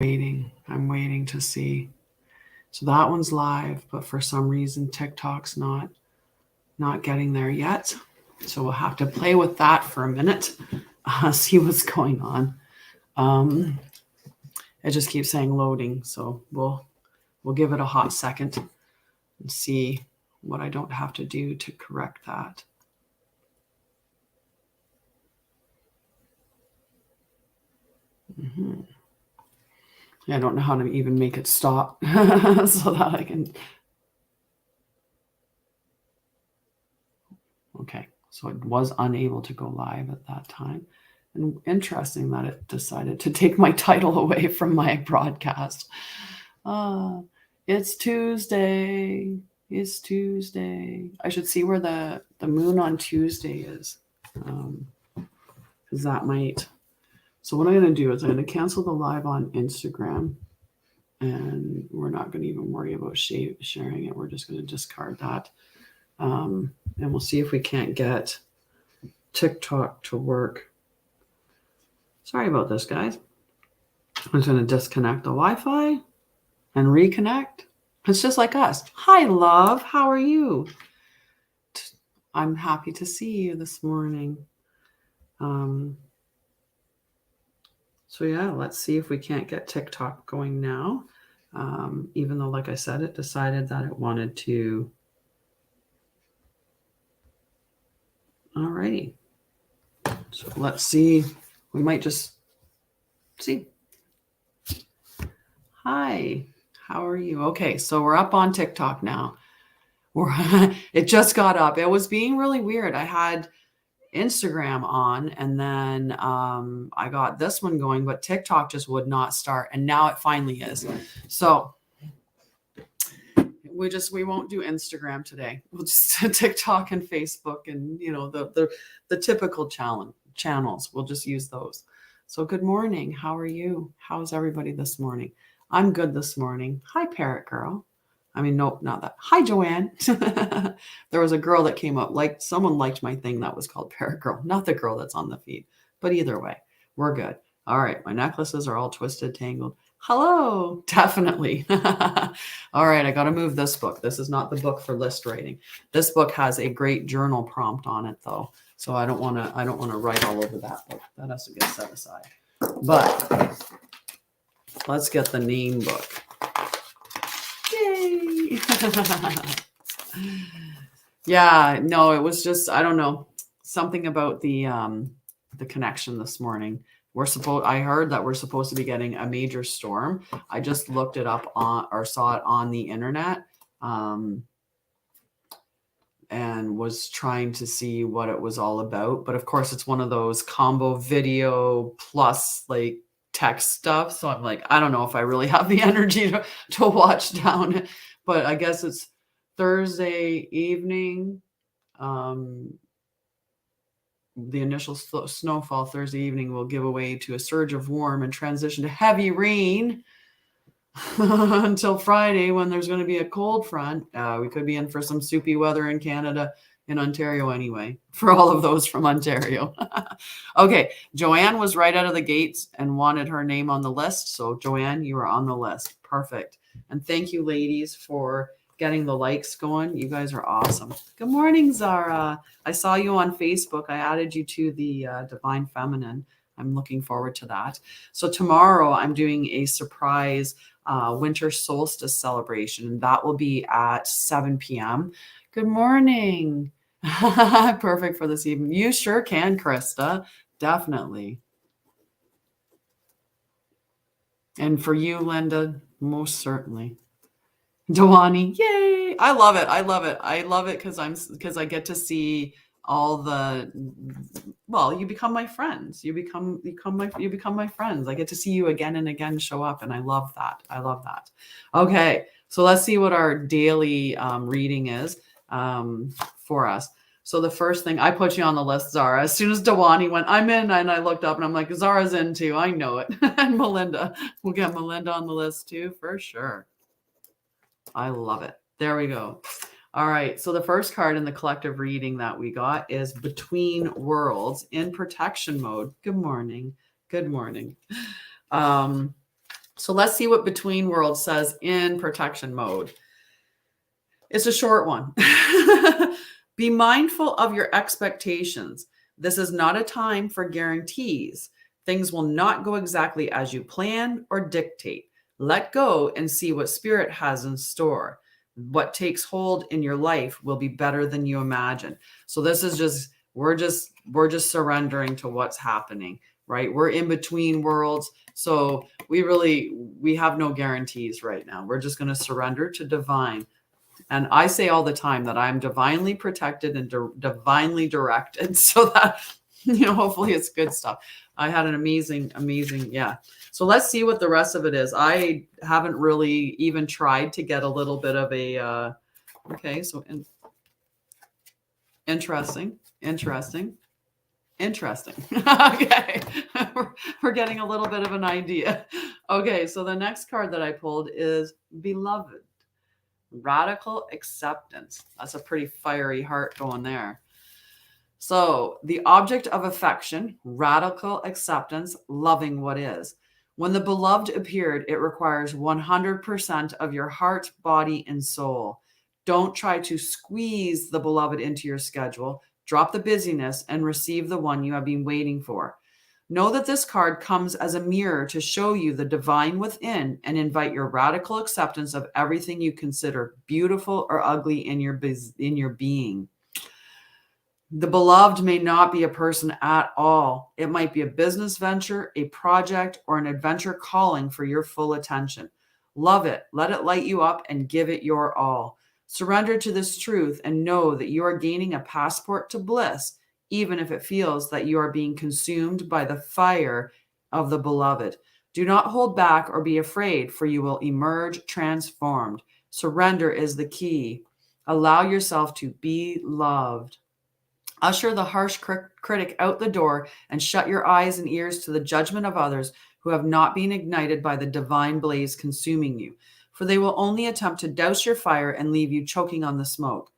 I'm waiting to see. So that one's live, but for some reason TikTok's not getting there yet. So we'll have to play with that for a minute, see what's going on. It just keeps saying loading, so we'll give it a hot second and see what I don't have to do to correct that. I don't know how to even make it stop so that I can. Okay, so it was unable to go live at that time. And interesting that it decided to take my title away from my broadcast. It's Tuesday. It's Tuesday. I should see where the moon on Tuesday is. Because that might. So what I'm going to do is I'm going to cancel the live on Instagram. And we're not going to even worry about sharing it. We're just going to discard that. And we'll see if we can't get TikTok to work. Sorry about this, guys. I'm just going to disconnect the Wi-Fi and reconnect. It's just like us. Hi, love. How are you? I'm happy to see you this morning. So yeah, let's see if we can't get TikTok going now. Even though, like I said, it decided that it wanted to. Alrighty. So let's see. We might just see. Hi, how are you? Okay, so we're up on TikTok now. It just got up. It was being really weird. I had Instagram on, and then I got this one going, but TikTok just would not start, and now it finally is. So we won't do Instagram today. We'll just TikTok and Facebook, and the typical channels. We'll just use those. So good morning. How are you? How's everybody this morning? I'm good this morning. Hi, Parrot Girl. I mean, nope, not that. Hi, Joanne. There was a girl that came up, like someone liked my thing that was called Parrot Girl, not the girl that's on the feed. But either way, we're good. All right, my necklaces are all twisted, tangled. Hello, definitely. All right, I got to move this book. This is not the book for list writing. This book has a great journal prompt on it, though. So I don't want to write all over that book. That has to get set aside. But let's get the name book. Yay! Yeah, no, it was just, I don't know, something about the connection this morning. I heard that we're supposed to be getting a major storm. I just looked it up or saw it on the internet, and was trying to see what it was all about. But of course, it's one of those combo video plus like text stuff. So I'm like, I don't know if I really have the energy to watch down. But I guess it's Thursday evening. The initial snowfall Thursday evening will give way to a surge of warm and transition to heavy rain until Friday, when there's going to be a cold front. We could be in for some soupy weather in Canada, in Ontario anyway, for all of those from Ontario. Okay, Joanne was right out of the gates and wanted her name on the list. So Joanne, you are on the list. Perfect. And thank you, ladies, for getting the likes going. You guys are awesome. Good morning, Zara. I saw you on Facebook. I added you to the Divine Feminine. I'm looking forward to that. So tomorrow I'm doing a surprise winter solstice celebration, and that will be at 7 p.m. Good morning. Perfect for this evening. You sure can, Krista. Definitely. And for you, Linda, most certainly. Dewani, yay! I love it. I love it. I love it because I get to see all the. Well, you become my friends. You become my friends. I get to see you again and again show up, and I love that. I love that. Okay, so let's see what our daily reading is for us. So the first thing, I put you on the list, Zara. As soon as Dewani went, I'm in, and I looked up and I'm like, Zara's in too. I know it. And Melinda, we'll get Melinda on the list too for sure. I love it. There we go. All right. So the first card in the collective reading that we got is Between Worlds in protection mode. Good morning. Good morning. So let's see what Between Worlds says in protection mode. It's a short one. Be mindful of your expectations. This is not a time for guarantees. Things will not go exactly as you plan or dictate. Let go and see what Spirit has in store. What takes hold in your life will be better than you imagine. So this is just we're just surrendering to what's happening, right? We're in between worlds. So we have no guarantees right now. We're just going to surrender to divine. And I say all the time that I'm divinely protected and divinely directed, so that, hopefully it's good stuff. I had an amazing, yeah. So let's see what the rest of it is. I haven't really even tried to get a little bit of a, okay, so interesting. Okay, we're getting a little bit of an idea. Okay, so the next card that I pulled is Beloved. Radical acceptance. That's a pretty fiery heart going there. So the object of affection, radical acceptance, loving what is. When the beloved appeared, it requires 100% of your heart, body, and soul. Don't try to squeeze the beloved into your schedule. Drop the busyness and receive the one you have been waiting for. Know that this card comes as a mirror to show you the divine within and invite your radical acceptance of everything you consider beautiful or ugly in your being. The beloved may not be a person at all. It might be a business venture, a project, or an adventure calling for your full attention. Love it. Let it light you up and give it your all. Surrender to this truth and know that you are gaining a passport to bliss, even if it feels that you are being consumed by the fire of the beloved. Do not hold back or be afraid, for you will emerge transformed. Surrender is the key. Allow yourself to be loved. Usher the harsh critic out the door and shut your eyes and ears to the judgment of others who have not been ignited by the divine blaze consuming you, for they will only attempt to douse your fire and leave you choking on the smoke.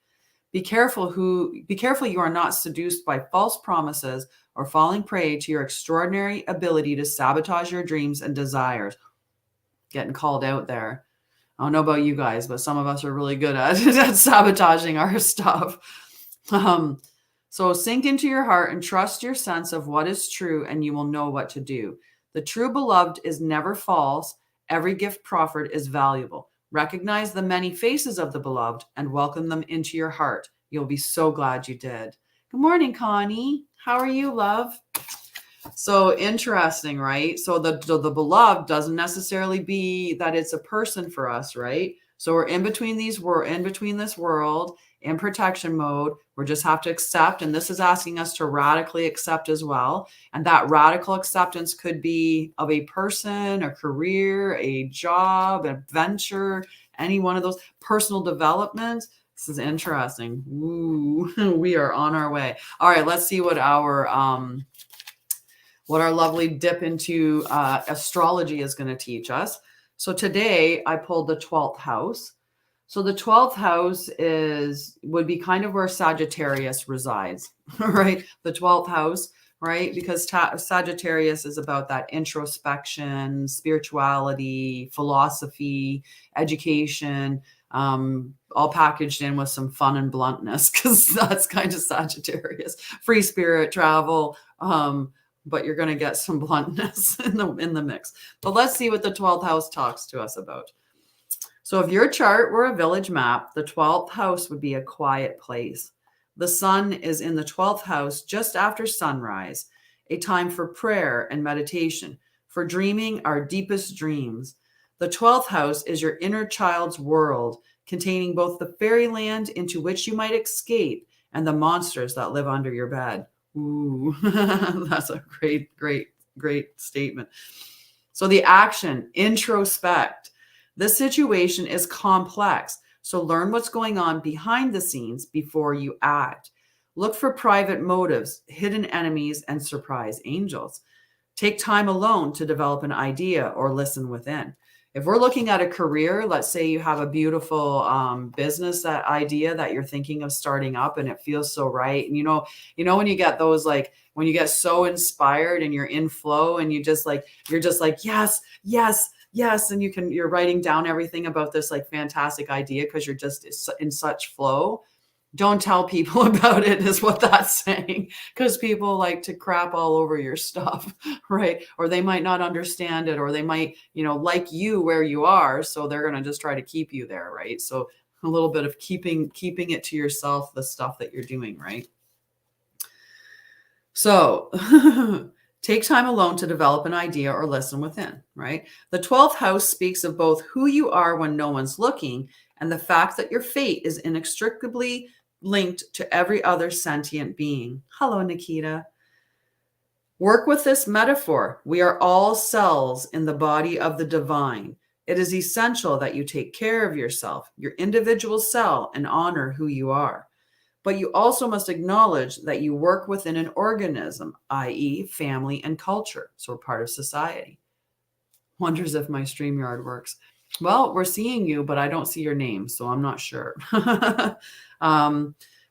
Be careful you are not seduced by false promises or falling prey to your extraordinary ability to sabotage your dreams and desires. Getting called out there. I don't know about you guys, but some of us are really good at sabotaging our stuff. So sink into your heart and trust your sense of what is true, and you will know what to do. The true beloved is never false. Every gift proffered is valuable. Recognize the many faces of the beloved and welcome them into your heart. You'll be so glad you did. Good morning, Connie. How are you, love? So interesting, right? So the beloved doesn't necessarily be that it's a person for us, right? So we're in between this world, in protection mode. We just have to accept, and this is asking us to radically accept as well. And that radical acceptance could be of a person, a career, a job, a venture, any one of those personal developments. This is interesting. Ooh, we are on our way. All right, let's see what our lovely dip into astrology is going to teach us. So today I pulled the 12th house. So the 12th house would be kind of where Sagittarius resides, right? The 12th house, right? Because Sagittarius is about that introspection, spirituality, philosophy, education, all packaged in with some fun and bluntness, because that's kind of Sagittarius. Free spirit, travel, but you're going to get some bluntness in the mix. But let's see what the 12th house talks to us about. So if your chart were a village map, the 12th house would be a quiet place. The sun is in the 12th house just after sunrise, a time for prayer and meditation, for dreaming our deepest dreams. The 12th house is your inner child's world, containing both the fairyland into which you might escape and the monsters that live under your bed. Ooh, that's a great statement. So the action, introspect. This situation is complex, so learn what's going on behind the scenes before you act. Look for private motives, hidden enemies, and surprise angels. Take time alone to develop an idea or listen within. If we're looking at a career, let's say you have a beautiful business idea that you're thinking of starting up and it feels so right. And you know when you get those, like when you get so inspired and you're in flow and you're just like, yes, Yes. And you're writing down everything about this like fantastic idea because you're just in such flow. Don't tell people about it is what that's saying, because people like to crap all over your stuff, right? Or they might not understand it, or they might, like you where you are. So they're going to just try to keep you there, right? So a little bit of keeping it to yourself, the stuff that you're doing, right? So take time alone to develop an idea or listen within, right? The 12th house speaks of both who you are when no one's looking and the fact that your fate is inextricably linked to every other sentient being. Hello, Nikita. Work with this metaphor. We are all cells in the body of the divine. It is essential that you take care of yourself, your individual cell, and honor who you are. But you also must acknowledge that you work within an organism, i.e., family and culture. So we're part of society. Wonders if my StreamYard works. Well, we're seeing you, but I don't see your name, so I'm not sure.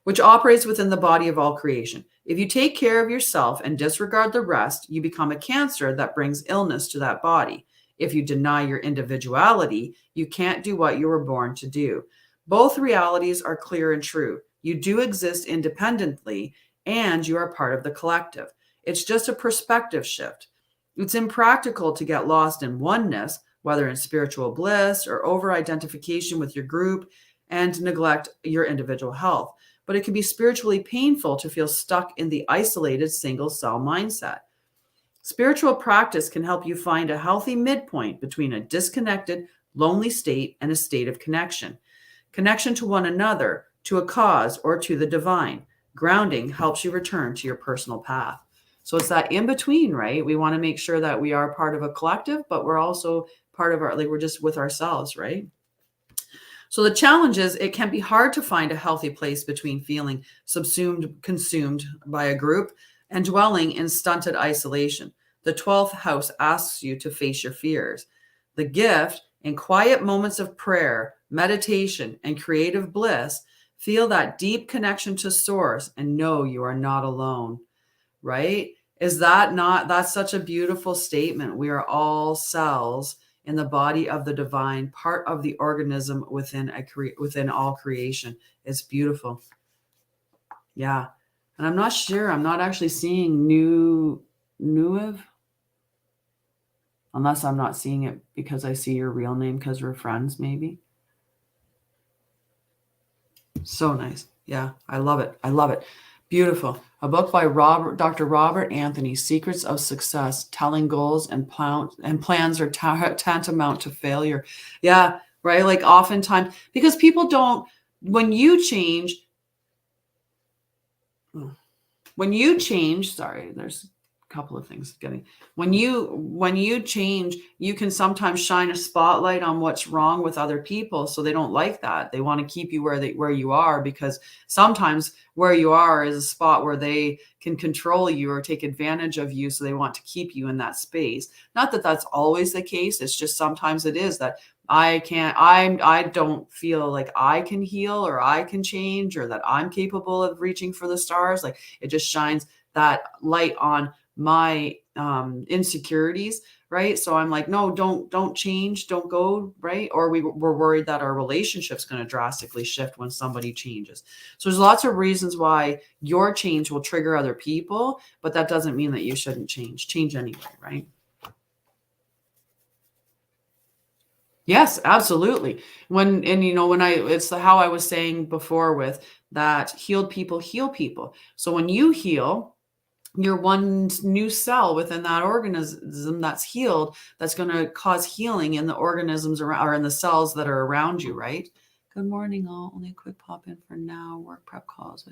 Which operates within the body of all creation. If you take care of yourself and disregard the rest, you become a cancer that brings illness to that body. If you deny your individuality, you can't do what you were born to do. Both realities are clear and true. You do exist independently, and you are part of the collective. It's just a perspective shift. It's impractical to get lost in oneness, whether in spiritual bliss or over-identification with your group, and neglect your individual health. But it can be spiritually painful to feel stuck in the isolated single-cell mindset. Spiritual practice can help you find a healthy midpoint between a disconnected, lonely state and a state of connection. Connection to one another, to a cause, or to the divine. Grounding helps you return to your personal path. So it's that in between, right? We want to make sure that we are part of a collective, but we're also part of we're just with ourselves, right? So the challenge is it can be hard to find a healthy place between feeling consumed by a group and dwelling in stunted isolation. The 12th house asks you to face your fears. The gift, in quiet moments of prayer, meditation, and creative bliss, feel that deep connection to source and know you are not alone, right? That's such a beautiful statement. We are all cells in the body of the divine, part of the organism within all creation. It's beautiful. Yeah. And I'm not sure. I'm not actually seeing Nuev. Unless I'm not seeing it because I see your real name because we're friends, maybe. So nice. Yeah, I love it. I love it. Beautiful. A book by Dr. Robert Anthony, Secrets of Success, Telling Goals and Plans are tantamount to failure. Yeah, right? Like oftentimes, because people don't, when you change, sorry, there's a couple of things getting, when you change, you can sometimes shine a spotlight on what's wrong with other people. So they don't like that. They want to keep you where you are, because sometimes where you are is a spot where they can control you or take advantage of you. So they want to keep you in that space. Not that that's always the case. It's just sometimes it is that I don't feel like I can heal or I can change or that I'm capable of reaching for the stars. Like it just shines that light on my insecurities, right? So I'm like, no, don't change, don't go, right? Or we're worried that our relationship's going to drastically shift when somebody changes. So there's lots of reasons why your change will trigger other people, but that doesn't mean that you shouldn't change anyway, right? Yes, absolutely. It's how I was saying before with that healed people heal people. So when you heal, you're one new cell within that organism that's healed, that's going to cause healing in the organisms around, or in the cells that are around you, right? Good morning, all. Only a quick pop in for now. Work prep calls.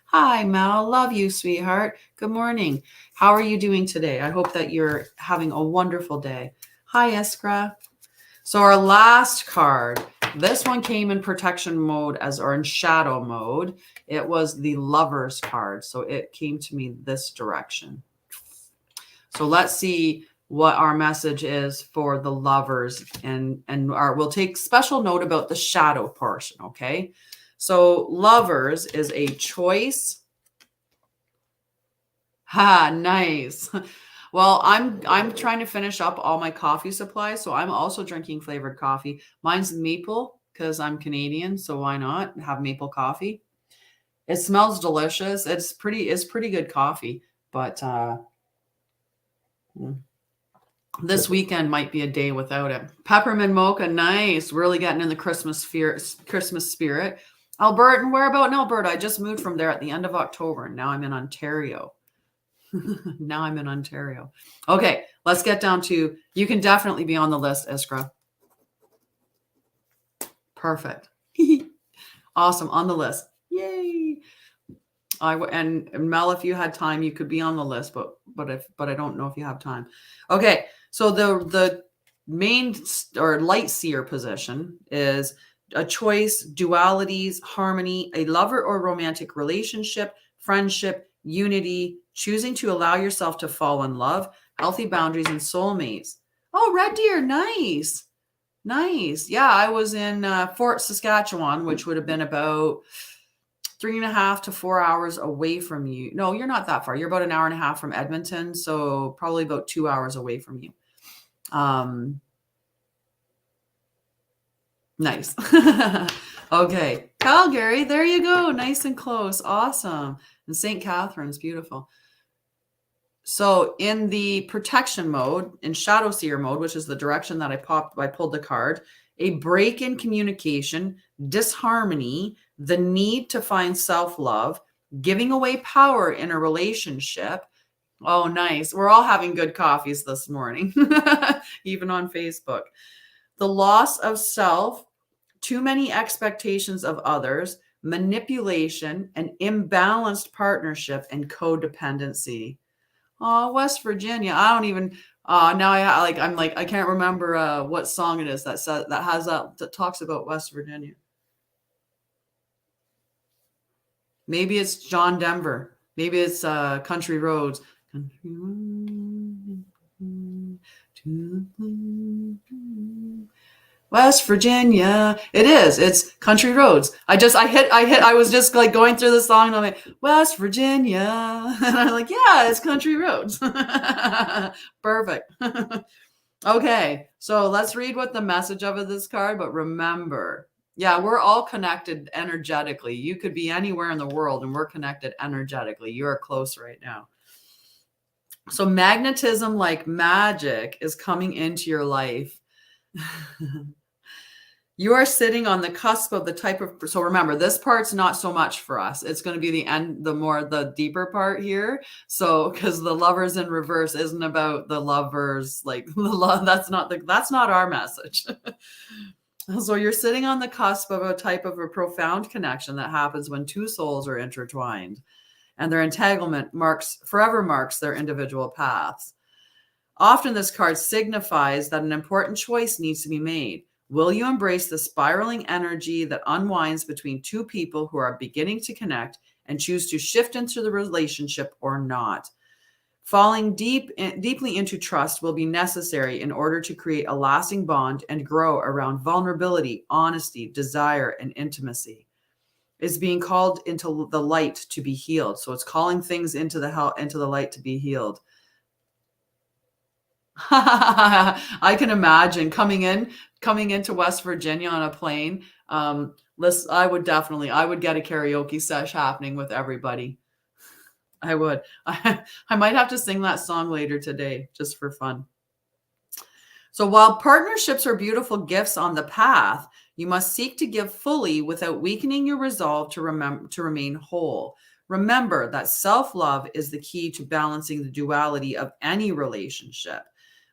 Hi, Mel. Love you, sweetheart. Good morning. How are you doing today? I hope that you're having a wonderful day. Hi, Iskra. So our last card, this one came in protection mode or in shadow mode. It was the Lovers card. So it came to me this direction. So let's see what our message is for the Lovers, and we'll take special note about the shadow portion. Okay. So Lovers is a choice. Ha, nice. Well, I'm trying to finish up all my coffee supplies, so I'm also drinking flavored coffee. Mine's maple because I'm Canadian, so why not have maple coffee? It smells delicious. It's pretty good coffee, but this weekend might be a day without it. Peppermint mocha, nice. Really getting in the Christmas spirit. Alberta, where about in Alberta? I just moved from there at the end of October. Now I'm in Ontario. Now I'm in Ontario. Okay, let's get down to, you can definitely be on the list, Iskra. Perfect. Awesome, on the list. Yay. And Mel, if you had time, you could be on the list, but I don't know if you have time. Okay, so the main or light seer position is a choice, dualities, harmony, a lover or romantic relationship, friendship, unity, choosing to allow yourself to fall in love, healthy boundaries, and soulmates. Oh, Red Deer, nice. Nice. Yeah, I was in Fort Saskatchewan, which would have been about 3.5 to 4 hours away from you. No, you're not that far. You're about an hour and a half from Edmonton, so probably about 2 hours away from you. Nice. Okay. Calgary, there you go. Nice and close. Awesome. And St. Catharines, beautiful. So in the protection mode, in shadow seer mode, which is the direction that I pulled the card, a break in communication, disharmony, the need to find self-love, giving away power in a relationship. Oh, nice. We're all having good coffees this morning, even on Facebook. The loss of self, too many expectations of others, manipulation, an imbalanced partnership, and codependency. Oh, West Virginia. I don't even now I can't remember what song it is that talks about West Virginia. Maybe it's John Denver. Maybe it's Country Roads. West Virginia. It is. It's Country Roads. I was just like going through the song and I'm like, West Virginia. And I'm like, yeah, it's Country Roads. Perfect. Okay. So let's read what the message of this card, but remember, yeah, we're all connected energetically. You could be anywhere in the world and we're connected energetically. You are close right now. So magnetism, like magic, is coming into your life. You are sitting on the cusp of the type of, so remember, this part's not so much for us. It's going to be the end, the deeper part here. So, because the lovers in reverse isn't about the lovers, like the love, that's not our message. So you're sitting on the cusp of a type of a profound connection that happens when two souls are intertwined, and their entanglement forever marks their individual paths. Often this card signifies that an important choice needs to be made. Will you embrace the spiraling energy that unwinds between two people who are beginning to connect and choose to shift into the relationship or not? Falling deeply into trust will be necessary in order to create a lasting bond and grow around vulnerability, honesty, desire, and intimacy. It's being called into the light to be healed. So it's calling things into the light to be healed. I can imagine coming into West Virginia on a plane. I would get a karaoke sesh happening with everybody. I would. I might have to sing that song later today just for fun. So while partnerships are beautiful gifts on the path, you must seek to give fully without weakening your resolve to remain whole. Remember that self-love is the key to balancing the duality of any relationship.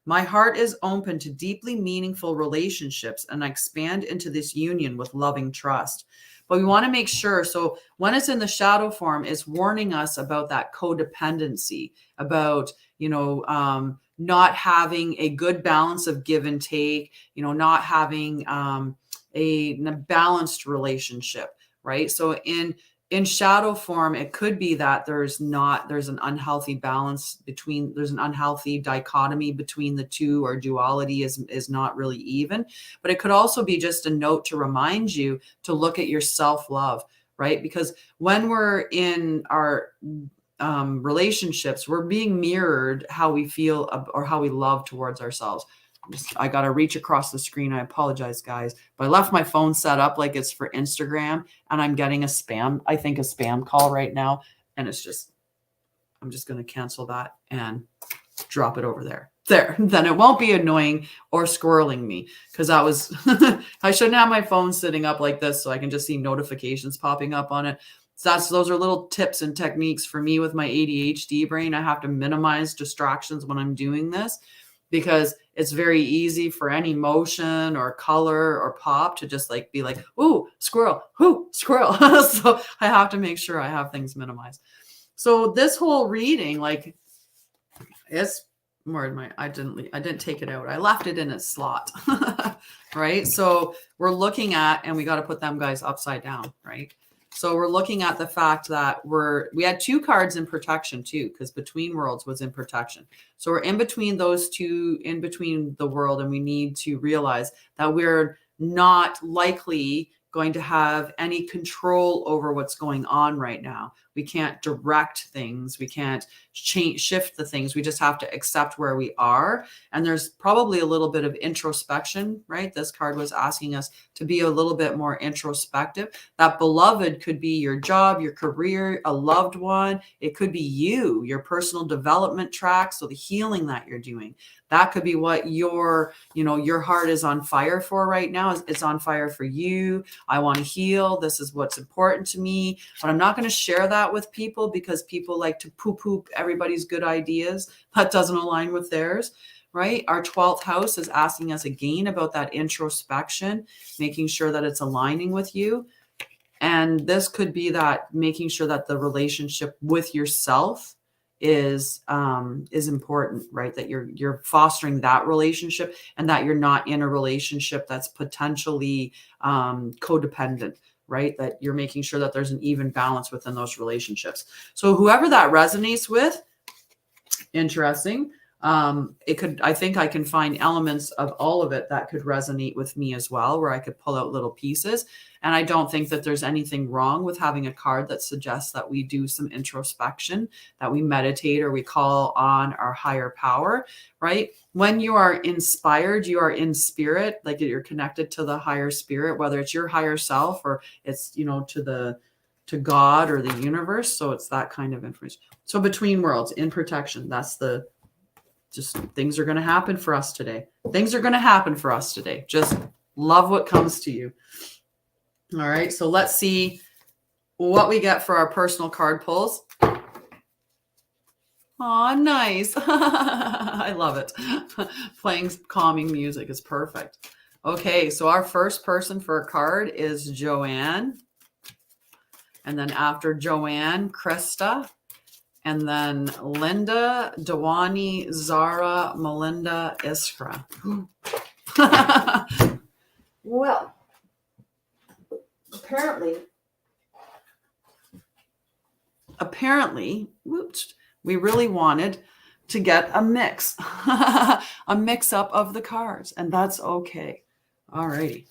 My heart is open to deeply meaningful relationships, and I expand into this union with loving trust. But we want to make sure, so when it's in the shadow form, it's warning us about that codependency, about, not having a good balance of give and take, not having a balanced relationship, right? So in shadow form, it could be that there's an unhealthy balance there's an unhealthy dichotomy between the two, or duality is not really even. But it could also be just a note to remind you to look at your self-love, right? Because when we're in our relationships, we're being mirrored how we feel or how we love towards ourselves. I got to reach across the screen. I apologize, guys, but I left my phone set up like it's for Instagram, and I'm getting a spam call right now. And I'm just going to cancel that and drop it over there. Then it won't be annoying or squirreling me, because I shouldn't have my phone sitting up like this so I can just see notifications popping up on it. So those are little tips and techniques for me with my ADHD brain. I have to minimize distractions when I'm doing this, because it's very easy for any motion or color or pop to just like be like, ooh, squirrel, ooh, squirrel. So I have to make sure I have things minimized. So this whole reading, like, it's more in I didn't take it out. I left it in its slot. Right. So we're looking at, and we got to put them guys upside down. Right. So we're looking at the fact that we had 2 cards in protection too, because Between Worlds was in protection. So we're in between those two, in between the world, and we need to realize that we're not likely going to have any control over what's going on right now. We can't direct things. We can't shift the things. We just have to accept where we are. And there's probably a little bit of introspection, right? This card was asking us to be a little bit more introspective. That beloved could be your job, your career, a loved one. It could be you, your personal development track. So the healing that you're doing, that could be what your heart is on fire for right now. It's on fire for you. I want to heal. This is what's important to me. But I'm not going to share that with people, because people like to poo-poo everybody's good ideas. That doesn't align with theirs, right? Our 12th house is asking us again about that introspection, making sure that it's aligning with you. And this could be that making sure that the relationship with yourself is important, right? That you're fostering that relationship, and that you're not in a relationship that's potentially codependent, right? That you're making sure that there's an even balance within those relationships. So whoever that resonates with, interesting. I think I can find elements of all of it that could resonate with me as well, where I could pull out little pieces. And I don't think that there's anything wrong with having a card that suggests that we do some introspection, that we meditate, or we call on our higher power, right? When you are inspired, you are in spirit, like you're connected to the higher spirit, whether it's your higher self or it's, to God or the universe. So it's that kind of information. So Between Worlds, in protection, that's just things are going to happen for us today. Things are going to happen for us today. Just love what comes to you. All right. So let's see what we get for our personal card pulls. Oh, nice. I love it. Playing calming music is perfect. Okay. So our first person for a card is Joanne. And then after Joanne, Krista. And then Linda, Dewani, Zara, Melinda, Iskra. Well, apparently, whoops, we really wanted to get a mix, a mix up of the cards, and that's okay. All righty.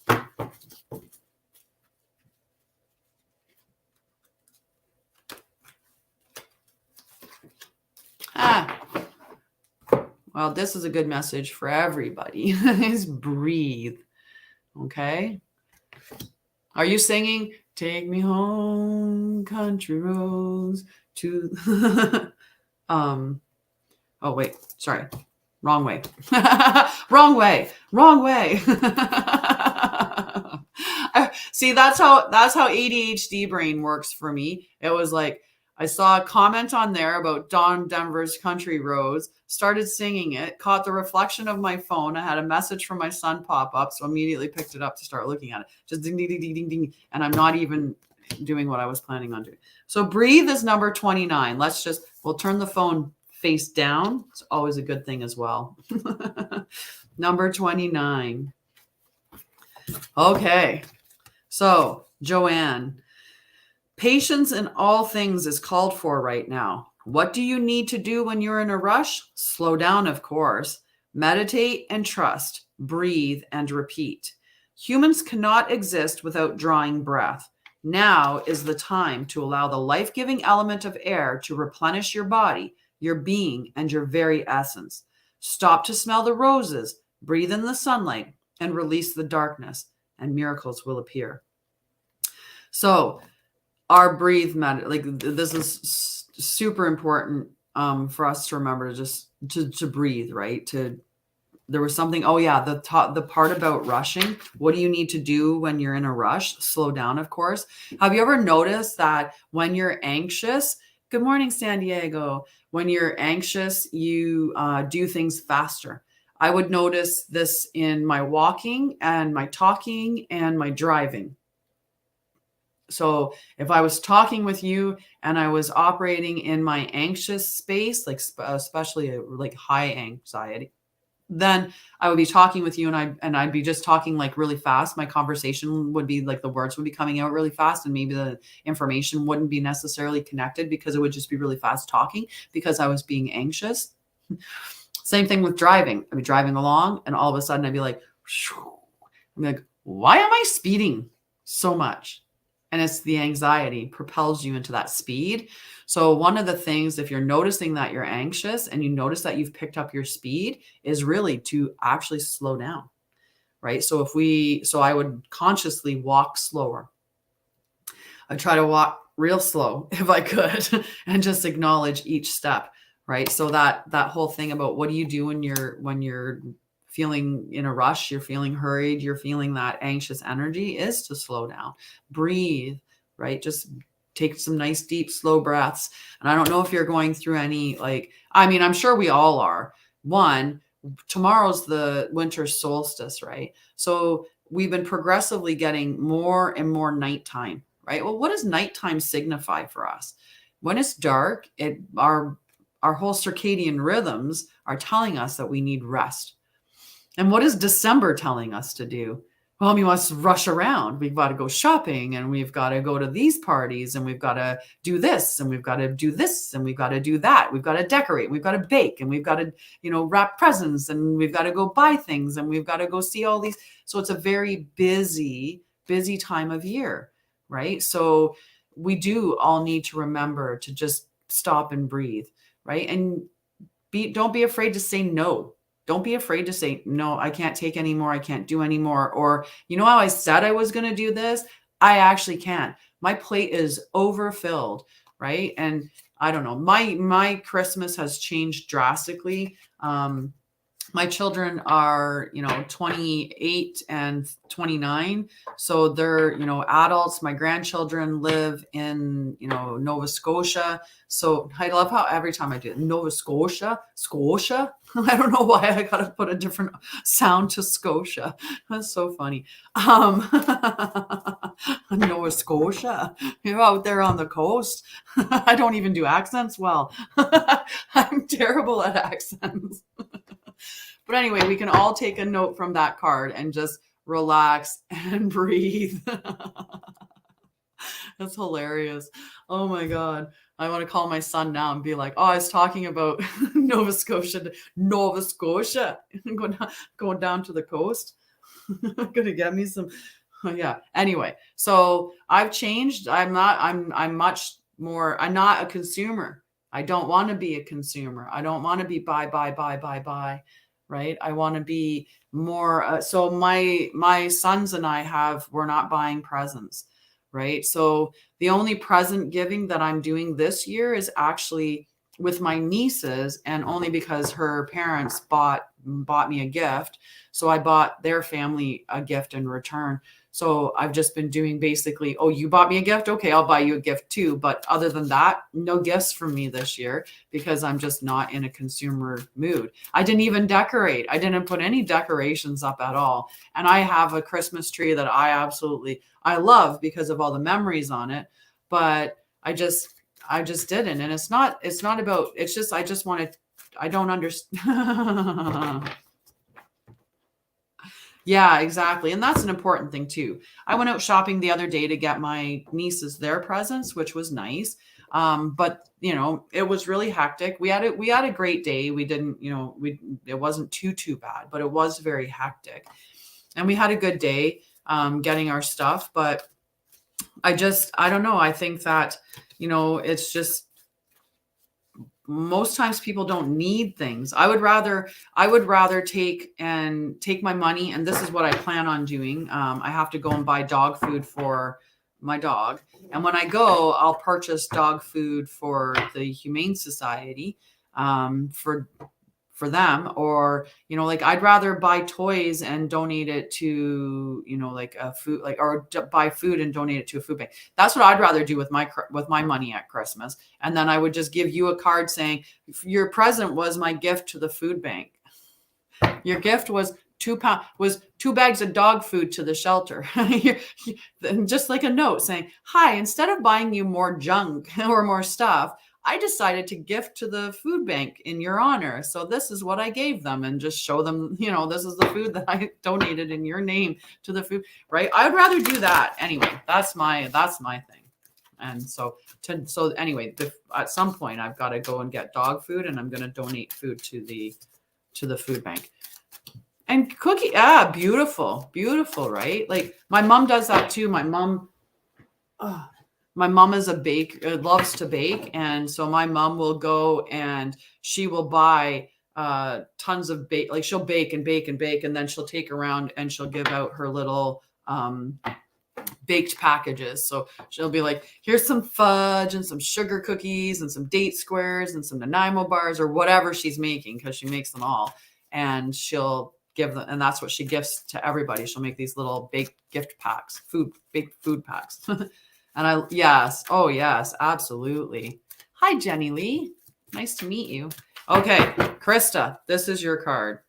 Well, this is a good message for everybody. Is breathe. Okay. Are you singing "Take Me Home, Country Roads" to oh wait, sorry. Wrong way. Wrong way. See, that's how ADHD brain works for me. It was like I saw a comment on there about Don Denver's Country Roads, started singing it, caught the reflection of my phone. I had a message from my son pop up, so immediately picked it up to start looking at it. Just ding, ding, ding, ding, ding, ding. And I'm not even doing what I was planning on doing. So breathe is number 29. We'll turn the phone face down. It's always a good thing as well. Number 29. Okay. So Joanne, patience in all things is called for right now. What do you need to do when you're in a rush? Slow down, of course. Meditate and trust. Breathe and repeat. Humans cannot exist without drawing breath. Now is the time to allow the life-giving element of air to replenish your body, your being, and your very essence. Stop to smell the roses, breathe in the sunlight, and release the darkness, and miracles will appear. So our breathe this is super important for us to remember, to breathe, right? There was something, the part about rushing. What do you need to do when you're in a rush? Slow down, of course. Have you ever noticed that when you're anxious, good morning, San Diego, when you're anxious, you do things faster? I would notice this in my walking and my talking and my driving. So if I was talking with you and I was operating in my anxious space, like especially like high anxiety, then I would be talking with you and I'd be just talking like really fast. My conversation would be like the words would be coming out really fast, and maybe the information wouldn't be necessarily connected because it would just be really fast talking because I was being anxious. Same thing with driving. I'd be driving along and all of a sudden I'd be like, why am I speeding so much? And it's the anxiety propels you into that speed. So one of the things, if you're noticing that you're anxious and you notice that you've picked up your speed, is really to actually slow down, right? So I would consciously walk slower. I try to walk real slow if I could and just acknowledge each step, right? So that whole thing about what do you do when you're feeling in a rush, you're feeling hurried, you're feeling that anxious energy, is to slow down, breathe, right? Just take some nice, deep, slow breaths. And I don't know if you're going through any, I'm sure we all are. Tomorrow's the winter solstice, right? So we've been progressively getting more and more nighttime, right? Well, what does nighttime signify for us? When it's dark, our whole circadian rhythms are telling us that we need rest. And what is December telling us to do? Well, we must rush around. We've got to go shopping, and we've got to go to these parties, and we've got to do this, and we've got to do this, and we've got to do that. We've got to decorate, we've got to bake, and we've got to, wrap presents, and we've got to go buy things, and we've got to go see all these. So it's a very busy, busy time of year, right? So we do all need to remember to just stop and breathe, right? And don't be afraid to say no. Don't be afraid to say, no, I can't take anymore. I can't do anymore. Or, how I said I was going to do this? I actually can't. My plate is overfilled, right? And I don't know, my Christmas has changed drastically. My children are, 28 and 29. So they're, adults. My grandchildren live in, Nova Scotia. So I love how every time I do it, Nova Scotia. I don't know why I got to put a different sound to Scotia. That's so funny. Nova Scotia. You're out there on the coast. I don't even do accents well. I'm terrible at accents. But anyway, we can all take a note from that card and just relax and breathe. That's hilarious. Oh my God. I want to call my son now and be like, oh, I was talking about Nova Scotia, going down to the coast. Gonna get me some. Yeah. Anyway, so I've changed. I'm much more, I'm not a consumer. I don't want to be a consumer. I don't want to be buy, right? I want to be more. So my sons and we're not buying presents, right? So the only present giving that I'm doing this year is actually with my nieces, and only because her parents bought me a gift. So I bought their family a gift in return. So I've just been doing basically, oh, you bought me a gift? Okay, I'll buy you a gift too. But other than that, no gifts from me this year because I'm just not in a consumer mood. I didn't even decorate. I didn't put any decorations up at all. And I have a Christmas tree that I love because of all the memories on it. But I just didn't. And it's not about, it's just, I just want to, I don't understand. Yeah, exactly. And that's an important thing too. I went out shopping the other day to get my nieces their presents, which was nice. But it was really hectic. We had a great day. We didn't, it wasn't too bad, but it was very hectic. And we had a good day, getting our stuff. But I don't know. I think that, it's just most times people don't need things. I would rather take my money, and this is what I plan on doing. I have to go and buy dog food for my dog, and when I go, I'll purchase dog food for the Humane Society, for them, or like I'd rather buy toys and donate it to like a food, like, or buy food and donate it to a food bank. That's what I'd rather do with my money at Christmas. And then I would just give you a card saying your present was my gift to the food bank. Your gift was 2 bags of dog food to the shelter. And just like a note saying, hi, instead of buying you more junk or more stuff, I decided to gift to the food bank in your honor. So this is what I gave them, and just show them, this is the food that I donated in your name to the food, right? I would rather do that. Anyway, that's my thing. And so anyway, at some point I've got to go and get dog food, and I'm going to donate food to the food bank. And cookie, beautiful, right? Like my mom does that too. My mom is a baker, loves to bake. And so my mom will go and she will buy tons of bake. Like she'll bake and bake and bake. And then she'll take around and she'll give out her little baked packages. So she'll be like, here's some fudge and some sugar cookies and some date squares and some Nanaimo bars, or whatever she's making, because she makes them all. And she'll give them, and that's what she gifts to everybody. She'll make these little baked gift packs, baked food packs. And yes, absolutely. Hi, Jenny Lee. Nice to meet you. Okay, Krista, this is your card.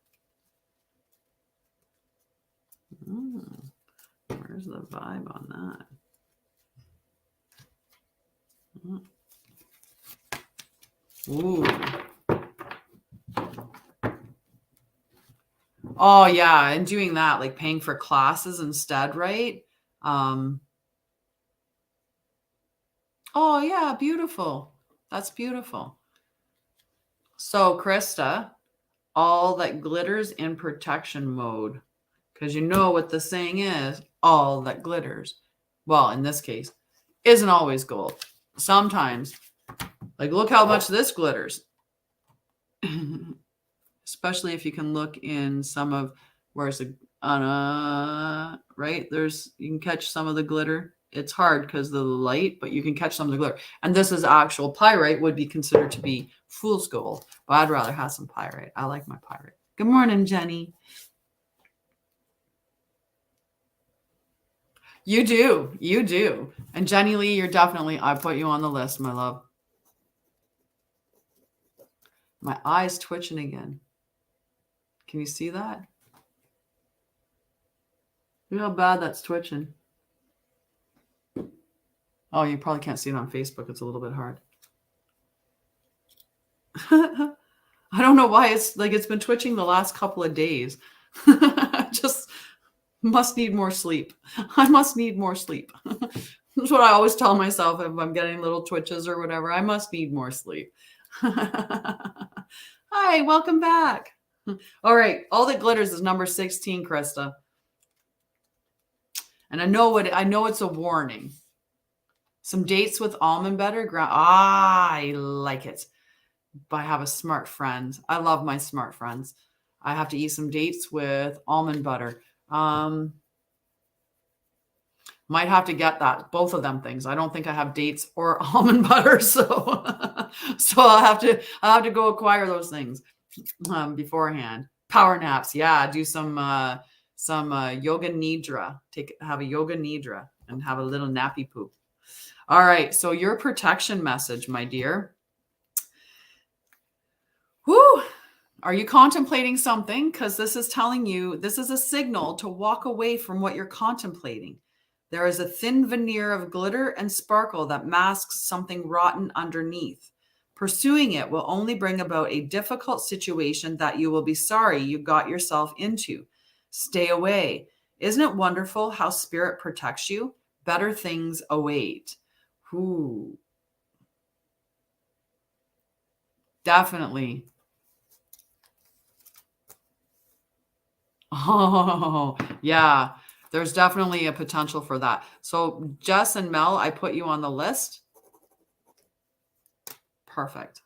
Where's the vibe on that? Ooh. Oh yeah, and doing that, like paying for classes instead, right? Oh yeah, beautiful. That's beautiful. So Krista, all that glitters in protection mode, because you know what the saying is, all that glitters, well, in this case, isn't always gold. Sometimes, like, look how much this glitters. Especially if you can look in some of, where's the, right? You can catch some of the glitter. It's hard because of the light, but you can catch some of the glitter. And this is actual pyrite, would be considered to be fool's gold, but I'd rather have some pyrite. I like my pyrite. Good morning, Jenny. You do. And Jenny Lee, you're definitely, I put you on the list, my love. My eye's twitching again. Can you see that? Look how bad that's twitching. Oh, you probably can't see it on Facebook. It's a little bit hard. I don't know why it's been twitching the last couple of days. Just must need more sleep. I must need more sleep. That's what I always tell myself if I'm getting little twitches or whatever. I must need more sleep. Hi, welcome back. All right, all that glitters is number 16, Krista. And I know it's a warning. Some dates with almond butter. I like it. But I have a smart friend. I love my smart friends. I have to eat some dates with almond butter. Might have to get that, both of them things. I don't think I have dates or almond butter, so I'll have to go acquire those things beforehand. Power naps, yeah. Do some yoga nidra. Have a yoga nidra and have a little nappy poop. All right, so your protection message, my dear. Whew. Are you contemplating something? Because this is telling you, this is a signal to walk away from what you're contemplating. There is a thin veneer of glitter and sparkle that masks something rotten underneath. Pursuing it will only bring about a difficult situation that you will be sorry you got yourself into. Stay away. Isn't it wonderful how spirit protects you? Better things await. Ooh. Definitely. Oh, yeah. There's definitely a potential for that. So Jess and Mel, I put you on the list. Perfect.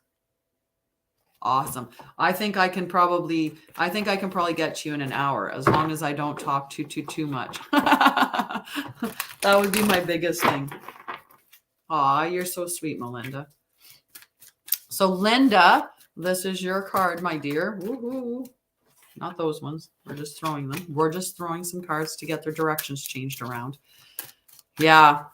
Awesome. I think I can probably get you in an hour as long as I don't talk too much. That would be my biggest thing. Aw, you're so sweet, Melinda. So Linda, this is your card, my dear. Woohoo. Not those ones. We're just throwing them. We're just throwing some cards to get their directions changed around. Yeah.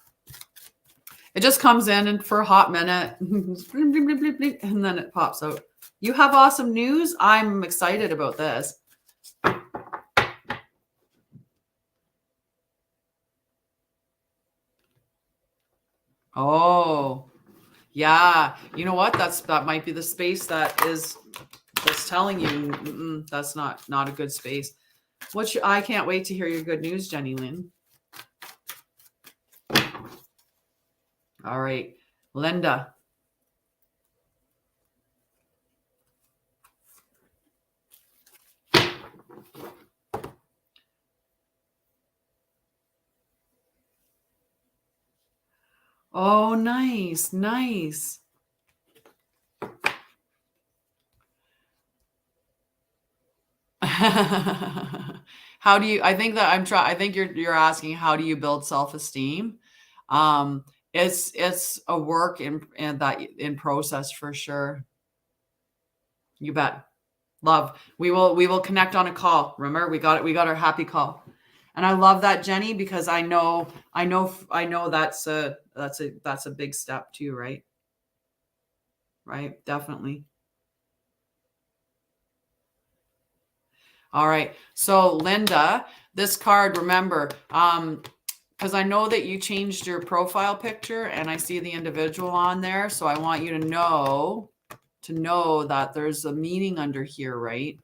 It just comes in and for a hot minute and then it pops out. You have awesome news. I'm excited about this. Oh, yeah. You know what? That might be the space that's telling you that's not a good space. I can't wait to hear your good news, Jenny Lynn. All right, Linda. Oh, nice, nice. How do you, I think you're asking, how do you build self-esteem? It's a work in process for sure. You bet. Love. We will connect on a call. Remember, we got our happy call. And I love that, Jenny, because I know that's a big step too, right? Right. Definitely. All right. So Linda, this card, remember, because I know that you changed your profile picture and I see the individual on there. So I want you to know that there's a meaning under here, right?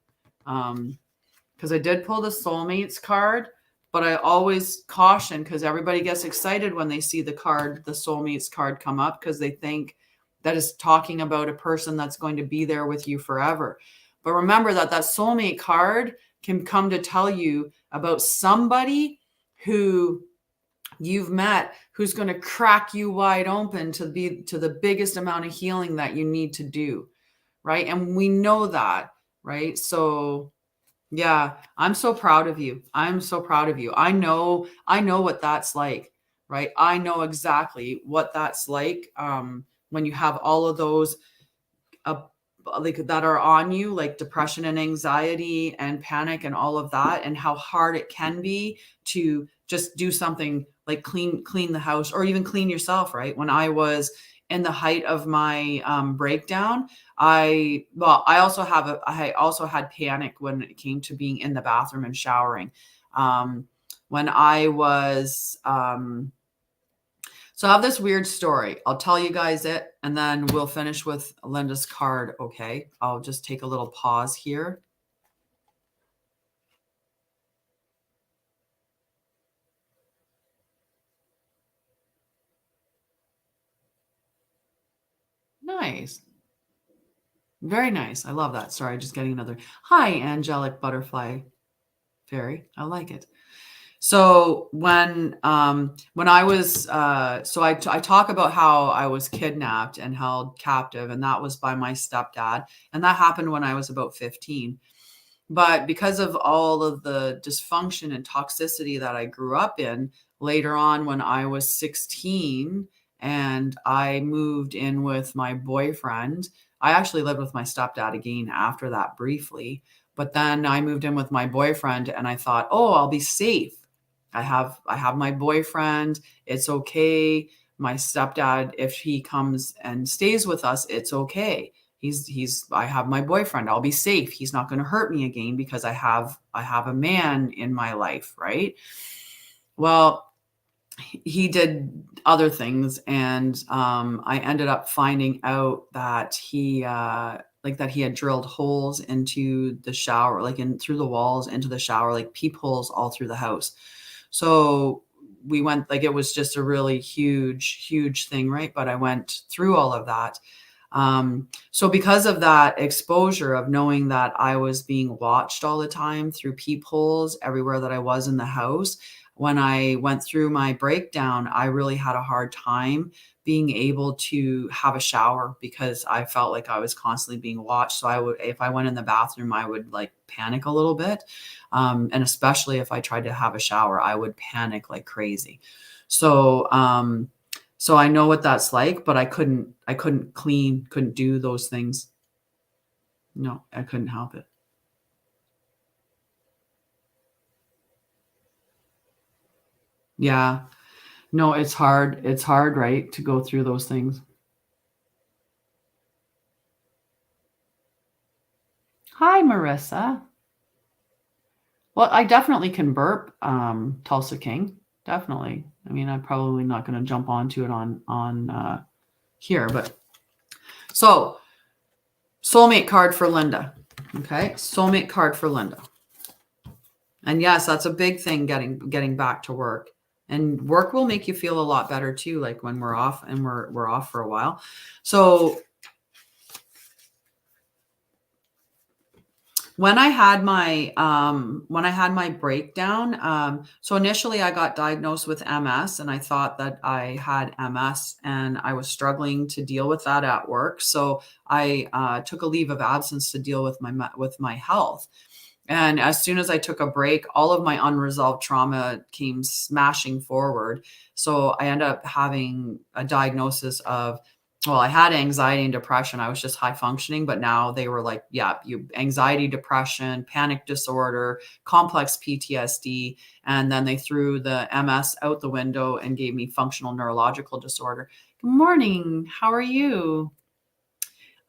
Because I did pull the soulmates card, but I always caution because everybody gets excited when they see the soulmates card come up because they think that is talking about a person that's going to be there with you forever. But remember that soulmate card can come to tell you about somebody who you've met who's going to crack you wide open to the biggest amount of healing that you need to do, right? And we know that, right? So yeah, I'm so proud of you. I'm so proud of you. I know what that's like, right? I know exactly what that's like when you have all of those like that are on you, like depression and anxiety and panic and all of that, and how hard it can be to just do something like clean the house or even clean yourself, right? When I was in the height of my breakdown, I also had panic when it came to being in the bathroom and showering. When I was so I have this weird story. I'll tell you guys it, and then we'll finish with Linda's card, okay? I'll just take a little pause here. Nice. Very nice. I love that. Sorry, just getting another. Hi, angelic butterfly fairy. I like it. So when I was I talk about how I was kidnapped and held captive, and that was by my stepdad, and that happened when I was about 15. But because of all of the dysfunction and toxicity that I grew up in, later on when I was 16 and I moved in with my boyfriend, I actually lived with my stepdad again after that briefly. But then I moved in with my boyfriend and I thought, oh, I'll be safe. I have my boyfriend. It's okay. My stepdad, if he comes and stays with us, it's okay. I have my boyfriend. I'll be safe. He's not going to hurt me again because I have a man in my life, right? Well, he did other things, and I ended up finding out that he had drilled holes into the shower, like through the walls into the shower, like peepholes all through the house. So we went, like, it was just a really huge thing, right? But I went through all of that. So because of that exposure of knowing that I was being watched all the time through peepholes everywhere that I was in the house, when I went through my breakdown, I really had a hard time being able to have a shower because I felt like I was constantly being watched. So I would, if I went in the bathroom, I would like panic a little bit. And especially if I tried to have a shower, I would panic like crazy. So, so I know what that's like, but I couldn't clean, couldn't do those things. No, I couldn't help it. Yeah. No, it's hard. It's hard, right, to go through those things. Hi, Marissa. Well, I definitely can burp, Tulsa King. Definitely. I mean, I'm probably not going to jump onto it on here, but so soulmate card for Linda. Okay, soulmate card for Linda. And yes, that's a big thing, getting back to work. And work will make you feel a lot better too, like when we're off and we're off for a while. So when I had my breakdown, so initially I got diagnosed with MS, and I thought that I had MS, and I was struggling to deal with that at work. So I took a leave of absence to deal with my health. And as soon as I took a break, all of my unresolved trauma came smashing forward. So I ended up having a diagnosis of, well, I had anxiety and depression. I was just high functioning, but now they were like, yeah, you anxiety, depression, panic disorder, complex PTSD. And then they threw the MS out the window and gave me functional neurological disorder. Good morning. How are you?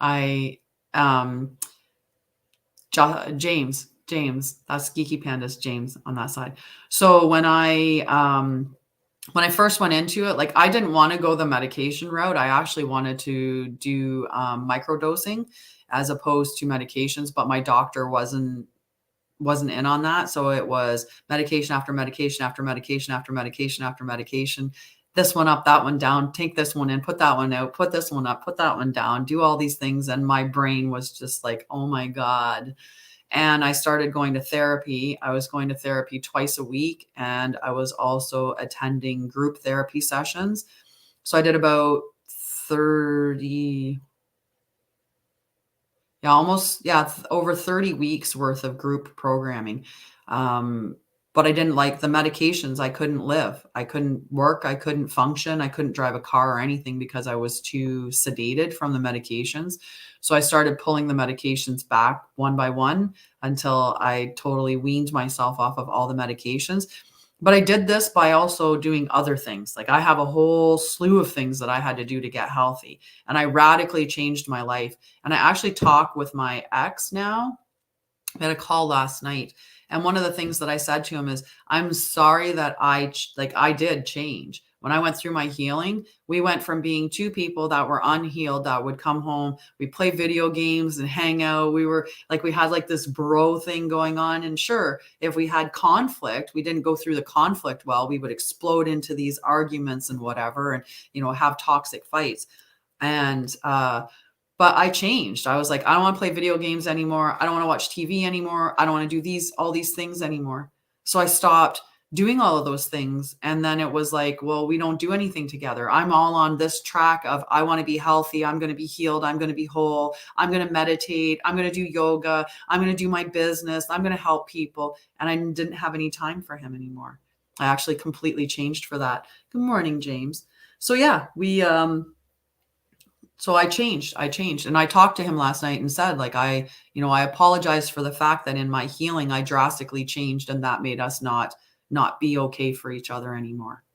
I, um, James, that's Geeky Pandas, James on that side. So when I first went into it, like I didn't want to go the medication route. I actually wanted to do microdosing as opposed to medications, but my doctor wasn't in on that. So it was medication after medication after medication after medication after medication. This one up, that one down, take this one in, put that one out, put this one up, put that one down, do all these things. And my brain was just like, oh my God. And I started going to therapy. I was going to therapy twice a week, and I was also attending group therapy sessions. So I did about 30, yeah, almost, yeah, over 30 weeks worth of group programming. But I didn't like the medications. I couldn't live. I couldn't work. I couldn't function. I couldn't drive a car or anything because I was too sedated from the medications. So I started pulling the medications back one by one until I totally weaned myself off of all the medications. But I did this by also doing other things. Like I have a whole slew of things that I had to do to get healthy. And I radically changed my life. And I actually talk with my ex now. I had a call last night. And one of the things that I said to him is, I'm sorry that I did change. When I went through my healing, we went from being two people that were unhealed that would come home, we play video games and hang out. We had like this bro thing going on. And sure, if we had conflict, we didn't go through the conflict well, we would explode into these arguments and whatever, and, have toxic fights. And, but I changed. I was like, I don't want to play video games anymore. I don't want to watch TV anymore. I don't want to do all these things anymore. So I stopped doing all of those things. And then it was like, well, we don't do anything together. I'm all on this track of, I want to be healthy. I'm going to be healed. I'm going to be whole. I'm going to meditate. I'm going to do yoga. I'm going to do my business. I'm going to help people. And I didn't have any time for him anymore. I actually completely changed for that. Good morning, James. So yeah, so I changed. And I talked to him last night and said, like, I apologize for the fact that in my healing, I drastically changed, and that made us not be okay for each other anymore.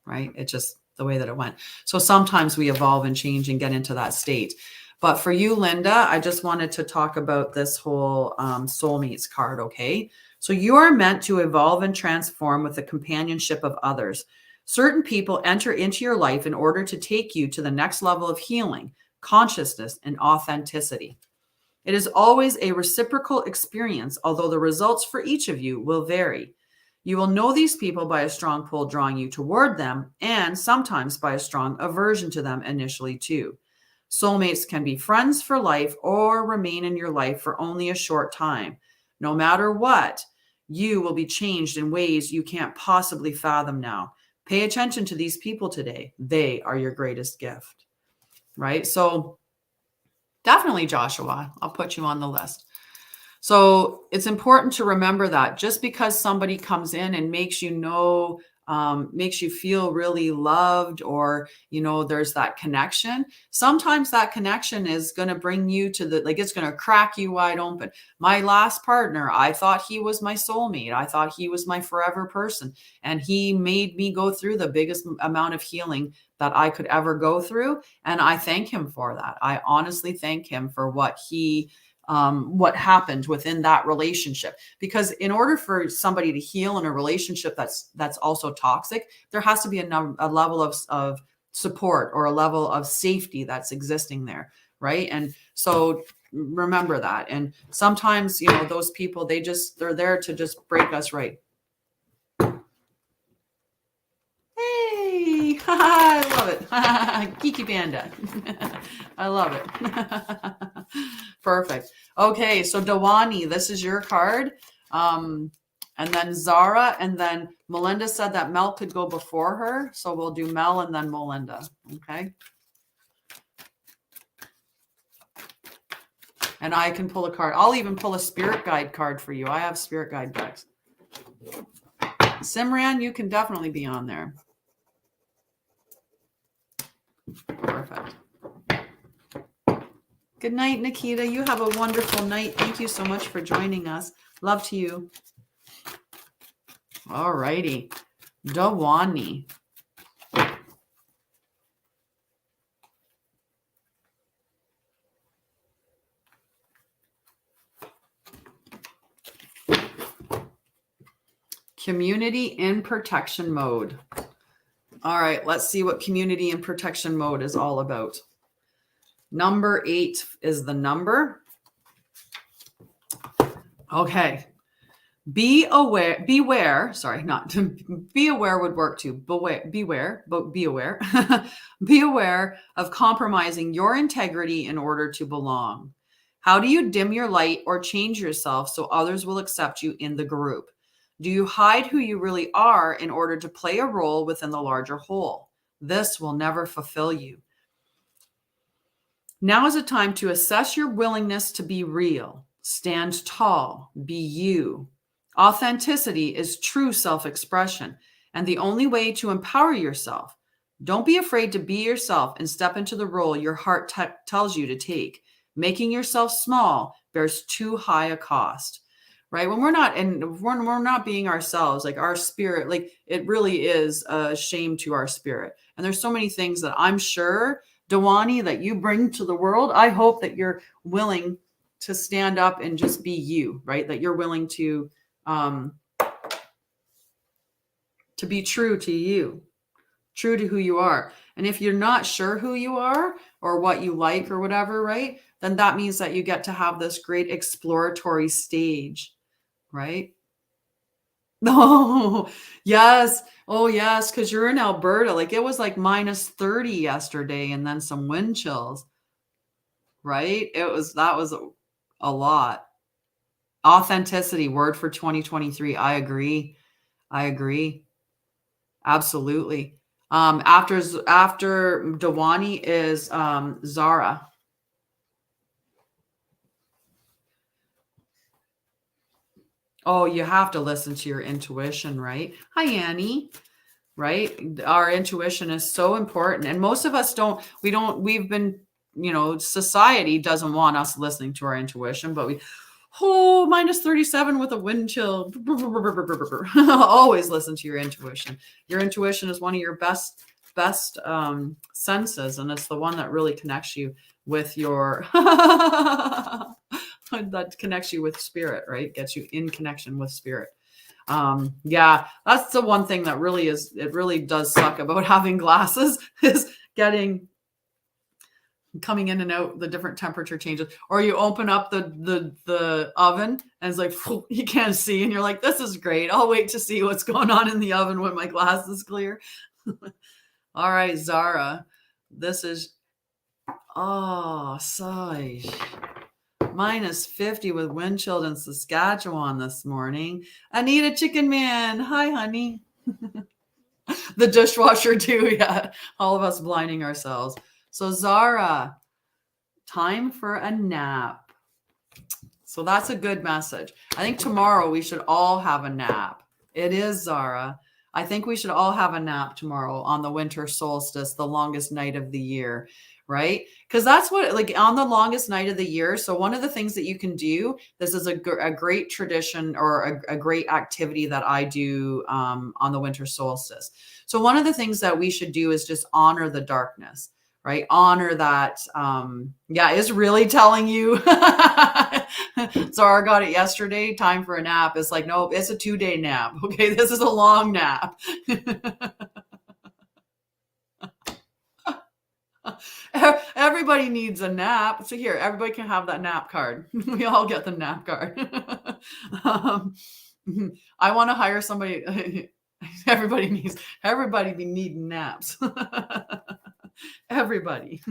Right. It's just the way that it went. So sometimes we evolve and change and get into that state. But for you, Linda, I just wanted to talk about this whole soulmates card. Okay. So you are meant to evolve and transform with the companionship of others. Certain people enter into your life in order to take you to the next level of healing, consciousness, and authenticity. It is always a reciprocal experience, although the results for each of you will vary. You will know these people by a strong pull drawing you toward them, and sometimes by a strong aversion to them initially too. Soulmates can be friends for life or remain in your life for only a short time. No matter what, You will be changed in ways you can't possibly fathom now. Pay attention to these people today. They are your greatest gift, right? So definitely, Joshua, I'll put you on the list. So it's important to remember that just because somebody comes in and makes you makes you feel really loved, or, there's that connection. Sometimes that connection is going to bring you to it's going to crack you wide open. My last partner, I thought he was my soulmate. I thought he was my forever person. And he made me go through the biggest amount of healing that I could ever go through. And I thank him for that. I honestly thank him for what happened within that relationship, because in order for somebody to heal in a relationship that's also toxic, there has to be a level of support or a level of safety that's existing there, right? And so remember that. And sometimes, those people, they're there to just break us right. Hey, I love it. Geeky Panda. I love it. Perfect. Okay, so Dawani, this is your card. And then Zara, and then Melinda said that Mel could go before her. So we'll do Mel and then Melinda. Okay. And I can pull a card. I'll even pull a spirit guide card for you. I have spirit guide decks. Simran, you can definitely be on there. Perfect. Good night, Nikita. You have a wonderful night. Thank you so much for joining us. Love to you. All righty. Dawani. Community in protection mode. All right, let's see what community in protection mode is all about. Number 8 is the number. Okay. Be aware would work too. Beware. Be aware of compromising your integrity in order to belong. How do you dim your light or change yourself so others will accept you in the group? Do you hide who you really are in order to play a role within the larger whole? This will never fulfill you. Now is a time to assess your willingness to be real. Stand tall. Be you. Authenticity is true self-expression and the only way to empower yourself. Don't be afraid to be yourself and step into the role your heart tells you to take. Making yourself small bears too high a cost. Right? When we're not being ourselves, like our spirit, like it really is a shame to our spirit. And there's so many things that I'm sure, Dawani, that you bring to the world. I hope that you're willing to stand up and just be you, right? That you're willing to be true to you, true to who you are. And if you're not sure who you are or what you like or whatever, right? Then that means that you get to have this great exploratory stage. Right? Oh, yes. Oh, yes. Because you're in Alberta. Like it was like -30 yesterday and then some wind chills. Right? That was a lot. Authenticity, word for 2023. I agree. Absolutely. After Dawani is Zara. Oh, you have to listen to your intuition, right? Hi, Annie. Right? Our intuition is so important. And most of us we've been, society doesn't want us listening to our intuition, but -37 with a wind chill. Always listen to your intuition. Your intuition is one of your best senses. And it's the one that really connects you with your that connects you with spirit, right? Gets you in connection with spirit. Yeah, that's the one thing that it really does suck about having glasses is coming in and out, the different temperature changes, or you open up the oven and it's like, you can't see. And you're like, this is great. I'll wait to see what's going on in the oven when my glass is clear. All right, Zara, this is, Saj. -50 with wind chill in Saskatchewan this morning. Anita Chicken Man. Hi, honey. The dishwasher too. Yeah. All of us blinding ourselves. So Zara, time for a nap. So that's a good message. I think tomorrow we should all have a nap. It is, Zara. I think we should all have a nap tomorrow on the winter solstice, the longest night of the year, right? Because that's what, like, on the longest night of the year. So one of the things that you can do, this is a great tradition or a great activity that I do on the winter solstice. So one of the things that we should do is just honor the darkness, right? Honor that. Yeah, is really telling you. Zara got it yesterday. Time for a nap. It's like, no, it's a 2-day nap. Okay, this is a long nap. Everybody needs a nap. So here, everybody can have that nap card. We all get the nap card. I want to hire somebody. Everybody be needing naps. Everybody.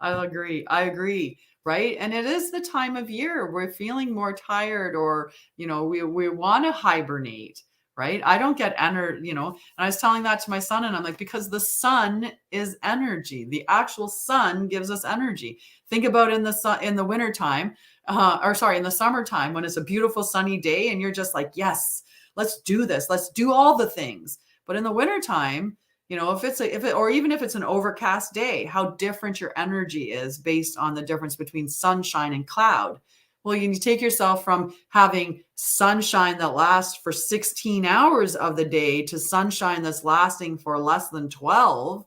I agree. Right. And it is the time of year we're feeling more tired, or, we want to hibernate. Right. I don't get energy, and I was telling that to my son, and I'm like, because the sun is energy. The actual sun gives us energy. Think about in the wintertime, in the summertime, when it's a beautiful sunny day and you're just like, yes, let's do this. Let's do all the things. But in the wintertime, even if it's an overcast day, how different your energy is based on the difference between sunshine and cloud. Well, you take yourself from having sunshine that lasts for 16 hours of the day to sunshine that's lasting for less than 12.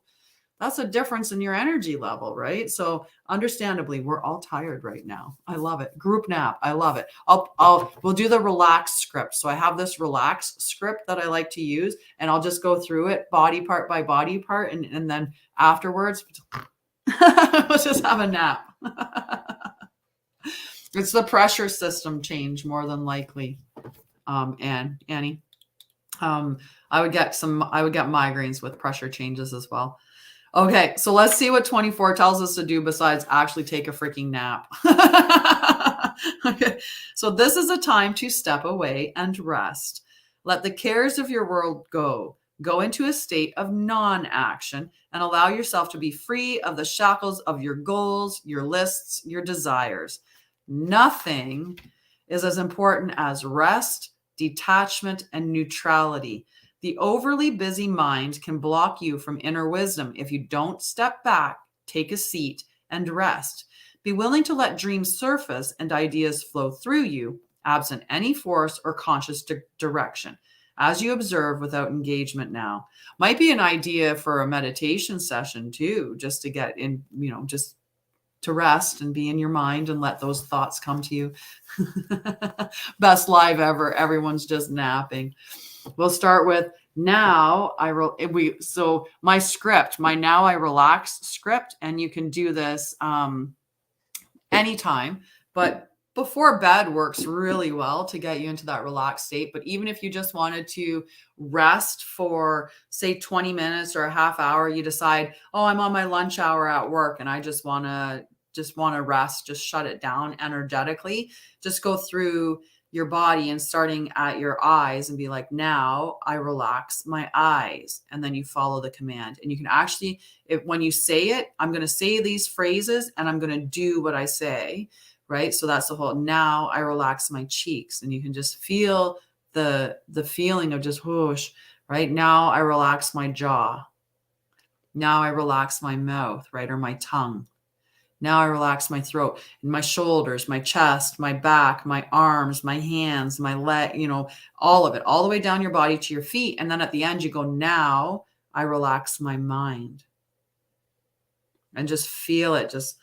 That's a difference in your energy level, right? So understandably, we're all tired right now. I love it. Group nap. I love it. We'll do the relax script. So I have this relax script that I like to use, and I'll just go through it body part by body part. And then afterwards, let's just have a nap. It's the pressure system change more than likely. And Annie, I would get migraines with pressure changes as well. Okay, so let's see what 24 tells us to do besides actually take a freaking nap. Okay, so this is a time to step away and rest. Let the cares of your world go. Go into a state of non-action and allow yourself to be free of the shackles of your goals, your lists, your desires. Nothing is as important as rest, detachment, and neutrality. The overly busy mind can block you from inner wisdom if you don't step back, take a seat, and rest. Be willing to let dreams surface and ideas flow through you, absent any force or conscious direction, as you observe without engagement now. Might be an idea for a meditation session too, just to get in, just to rest and be in your mind and let those thoughts come to you. Best live ever. Everyone's just napping. We'll start with now my script, my now I relax script, and you can do this anytime, but before bed works really well to get you into that relaxed state. But even if you just wanted to rest for, say, 20 minutes or a half hour, you decide, oh, I'm on my lunch hour at work and I just want to rest, just shut it down energetically. Just go through your body and starting at your eyes and be like, now I relax my eyes. And then you follow the command. And you can actually, when you say it, I'm going to say these phrases and I'm going to do what I say, right? So that's the whole, now I relax my cheeks. And you can just feel the feeling of just whoosh, right? Now I relax my jaw. Now I relax my mouth, right? Or my tongue. Now I relax my throat and my shoulders, my chest, my back, my arms, my hands, my leg, all of it, all the way down your body to your feet. And then at the end, you go, now I relax my mind. And just feel it, just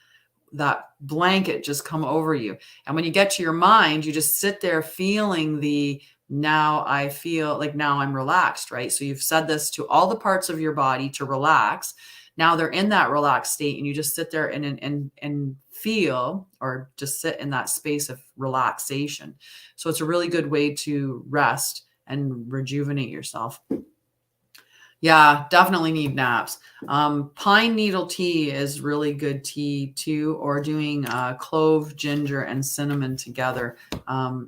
that blanket just come over you. And when you get to your mind, you just sit there feeling now I feel like now I'm relaxed, right? So you've said this to all the parts of your body to relax. Now they're in that relaxed state, and you just sit there and feel, or just sit in that space of relaxation. So it's a really good way to rest and rejuvenate yourself. Yeah, definitely need naps. Pine needle tea is really good tea too, or doing clove, ginger, and cinnamon together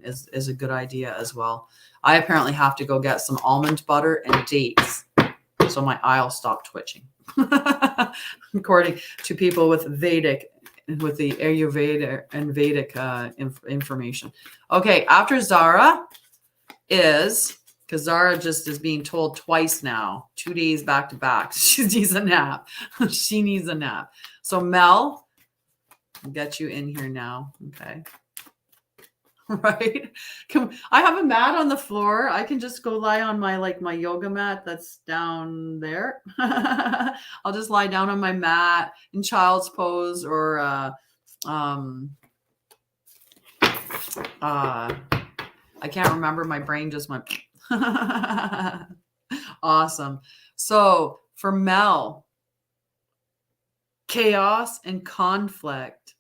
is a good idea as well. I apparently have to go get some almond butter and dates so my eye will stop twitching. According to people with the Ayurveda and Vedic information. Okay, after Zara is, because Zara just is being told twice now, 2 days back to back, she needs a nap. She needs a nap. So Mel, I'll get you in here now. Okay. Right. I have a mat on the floor. I can just go lie on my yoga mat that's down there. I'll just lie down on my mat in child's pose or I can't remember. My brain just went. Awesome. So for Mel, chaos and conflict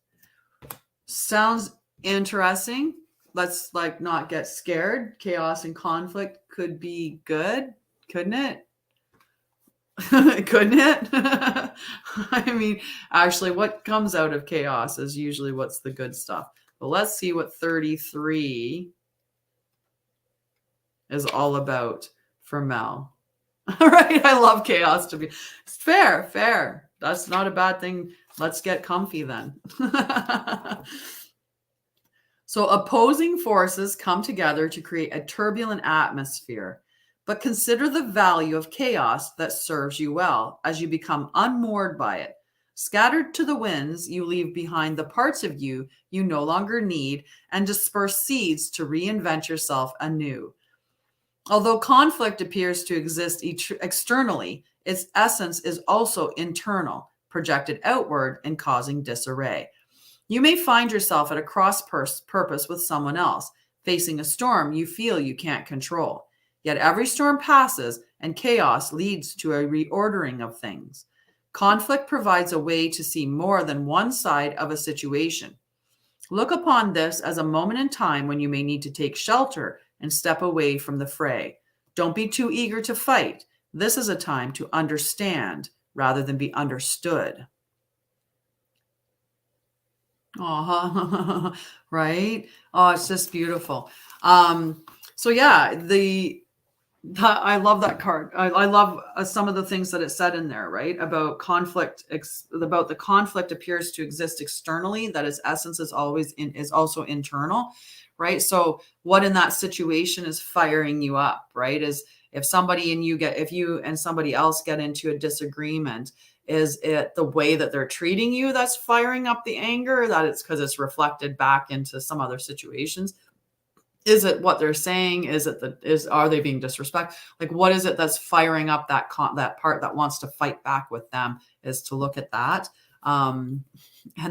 sounds interesting. Let's not get scared. Chaos and conflict could be good, couldn't it? Couldn't it? I mean, actually, what comes out of chaos is usually what's the good stuff. But let's see what 33 is all about for Mel. All right, I love chaos to be fair. That's not a bad thing. Let's get comfy then. So opposing forces come together to create a turbulent atmosphere, but consider the value of chaos that serves you well as you become unmoored by it. Scattered to the winds, you leave behind the parts of you you no longer need and disperse seeds to reinvent yourself anew. Although conflict appears to exist externally, its essence is also internal, projected outward and causing disarray. You may find yourself at a cross purpose with someone else, facing a storm you feel you can't control. Yet every storm passes and chaos leads to a reordering of things. Conflict provides a way to see more than one side of a situation. Look upon this as a moment in time when you may need to take shelter and step away from the fray. Don't be too eager to fight. This is a time to understand rather than be understood. Oh, right. Oh, it's just beautiful. So yeah, I love that card. I love some of the things that it said in there, right? About conflict, about the conflict appears to exist externally, that its essence is also internal, right? So what in that situation is firing you up, right? Is if you and somebody else get into a disagreement, is it the way that they're treating you that's firing up the anger, that it's because it's reflected back into some other situations? Is it what they're saying? Are they being disrespectful? Like, what is it that's firing up that part that wants to fight back with them? Is to look at that. And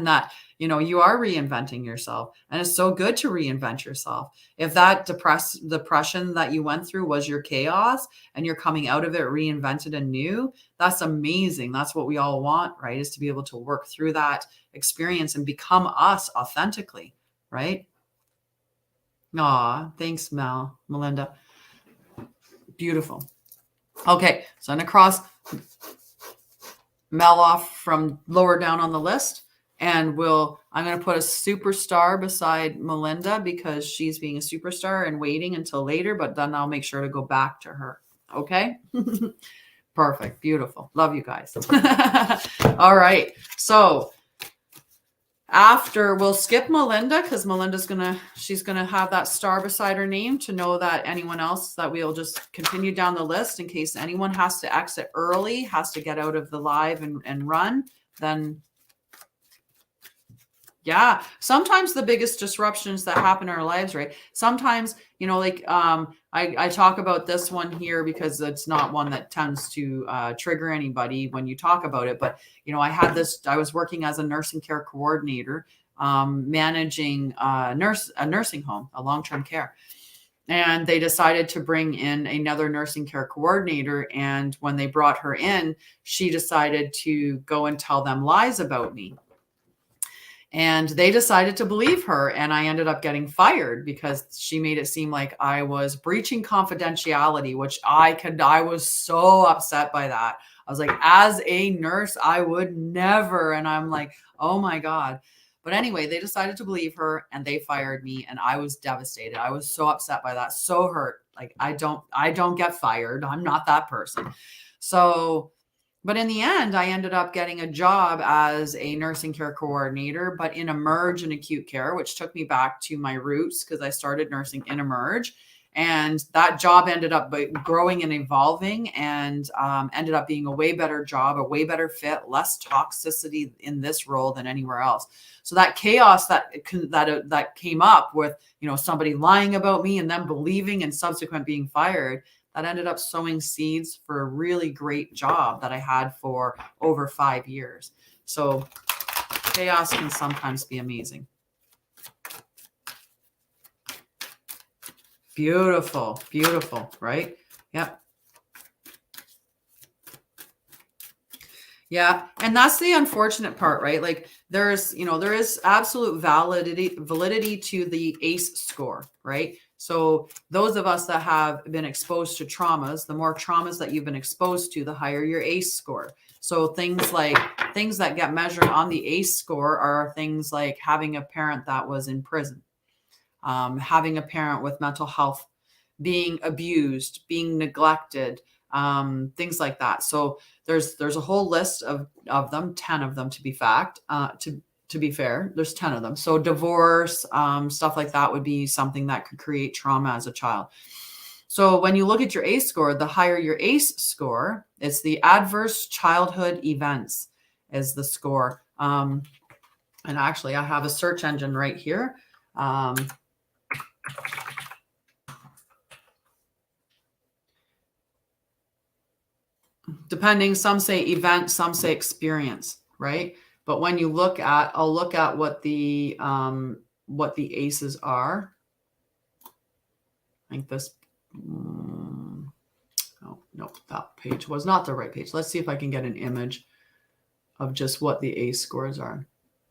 that, you are reinventing yourself, and it's so good to reinvent yourself. If that depression that you went through was your chaos and you're coming out of it reinvented and new, that's amazing. That's what we all want, right? Is to be able to work through that experience and become us authentically, right? Aw, thanks, Melinda. Beautiful. Okay, so I'm going to cross Mel off from lower down on the list, and I'm going to put a superstar beside Melinda because she's being a superstar and waiting until later, but then I'll make sure to go back to her. Okay? Perfect. Beautiful. Love you guys. All right. So after, we'll skip Melinda because she's gonna have that star beside her name to know that anyone else, that we'll just continue down the list in case anyone has to exit early, has to get out of the live and run. Then yeah, sometimes the biggest disruptions that happen in our lives, right? Sometimes, I talk about this one here because it's not one that tends to trigger anybody when you talk about it. But, I was working as a nursing care coordinator, managing a nursing home, a long-term care. And they decided to bring in another nursing care coordinator. And when they brought her in, she decided to go and tell them lies about me. And they decided to believe her, and I ended up getting fired because she made it seem like I was breaching confidentiality, which I was so upset by that. I was like, as a nurse, I would never. And I'm like, oh my God. But anyway, they decided to believe her and they fired me, and I was devastated. I was so upset by that, so hurt. Like, I don't get fired. I'm not that person. So, but in the end, I ended up getting a job as a nursing care coordinator, but in emerge and acute care, which took me back to my roots because I started nursing in emerge. And that job ended up growing and evolving, and ended up being a way better job, a way better fit, less toxicity in this role than anywhere else. So that chaos that came up with, somebody lying about me and then believing and subsequent being fired, that ended up sowing seeds for a really great job that I had for over 5 years. So chaos can sometimes be amazing. Beautiful, beautiful, right? Yeah. Yeah. And that's the unfortunate part, right? Like there is absolute validity to the ACE score, right? So those of us that have been exposed to traumas, the more traumas that you've been exposed to, the higher your ACE score. So things that get measured on the ACE score are things like having a parent that was in prison, having a parent with mental health, being abused, being neglected, things like that. So there's a whole list of them, 10 of them to be to be fair, there's 10 of them. So divorce, stuff like that would be something that could create trauma as a child. So when you look at your ACE score, the higher your ACE score, it's the adverse childhood events is the score. And actually I have a search engine right here. Depending, some say event, some say experience, right? But when you I'll look at what the ACEs are. I think this, oh no, that page was not the right page. Let's see if I can get an image of just what the ACE scores are.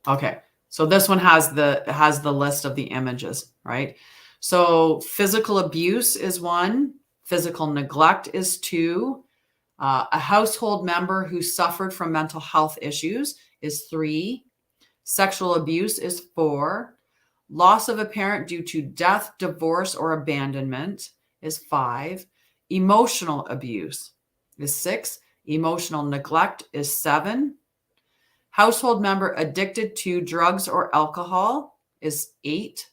Okay, so this one has the list of the images, right? So physical abuse is 1, physical neglect is 2, a household member who suffered from mental health issues is 3. Sexual abuse is 4. Loss of a parent due to death, divorce, or abandonment is 5. Emotional abuse is 6. Emotional neglect is 7. Household member addicted to drugs or alcohol is 8.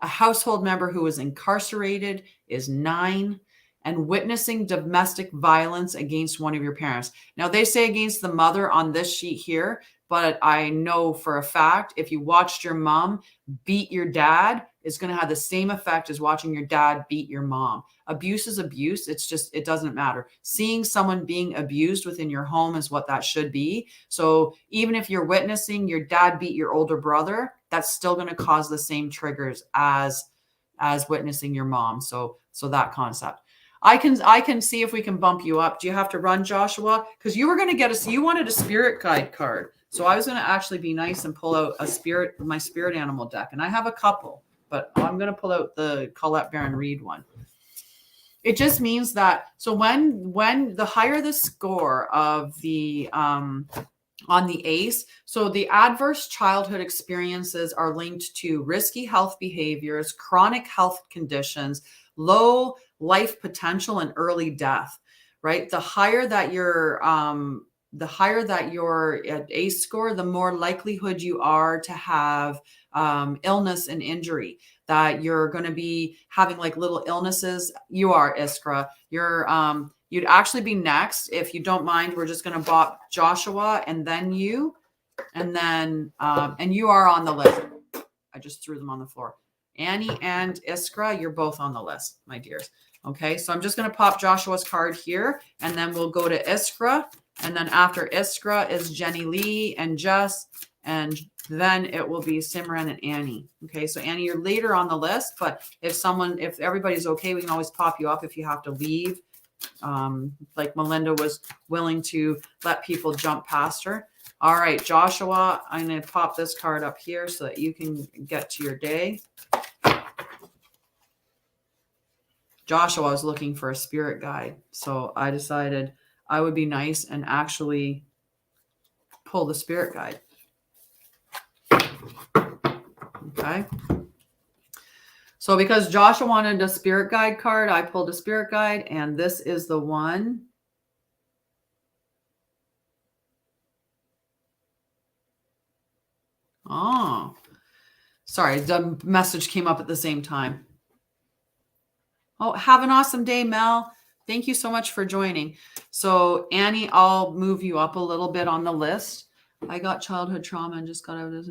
A household member who is incarcerated is 9. And witnessing domestic violence against one of your parents. Now, they say against the mother on this sheet here, but I know for a fact, if you watched your mom beat your dad, it's going to have the same effect as watching your dad beat your mom. Abuse is abuse. It doesn't matter. Seeing someone being abused within your home is what that should be. So even if you're witnessing your dad beat your older brother, that's still going to cause the same triggers as witnessing your mom. So that concept. I can see if we can bump you up. Do you have to run, Joshua? Because you were going to you wanted a spirit guide card. So I was going to actually be nice and pull out my spirit animal deck. And I have a couple, but I'm going to pull out the Colette Baron Reed one. It just means that, so when the higher the score of the, on the ACE, so the adverse childhood experiences are linked to risky health behaviors, chronic health conditions, low life potential, and early death, right? The higher that your ACE score, the more likelihood you are to have illness and injury, that you're going to be having like little illnesses. You are, Iskra. You'd actually be next. If you don't mind, we're just going to bop Joshua and then you, and then, and you are on the list. I just threw them on the floor. Annie and Iskra, you're both on the list, my dears. Okay, so I'm just going to pop Joshua's card here, and then we'll go to Iskra. And then after Iskra is Jenny Lee and Jess, and then it will be Simran and Annie. Okay, so Annie, you're later on the list, but if everybody's okay, we can always pop you up if you have to leave. Like Melinda was willing to let people jump past her. All right, Joshua, I'm going to pop this card up here so that you can get to your day. Joshua was looking for a spirit guide, so I decided I would be nice and actually pull the spirit guide. Okay. So because Joshua wanted a spirit guide card, I pulled a spirit guide, and this is the one. Oh, sorry, the message came up at the same time. Oh, have an awesome day, Mel. Thank you so much for joining. So Annie, I'll move you up a little bit on the list. I got childhood trauma and just got out of this.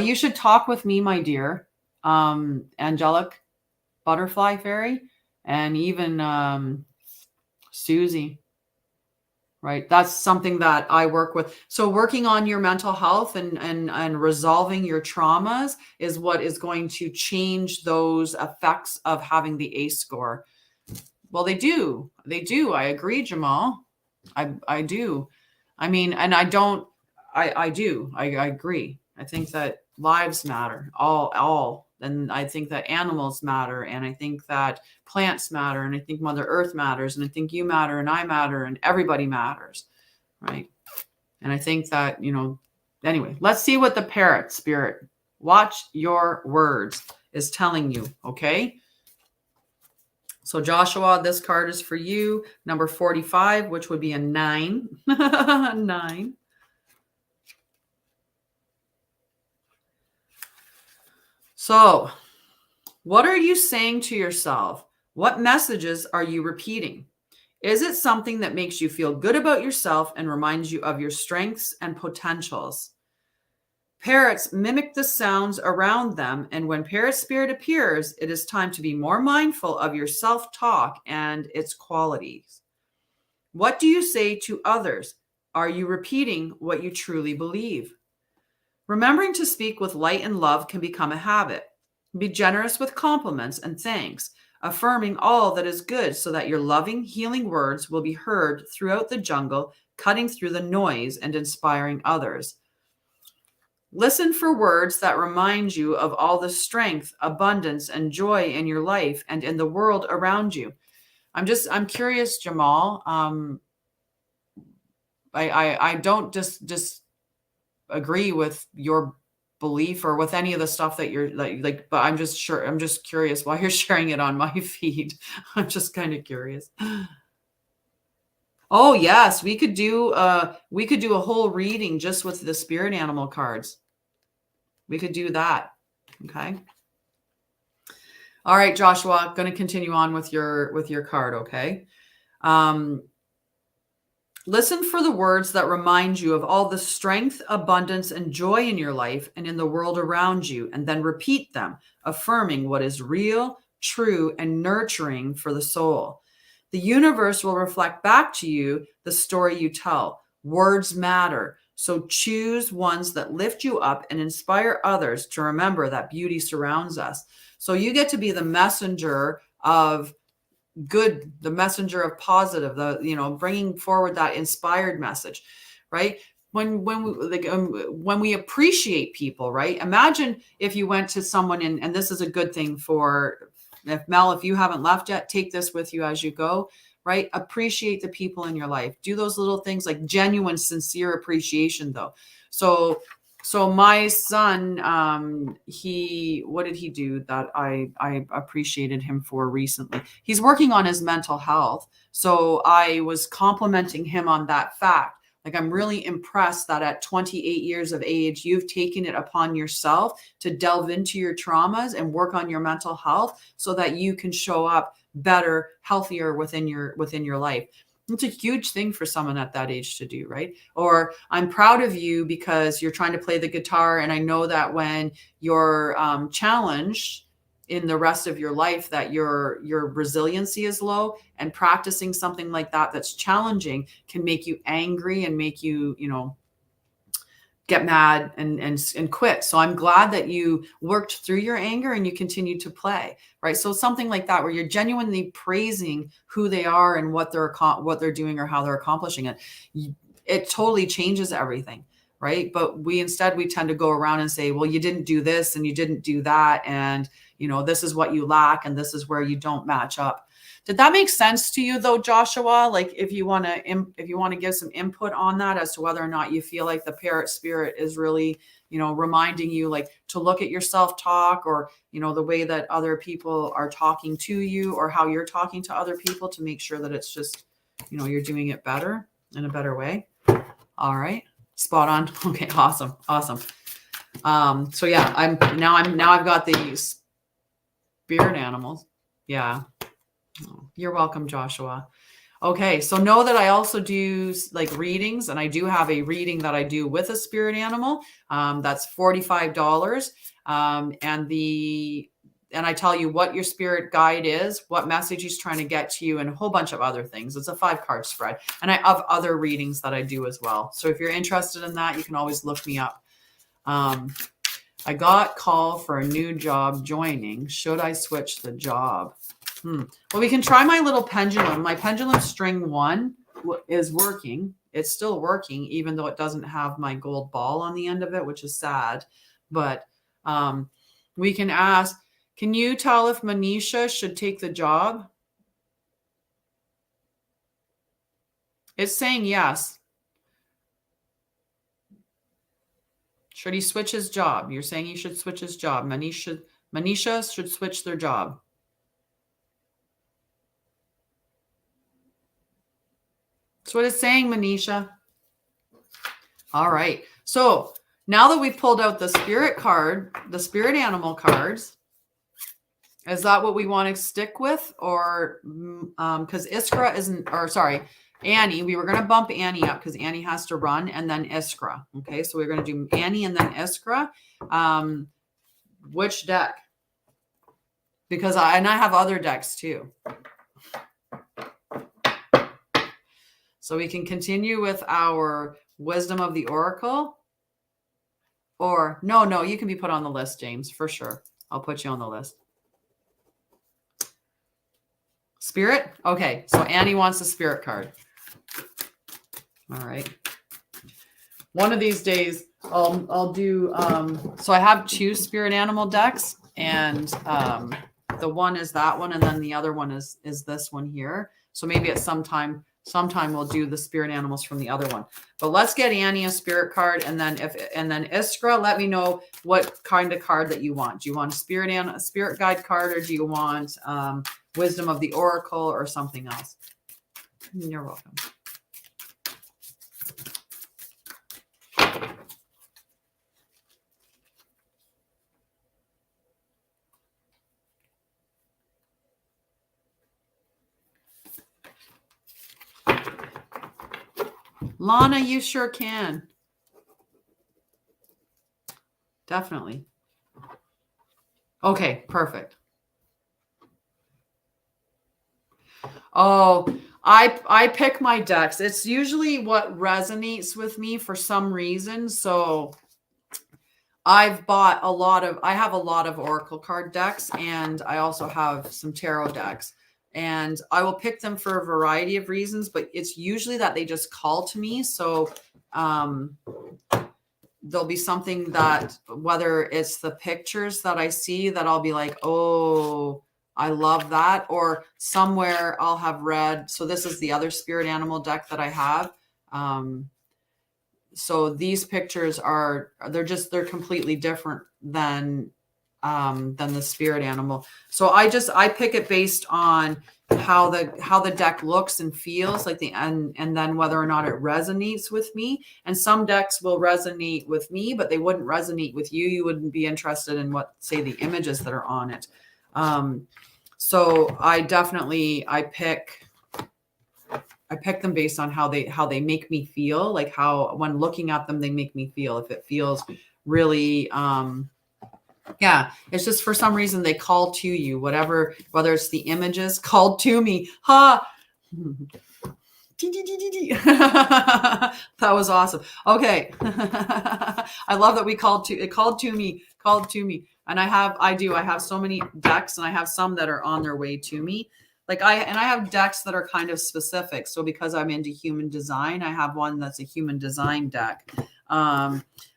You should talk with me, my dear. Angelic Butterfly Fairy, and even Susie. Right. That's something that I work with. So working on your mental health and resolving your traumas is what is going to change those effects of having the ACE score. Well, they do. They do. I agree, Jamal. I do. I mean, and I do. I agree. I think that lives matter. All. And I think that animals matter, and I think that plants matter, and I think Mother Earth matters, and I think you matter, and I matter, and everybody matters, right? And I think that, anyway, let's see what the parrot spirit, watch your words, is telling you, okay? So Joshua, this card is for you, number 45, which would be a 9. 9. So, what are you saying to yourself? What messages are you repeating? Is it something that makes you feel good about yourself and reminds you of your strengths and potentials? Parrots mimic the sounds around them, and when parrot spirit appears, it is time to be more mindful of your self-talk and its qualities. What do you say to others? Are you repeating what you truly believe? Remembering to speak with light and love can become a habit. Be generous with compliments and thanks, affirming all that is good so that your loving, healing words will be heard throughout the jungle, cutting through the noise and inspiring others. Listen for words that remind you of all the strength, abundance, and joy in your life and in the world around you. I'm curious, Jamal. I don't just agree with your belief or with any of the stuff that you're like, but I'm just curious why you're sharing it on my feed. I'm just kind of curious. Oh yes, we could do a whole reading just with the spirit animal cards. We could do that. Okay. All right, Joshua, going to continue on with your card, okay? Listen for the words that remind you of all the strength, abundance, and joy in your life and in the world around you, and then repeat them, affirming what is real, true, and nurturing for the soul. The universe will reflect back to you the story you tell. Words matter, so choose ones that lift you up and inspire others to remember that beauty surrounds us. So you get to be the messenger of good, the messenger of positive, bringing forward that inspired message, right? When we appreciate people, right? Imagine if you went to someone and this is a good thing for, if you haven't left yet, take this with you as you go, right? Appreciate the people in your life. Do those little things, like genuine, sincere appreciation though. So my son, what did he do that I appreciated him for recently? He's working on his mental health. So I was complimenting him on that fact. Like, I'm really impressed that at 28 years of age, you've taken it upon yourself to delve into your traumas and work on your mental health so that you can show up better, healthier within your life. It's a huge thing for someone at that age to do, right? Or I'm proud of you because you're trying to play the guitar. And I know that when you're challenged in the rest of your life, that your resiliency is low, and practicing something like that that's challenging can make you angry and make you, get mad and quit. So I'm glad that you worked through your anger and you continue to play, right? So something like that, where you're genuinely praising who they are and what they're doing or how they're accomplishing it. it totally changes everything, right? But we tend to go around and say, well, you didn't do this and you didn't do that, and this is what you lack and this is where you don't match up. Did that make sense to you though, Joshua? Like if you want to give some input on that as to whether or not you feel like the parrot spirit is really, reminding you like to look at your self-talk, or, the way that other people are talking to you, or how you're talking to other people, to make sure that it's just, you're doing it better, in a better way. All right. Spot on. Okay. Awesome. So yeah, I've got these spirit animals. Yeah. You're welcome, Joshua. Okay. So know that I also do like readings, and I do have a reading that I do with a spirit animal. That's $45. And I tell you what your spirit guide is, what message he's trying to get to you, and a whole bunch of other things. It's a 5-card spread. And I have other readings that I do as well. So if you're interested in that, you can always look me up. I got call for a new job joining. Should I switch the job? Well, we can try my little pendulum. My pendulum string 1 is working. It's still working, even though it doesn't have my gold ball on the end of it, which is sad. But we can ask, can you tell if Manisha should take the job? It's saying yes. Should he switch his job? You're saying he should switch his job. Manisha should switch their job. That's what it's saying, Manisha. All right. So now that we've pulled out the spirit card, the spirit animal cards, is that what we want to stick with? Or because Iskra isn't, or sorry, Annie, we were going to bump Annie up because Annie has to run, and then Iskra. Okay. So we're going to do Annie and then Iskra. Which deck? Because I have other decks too. So we can continue with our Wisdom of the Oracle. Or no, you can be put on the list, James, for sure. I'll put you on the list. Spirit? Okay, so Annie wants a spirit card. All right. One of these days, I'll do, so I have 2 spirit animal decks, and the one is that one, and then the other one is this one here. So maybe at sometime we'll do the spirit animals from the other one. But let's get Annie a spirit card, and then Iskra, let me know what kind of card that you want. Do you want a spirit guide card, or do you want Wisdom of the Oracle or something else? You're welcome. Lana, you sure can. Definitely. Okay, perfect. Oh, I pick my decks. It's usually what resonates with me for some reason. So I have a lot of Oracle card decks, and I also have some tarot decks. And I will pick them for a variety of reasons, but it's usually that they just call to me. So there'll be something that, whether it's the pictures that I see that I'll be like, oh, I love that. Or somewhere I'll have read. So this is the other spirit animal deck that I have. So these pictures they're completely different than the spirit animal. So I pick it based on how the deck looks and feels like, and then whether or not it resonates with me. And some decks will resonate with me, but they wouldn't resonate with you. You wouldn't be interested in say the images that are on it. So I pick them based on how they make me feel, like how, when looking at them, they make me feel. If it feels really, yeah, it's just for some reason they call to you, whether it's the images called to me. Ha! That was awesome. Okay. I love that it called to me. And I have so many decks, and I have some that are on their way to me. Like I have decks that are kind of specific. So because I'm into human design, I have one that's a human design deck.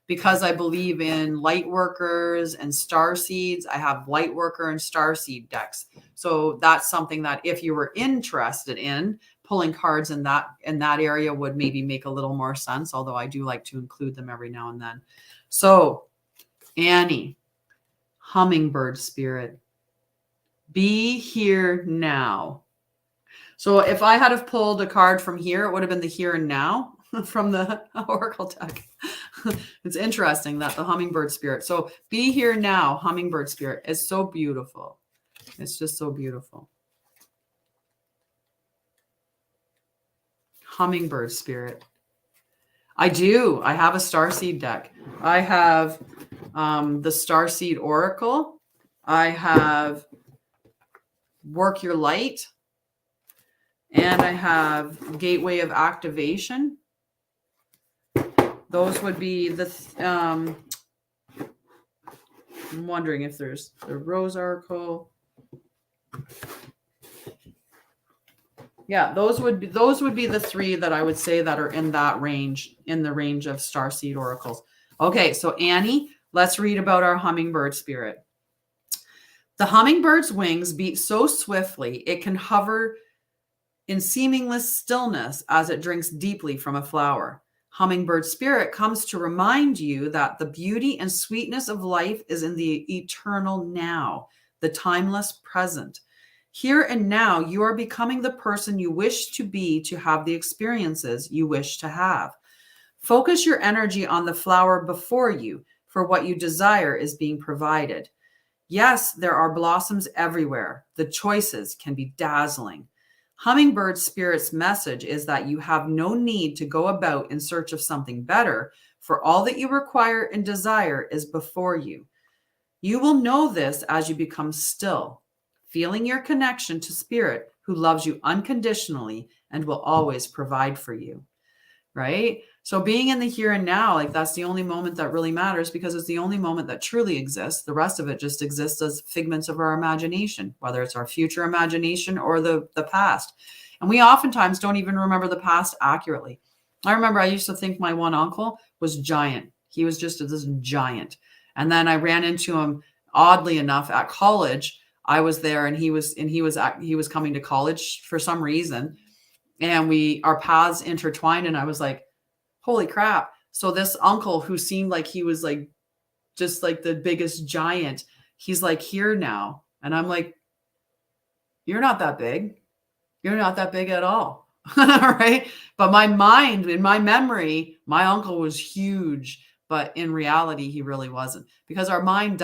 Because I believe in light workers and star seeds, I have light worker and star seed decks. So that's something that if you were interested in, pulling cards in that area would maybe make a little more sense, although I do like to include them every now and then. So Annie, hummingbird spirit, be here now. So if I had have pulled a card from here, it would have been the here and now from the oracle deck. It's interesting that the hummingbird spirit. So be here now, hummingbird spirit, is so beautiful. It's just so beautiful. Hummingbird spirit. I do. I have a starseed deck. I have the starseed oracle. I have work your light. And I have gateway of activation. Those would be the, I'm wondering if there's the rose oracle. Yeah, those would be the three that I would say that are in that range, in the range of starseed oracles. Okay, so Annie, let's read about our hummingbird spirit. The hummingbird's wings beat so swiftly it can hover in seamless stillness as it drinks deeply from a flower. Hummingbird spirit comes to remind you that the beauty and sweetness of life is in the eternal now, the timeless present. Here and now, you are becoming the person you wish to be to have the experiences you wish to have. Focus your energy on the flower before you, for what you desire is being provided. Yes, there are blossoms everywhere. The choices can be dazzling. Hummingbird Spirit's message is that you have no need to go about in search of something better, for all that you require and desire is before you. You will know this as you become still, feeling your connection to Spirit, who loves you unconditionally and will always provide for you. Right? So being in the here and now, like that's the only moment that really matters, because it's the only moment that truly exists. The rest of it just exists as figments of our imagination, whether it's our future imagination or the past. And we oftentimes don't even remember the past accurately. I remember I used to think my one uncle was giant. He was just this giant. And then I ran into him, oddly enough, at college. I was there and he was coming to college for some reason. And our paths intertwined, and I was like, holy crap. So this uncle who seemed like he was like, just like the biggest giant, he's like here now. And I'm like, you're not that big. You're not that big at all. Right. But my mind, in my memory, my uncle was huge, but in reality, he really wasn't, because our mind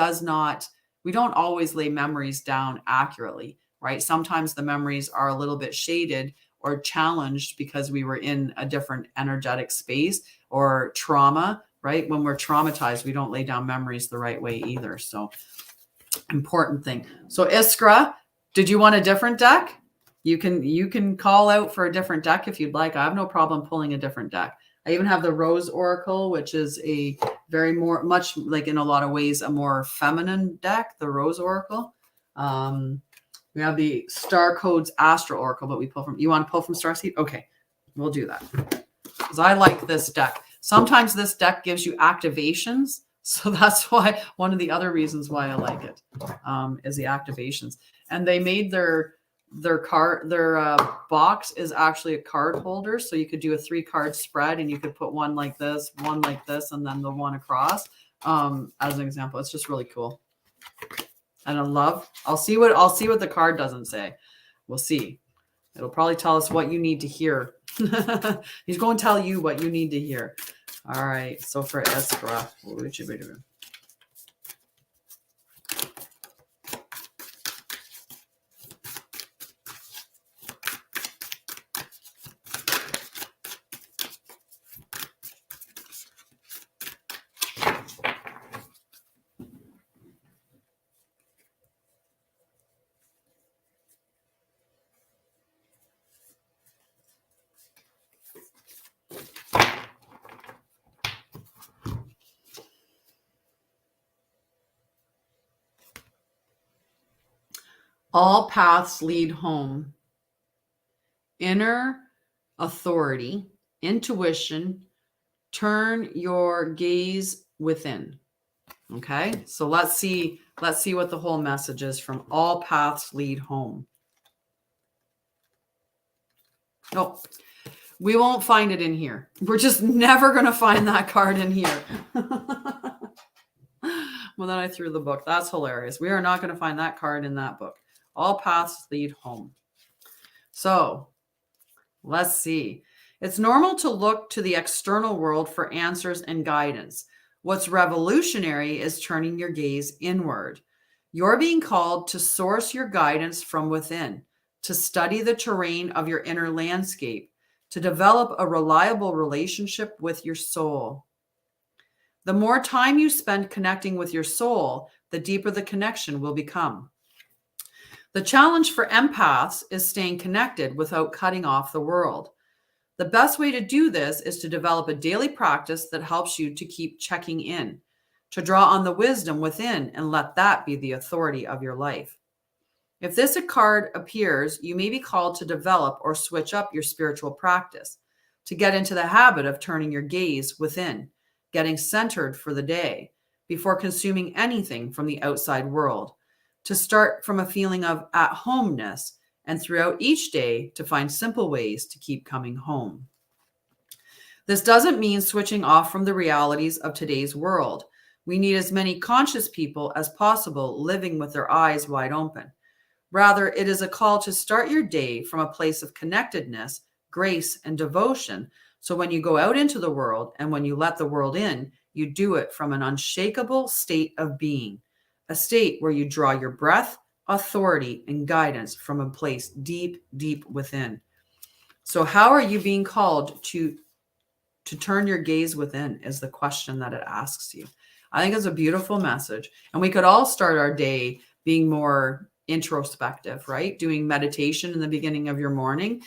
we don't always lay memories down accurately, right? Sometimes the memories are a little bit shaded or challenged because we were in a different energetic space or trauma, right? When we're traumatized, we don't lay down memories the right way either. So important thing. So Iskra, did you want a different deck? You can call out for a different deck if you'd like. I have no problem pulling a different deck. I even have the Rose Oracle, which is a much like in a lot of ways, a more feminine deck, the Rose Oracle. We have the Star Codes Astral Oracle, but you want to pull from Starseed? Okay, we'll do that. Because I like this deck. Sometimes this deck gives you activations. So that's why one of the other reasons why I like it is the activations. And they made their box is actually a card holder. So you could do a 3-card spread and you could put one like this, and then the one across as an example. It's just really cool. And I'll see what the card doesn't say. We'll see. It'll probably tell us what you need to hear. He's going to tell you what you need to hear. All right. So for Iskra, what should we do? All paths lead home. Inner authority, intuition, turn your gaze within. Okay, so let's see what the whole message is from all paths lead home. Oh, we won't find it in here. We're just never going to find that card in here. Well, then I threw the book. That's hilarious. We are not going to find that card in that book. All paths lead home. So let's see. It's normal to look to the external world for answers and guidance. What's revolutionary is turning your gaze inward. You're being called to source your guidance from within, to study the terrain of your inner landscape, to develop a reliable relationship with your soul. The more time you spend connecting with your soul, the deeper the connection will become. The challenge for empaths is staying connected without cutting off the world. The best way to do this is to develop a daily practice that helps you to keep checking in, to draw on the wisdom within and let that be the authority of your life. If this card appears, you may be called to develop or switch up your spiritual practice, to get into the habit of turning your gaze within, getting centered for the day, before consuming anything from the outside world, to start from a feeling of at-homeness, and throughout each day to find simple ways to keep coming home. This doesn't mean switching off from the realities of today's world. We need as many conscious people as possible living with their eyes wide open. Rather, it is a call to start your day from a place of connectedness, grace, and devotion. So when you go out into the world and when you let the world in, you do it from an unshakable state of being, a state where you draw your breath, authority, and guidance from a place deep, deep within. So how are you being called to turn your gaze within is the question that it asks you. I think it's a beautiful message. And we could all start our day being more introspective, right? Doing meditation in the beginning of your morning.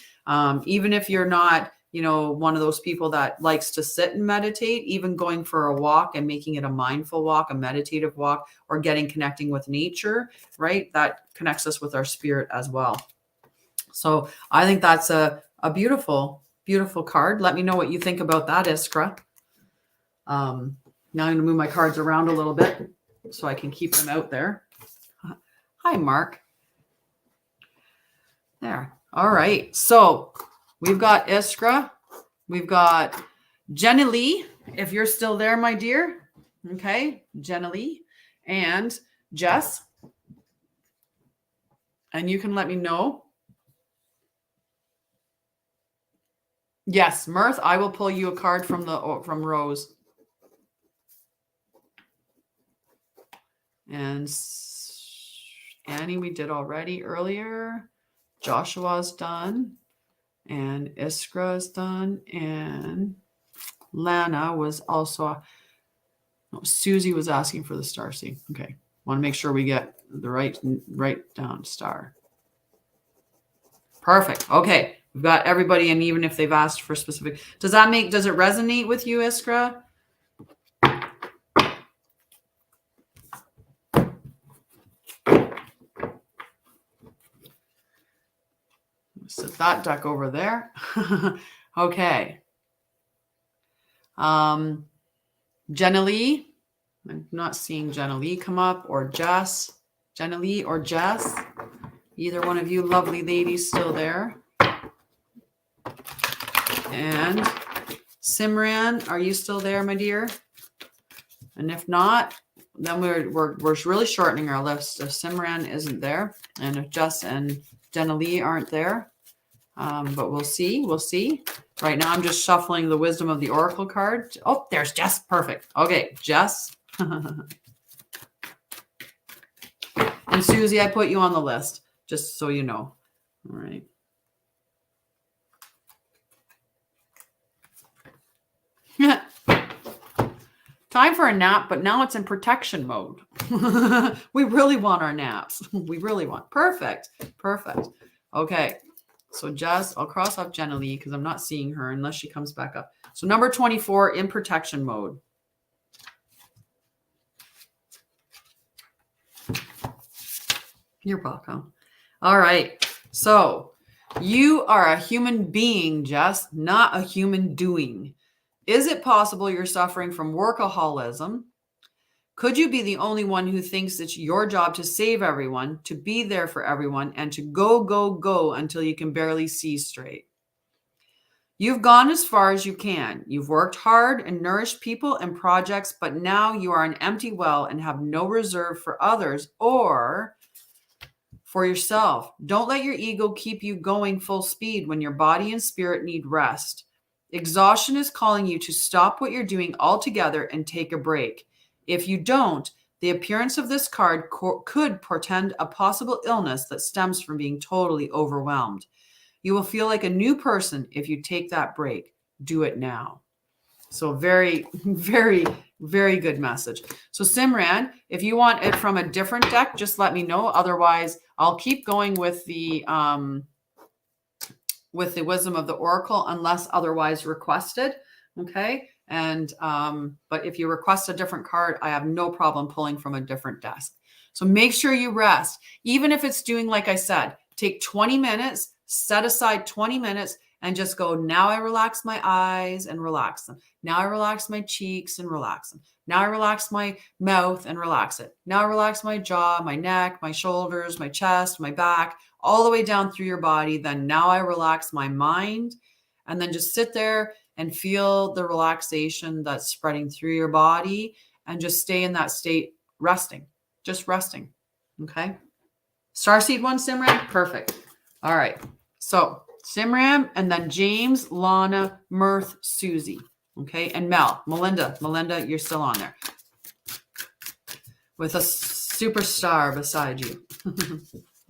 Even if you're not, one of those people that likes to sit and meditate, even going for a walk and making it a mindful walk, a meditative walk, or connecting with nature, right? That connects us with our spirit as well. So I think that's a beautiful, beautiful card. Let me know what you think about that, Iskra. Now I'm going to move my cards around a little bit so I can keep them out there. Hi, Mark. There. All right. So we've got Iskra. We've got Jenny Lee, if you're still there, my dear. Okay. Jenny Lee and Jess. And you can let me know. Yes, Mirth, I will pull you a card from Rose. And Annie, we did already earlier. Joshua's done. And Iskra is done. And Lana was also... No, Susie was asking for the star seed. Okay. Want to make sure we get the right down star. Perfect. Okay. We've got everybody, and even if they've asked for specific... Does it resonate with you, Iskra? Set that duck over there. Okay. Jenna Lee. I'm not seeing Jenna Lee come up, or Jess. Jenna Lee or Jess. Either one of you lovely ladies still there. And Simran, are you still there, my dear? And if not, then we're really shortening our list. If Simran isn't there, and if Jess and Jenna Lee aren't there, but we'll see. Right now, I'm just shuffling the Wisdom of the Oracle card. Oh, there's Jess. Perfect. Okay, Jess. And Susie, I put you on the list, just so you know. All right. Time for a nap, but now it's in protection mode. We really want our naps. We really want. Perfect. Okay. So Jess, I'll cross off Jenna Lee because I'm not seeing her unless she comes back up. So number 24 in protection mode. You're welcome. All right. So you are a human being, Jess, not a human doing. Is it possible you're suffering from workaholism? Could you be the only one who thinks it's your job to save everyone, to be there for everyone, and to go, go, go until you can barely see straight? You've gone as far as you can. You've worked hard and nourished people and projects, but now you are an empty well and have no reserve for others or for yourself. Don't let your ego keep you going full speed when your body and spirit need rest. Exhaustion is calling you to stop what you're doing altogether and take a break. If you don't, the appearance of this card could portend a possible illness that stems from being totally overwhelmed. You will feel like a new person if you take that break. Do it now. So very, very, very good message. So Simran, if you want it from a different deck, just let me know. Otherwise, I'll keep going with the wisdom of the oracle unless otherwise requested. Okay. And but if you request a different card, I have no problem pulling from a different desk. So make sure you rest. Even if it's doing, like I said, take 20 minutes, set aside 20 minutes and just go, now I relax my eyes and relax them. Now I relax my cheeks and relax them. Now I relax my mouth and relax it. Now I relax my jaw, my neck, my shoulders, my chest, my back, all the way down through your body. Then now I relax my mind, and then just sit there and feel the relaxation that's spreading through your body and just stay in that state, resting, just resting. Okay. Starseed one, Simran. Perfect. All right. So Simran, and then James, Lana, Mirth, Susie. Okay. And Melinda, you're still on there with a superstar beside you.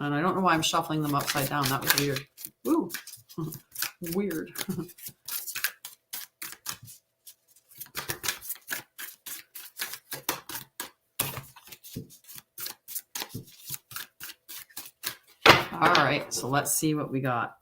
And I don't know why I'm shuffling them upside down. That was weird. Ooh, weird. All right, so let's see what we got.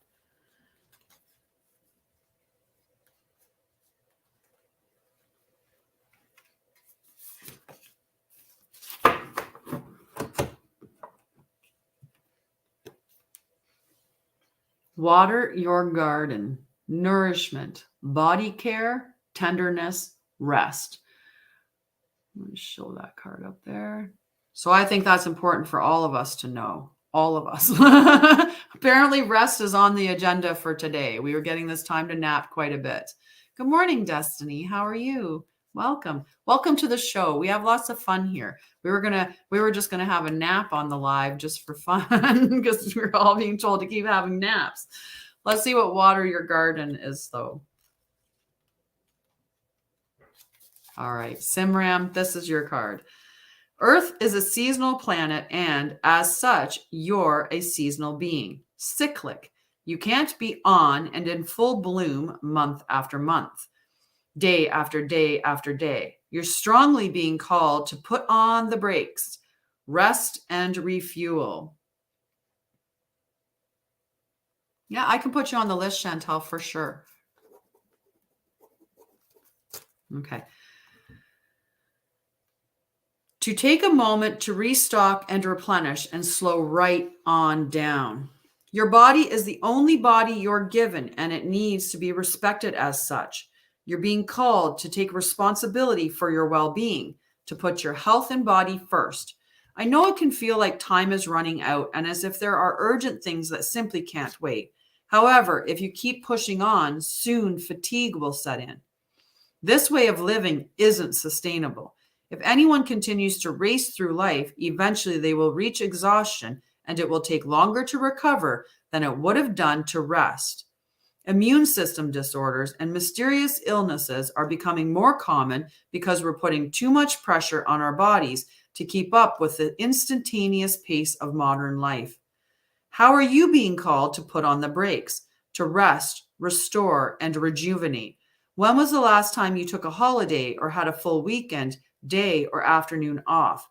Water your garden, nourishment, body care, tenderness, rest. Let me show that card up there. So I think that's important for all of us to know. All of us. Apparently rest is on the agenda for today. We were getting this time to nap quite a bit. Good morning, Destiny. How are you? Welcome. Welcome to the show. We have lots of fun here. We were just gonna have a nap on the live just for fun because we're all being told to keep having naps. Let's see what water your garden is, though. All right, Simram, this is your card. Earth is a seasonal planet, and as such, you're a seasonal being, cyclic. You can't be on and in full bloom month after month, day after day after day. You're strongly being called to put on the brakes, rest and refuel. Yeah, I can put you on the list, Chantel, for sure. Okay. To take a moment to restock and replenish and slow right on down. Your body is the only body you're given, and it needs to be respected as such. You're being called to take responsibility for your well-being, to put your health and body first. I know it can feel like time is running out and as if there are urgent things that simply can't wait. However, if you keep pushing on, soon fatigue will set in. This way of living isn't sustainable. If anyone continues to race through life, eventually they will reach exhaustion, and it will take longer to recover than it would have done to rest. Immune system disorders and mysterious illnesses are becoming more common because we're putting too much pressure on our bodies to keep up with the instantaneous pace of modern life. How are you being called to put on the brakes, to rest, restore, and rejuvenate? When was the last time you took a holiday or had a full weekend, day, or afternoon off?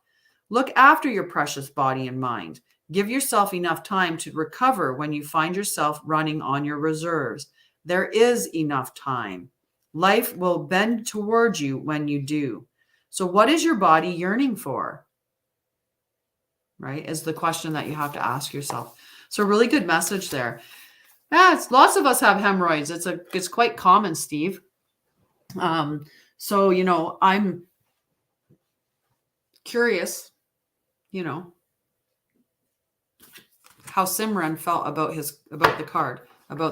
Look after your precious body and mind. Give yourself enough time to recover when you find yourself running on your reserves. There is enough time. Life will bend toward you when you do. So what is your body yearning for? Right? Is the question that you have to ask yourself. So really good message there. Yeah, lots of us have hemorrhoids. It's quite common, Steve. So, I'm curious, how Simran felt about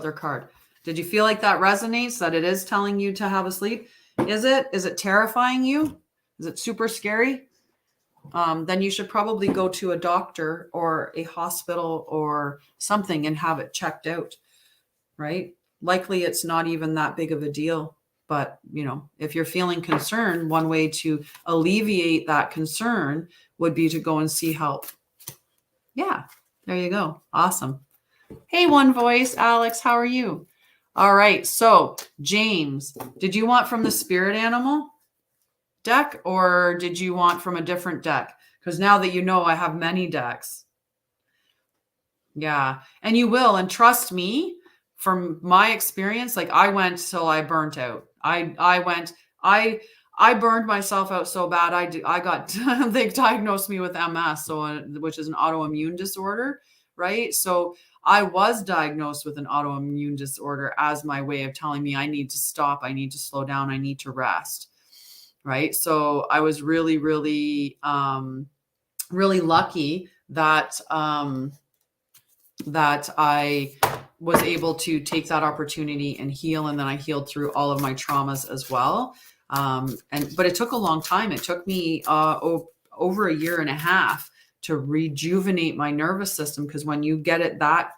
their card. Did you feel like that resonates, that it is telling you to have a sleep? Is it terrifying you? Is it super scary? Then you should probably go to a doctor or a hospital or something and have it checked out, right? Likely it's not even that big of a deal. But, if you're feeling concerned, one way to alleviate that concern would be to go and see help. Yeah, there you go. Awesome. Hey, One Voice, Alex, how are you? All right. So, James, did you want from the spirit animal deck or did you want from a different deck? Because now that you know, I have many decks. Yeah. And you will. And trust me, from my experience, like I went till I burnt out. I burned myself out so bad. I got, they diagnosed me with MS, which is an autoimmune disorder, right? So I was diagnosed with an autoimmune disorder as my way of telling me I need to stop, I need to slow down, I need to rest, right? So I was really, really, really lucky that I was able to take that opportunity and heal. And then I healed through all of my traumas as well. But it took a long time. It took me over a year and a half to rejuvenate my nervous system. Because when you get it that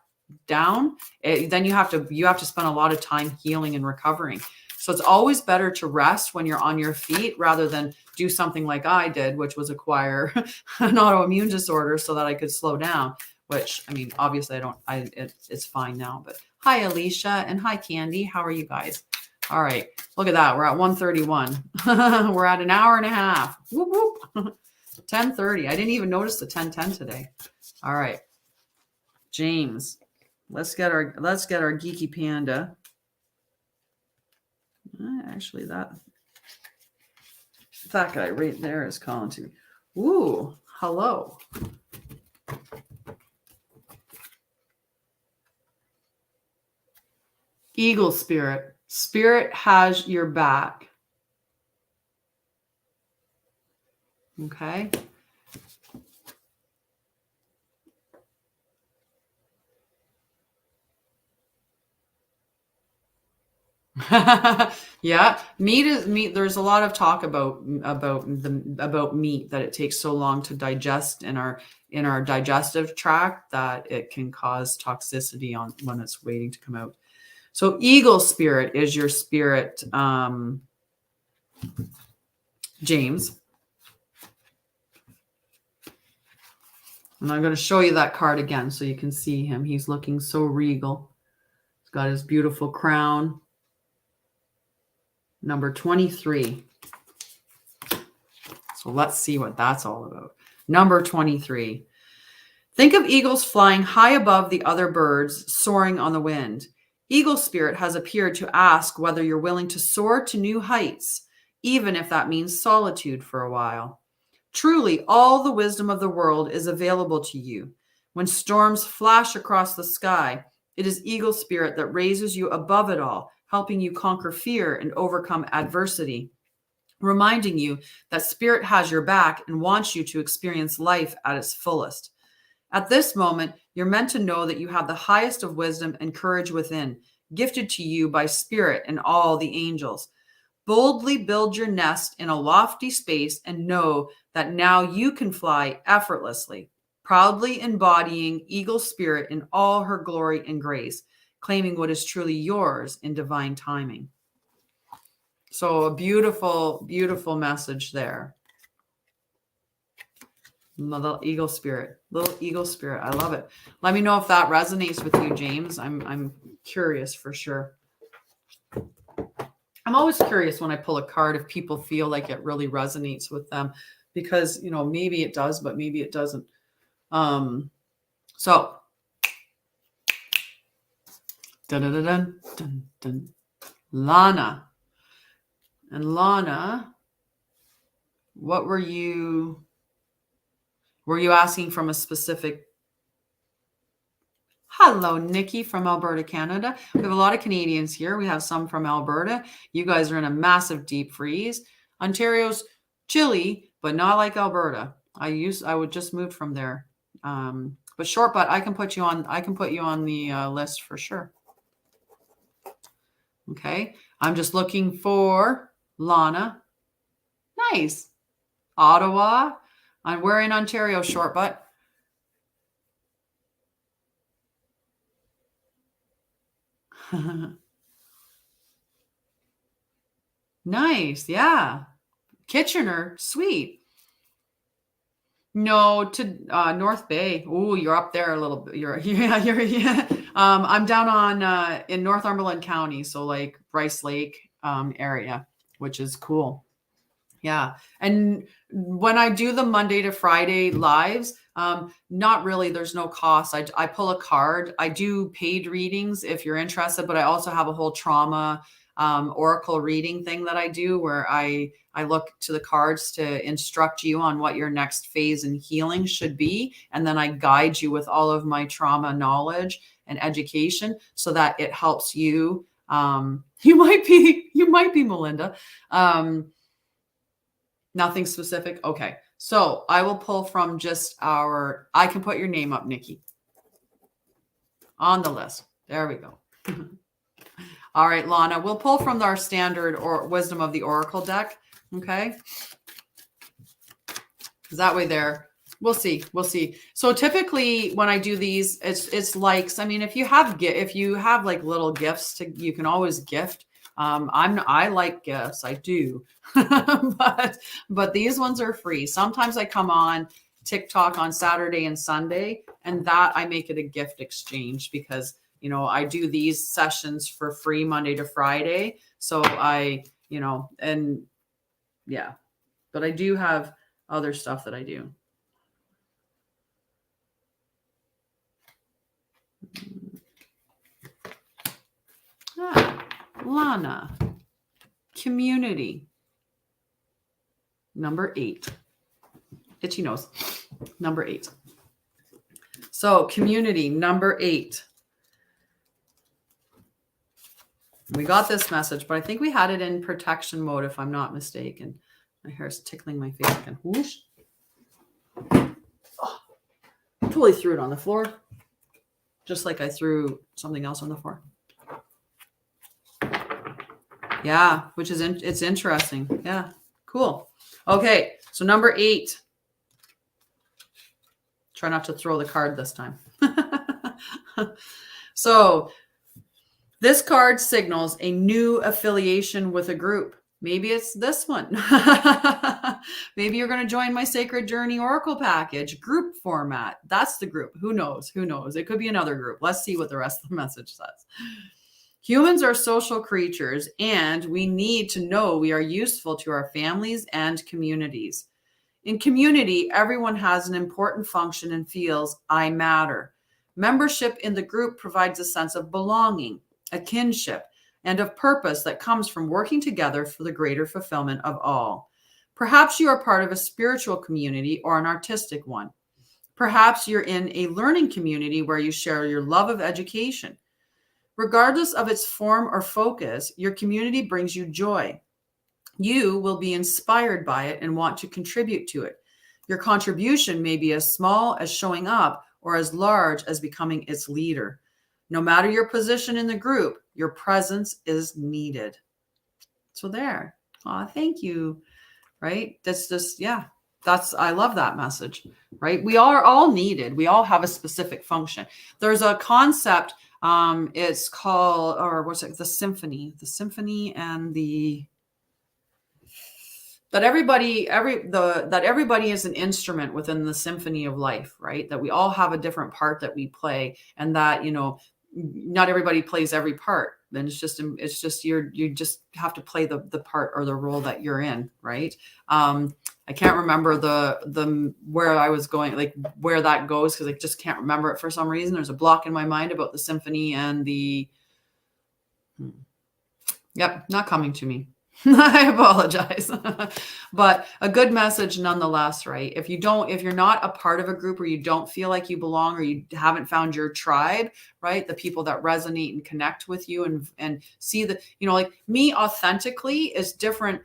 down, then you have to spend a lot of time healing and recovering. So it's always better to rest when you're on your feet rather than do something like I did, which was acquire an autoimmune disorder so that I could slow down. Which, I mean, obviously it's fine now, but hi, Alicia, and hi, Candy. How are you guys? All right. Look at that. We're at 1:31. We're at an hour and a half. Whoop, whoop. 10:30. I didn't even notice the 10:10 today. All right. James, let's get our geeky panda. Actually, that guy right there is calling to me. Ooh, hello. Eagle spirit. Spirit has your back. Okay. Yeah, meat. There's a lot of talk about meat, that it takes so long to digest in our digestive tract that it can cause toxicity when it's waiting to come out. So eagle spirit is your spirit, James. And I'm going to show you that card again so you can see him. He's looking so regal. He's got his beautiful crown. Number 23. So let's see what that's all about. Number 23. Think of eagles flying high above the other birds, soaring on the wind. Eagle spirit has appeared to ask whether you're willing to soar to new heights, even if that means solitude for a while. Truly, all the wisdom of the world is available to you. When storms flash across the sky, it is eagle spirit that raises you above it all, helping you conquer fear and overcome adversity, reminding you that spirit has your back and wants you to experience life at its fullest. At this moment, you're meant to know that you have the highest of wisdom and courage within, gifted to you by spirit and all the angels. Boldly build your nest in a lofty space and know that now you can fly effortlessly, proudly embodying eagle spirit in all her glory and grace, claiming what is truly yours in divine timing. So a beautiful, beautiful message there. Little eagle spirit. I love it. Let me know if that resonates with you, James. I'm curious for sure. I'm always curious when I pull a card if people feel like it really resonates with them, because maybe it does, but maybe it doesn't. So dun, dun, dun, dun, dun. Lana. And Lana, what were you asking from a specific Hello, Nikki from Alberta, Canada. We have a lot of Canadians here. We have some from Alberta. You guys are in a massive deep freeze. Ontario's chilly, but not like Alberta. I would just moved from there. But short, but I can put you on. I can put you on the list for sure. Okay. I'm just looking for Lana. Nice. Ottawa. We're in Ontario, short, but. Nice. Yeah. Kitchener. Sweet. No, to North Bay. Oh, you're up there a little bit. Yeah. I'm down on in Northumberland County, so like Rice Lake area, which is cool. Yeah. And when I do the Monday to Friday lives, not really, there's no cost. I pull a card. I do paid readings if you're interested, but I also have a whole trauma oracle reading thing that I do where I look to the cards to instruct you on what your next phase in healing should be. And then I guide you with all of my trauma knowledge and education so that it helps you. You might be Melinda. Nothing specific. Okay. So I will pull from just I can put your name up, Nikki, on the list. There we go. All right, Lana, we'll pull from our standard or wisdom of the Oracle deck. Okay. Because that way there, we'll see. So typically when I do these, it's likes. I mean, if you have like little gifts you can always gift. I like gifts, I do, but these ones are free. Sometimes I come on TikTok on Saturday and Sunday, and that I make it a gift exchange because, I do these sessions for free Monday to Friday. So and yeah, but I do have other stuff that I do. Lana. Community. Number 8. Itchy nose. Number 8. So community, number 8. We got this message, but I think we had it in protection mode, if I'm not mistaken. My hair is tickling my face again. Whoosh. Oh, totally threw it on the floor. Just like I threw something else on the floor. Yeah, which is it's interesting. Yeah, cool. Okay, so number 8. Try not to throw the card this time. So this card signals a new affiliation with a group. Maybe it's this one. Maybe you're going to join my Sacred Journey Oracle package group format. That's the group. Who knows? It could be another group. Let's see what the rest of the message says. Humans are social creatures, and we need to know we are useful to our families and communities. In community, everyone has an important function and feels I matter. Membership in the group provides a sense of belonging, a kinship, and of purpose that comes from working together for the greater fulfillment of all. Perhaps you are part of a spiritual community or an artistic one. Perhaps you're in a learning community where you share your love of education. Regardless of its form or focus, your community brings you joy. You will be inspired by it and want to contribute to it. Your contribution may be as small as showing up or as large as becoming its leader. No matter your position in the group, your presence is needed. So there. Thank you. Right? That's just, yeah. I love that message, right? We are all needed. We all have a specific function. There's a concept, it's called, or what's it? The symphony and that everybody is an instrument within the symphony of life, right? That we all have a different part that we play, and that, not everybody plays every part. Then it's just you just have to play the part or the role that you're in, right? I can't remember the where I was going, like where that goes, because I just can't remember it for some reason. There's a block in my mind about the symphony and the. Yep, not coming to me. I apologize. But a good message nonetheless, right? If you're not a part of a group, or you don't feel like you belong, or you haven't found your tribe, right? The people that resonate and connect with you, and see that, like me authentically is different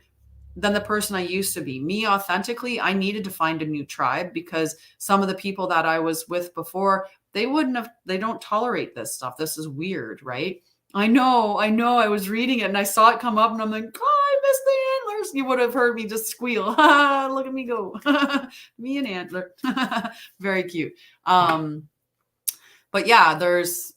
than the person I used to be. Me authentically, I needed to find a new tribe, because some of the people that I was with before, they don't tolerate this stuff. This is weird, right? I know. I was reading it and I saw it come up and I'm like, oh, I missed the antlers. You would have heard me just squeal. Look at me go. Me and antler. Very cute. But yeah, there's,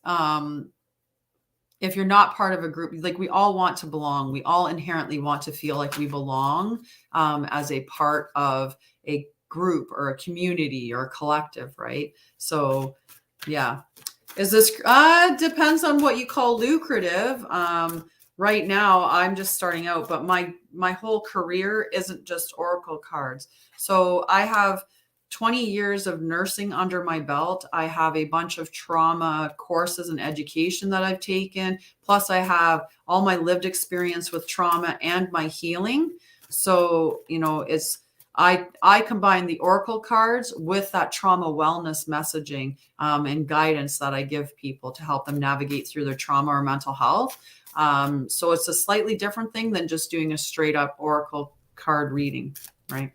if you're not part of a group, like we all want to belong. We all inherently want to feel like we belong, as a part of a group or a community or a collective, right? So yeah. Is this, depends on what you call lucrative. Right now I'm just starting out, but my whole career isn't just oracle cards. So I have 20 years of nursing under my belt. I have a bunch of trauma courses and education that I've taken. Plus I have all my lived experience with trauma and my healing. So, I combine the oracle cards with that trauma wellness messaging, and guidance that I give people to help them navigate through their trauma or mental health. So it's a slightly different thing than just doing a straight up oracle card reading, right?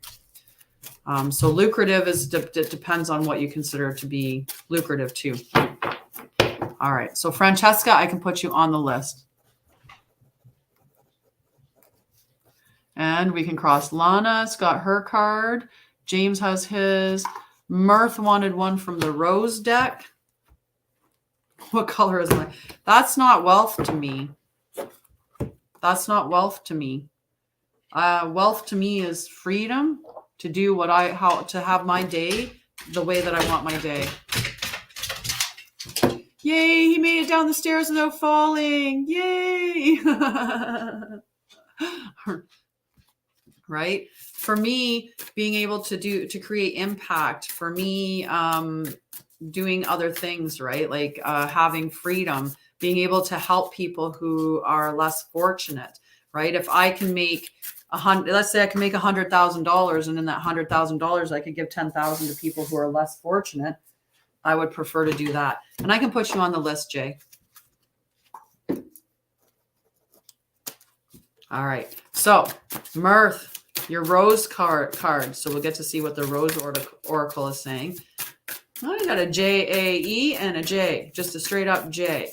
So lucrative it depends on what you consider to be lucrative too. All right. So Francesca, I can put you on the list. And we can cross. Lana's got her card. James has his. Mirth wanted one from the Rose deck. What color is mine? That's not wealth to me. That's not wealth to me. Wealth to me is freedom to do to have my day the way that I want my day. Yay, he made it down the stairs without falling. Yay. Right? For me, being able to create impact, for me, doing other things, right? Like having freedom, being able to help people who are less fortunate, right? If I can make let's say I can make $100,000, and in that $100,000, I could give 10,000 to people who are less fortunate. I would prefer to do that. And I can put you on the list, Jay. All right. So Mirth, your Rose card. So we'll get to see what the Rose Oracle is saying. Oh, you got a J-A-E and a J, just a straight up J.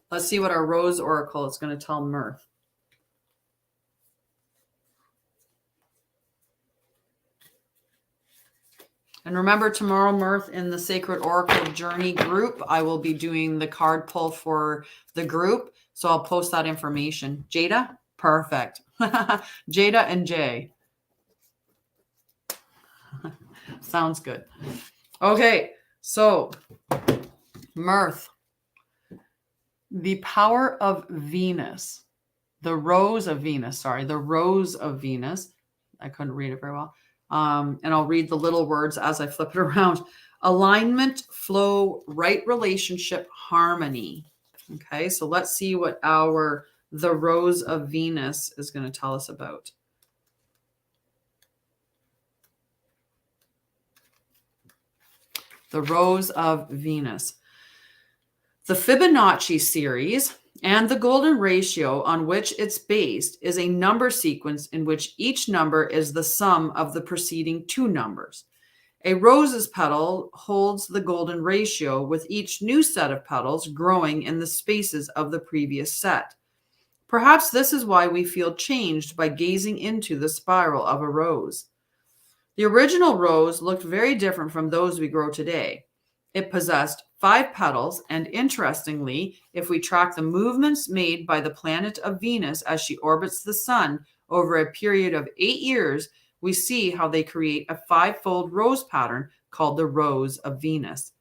Let's see what our Rose Oracle is going to tell Mirth. And remember, tomorrow, Mirth, in the Sacred Oracle Journey group, I will be doing the card pull for the group. So I'll post that information. Jada? Perfect. Jada and Jay. Sounds good. Okay, so Mirth. The power of Venus. The Rose of Venus. The Rose of Venus. I couldn't read it very well. And I'll read the little words as I flip it around. Alignment, flow, right relationship, harmony. Okay, so let's see what the Rose of Venus is going to tell us about. The Rose of Venus. The Fibonacci series and the golden ratio on which it's based is a number sequence in which each number is the sum of the preceding two numbers. A rose's petal holds the golden ratio, with each new set of petals growing in the spaces of the previous set. Perhaps this is why we feel changed by gazing into the spiral of a rose. The original rose looked very different from those we grow today. It possessed 5 petals, and interestingly, if we track the movements made by the planet of Venus as she orbits the sun over a period of 8 years, we see how they create a 5-fold rose pattern called the Rose of Venus.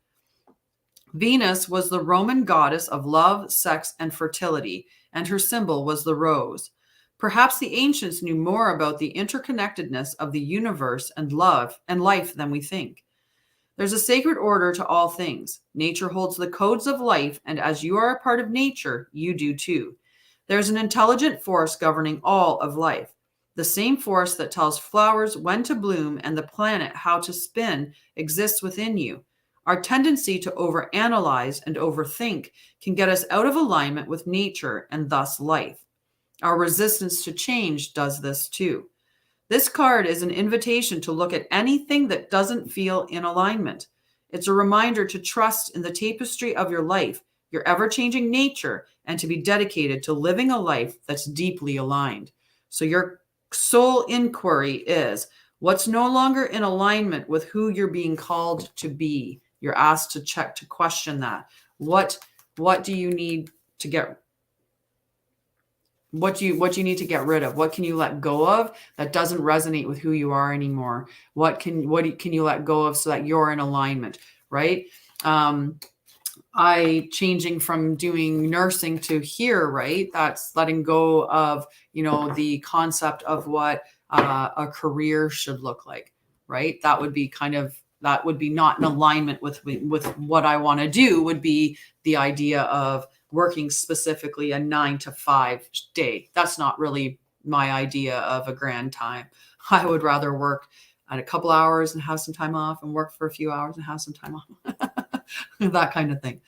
Venus was the Roman goddess of love, sex, and fertility, and her symbol was the rose. Perhaps the ancients knew more about the interconnectedness of the universe and love and life than we think. There's a sacred order to all things. Nature holds the codes of life, and as you are a part of nature, you do too. There's an intelligent force governing all of life. The same force that tells flowers when to bloom and the planet how to spin exists within you. Our tendency to overanalyze and overthink can get us out of alignment with nature and thus life. Our resistance to change does this too. This card is an invitation to look at anything that doesn't feel in alignment. It's a reminder to trust in the tapestry of your life, your ever-changing nature, and to be dedicated to living a life that's deeply aligned. So your soul inquiry is, what's no longer in alignment with who you're being called to be? You're asked to check, to question that. What do you need to get? What do you need to get rid of? What can you let go of that doesn't resonate with who you are anymore? What can you let go of so that you're in alignment, right? I changing from doing nursing to here, right? That's letting go of, the concept of what a career should look like, right? That would be not in alignment with what I want to do, would be the idea of working specifically a 9-to-5 day. That's not really my idea of a grand time. I would rather work at a couple hours and have some time off, and work for a few hours and have some time off. That kind of thing.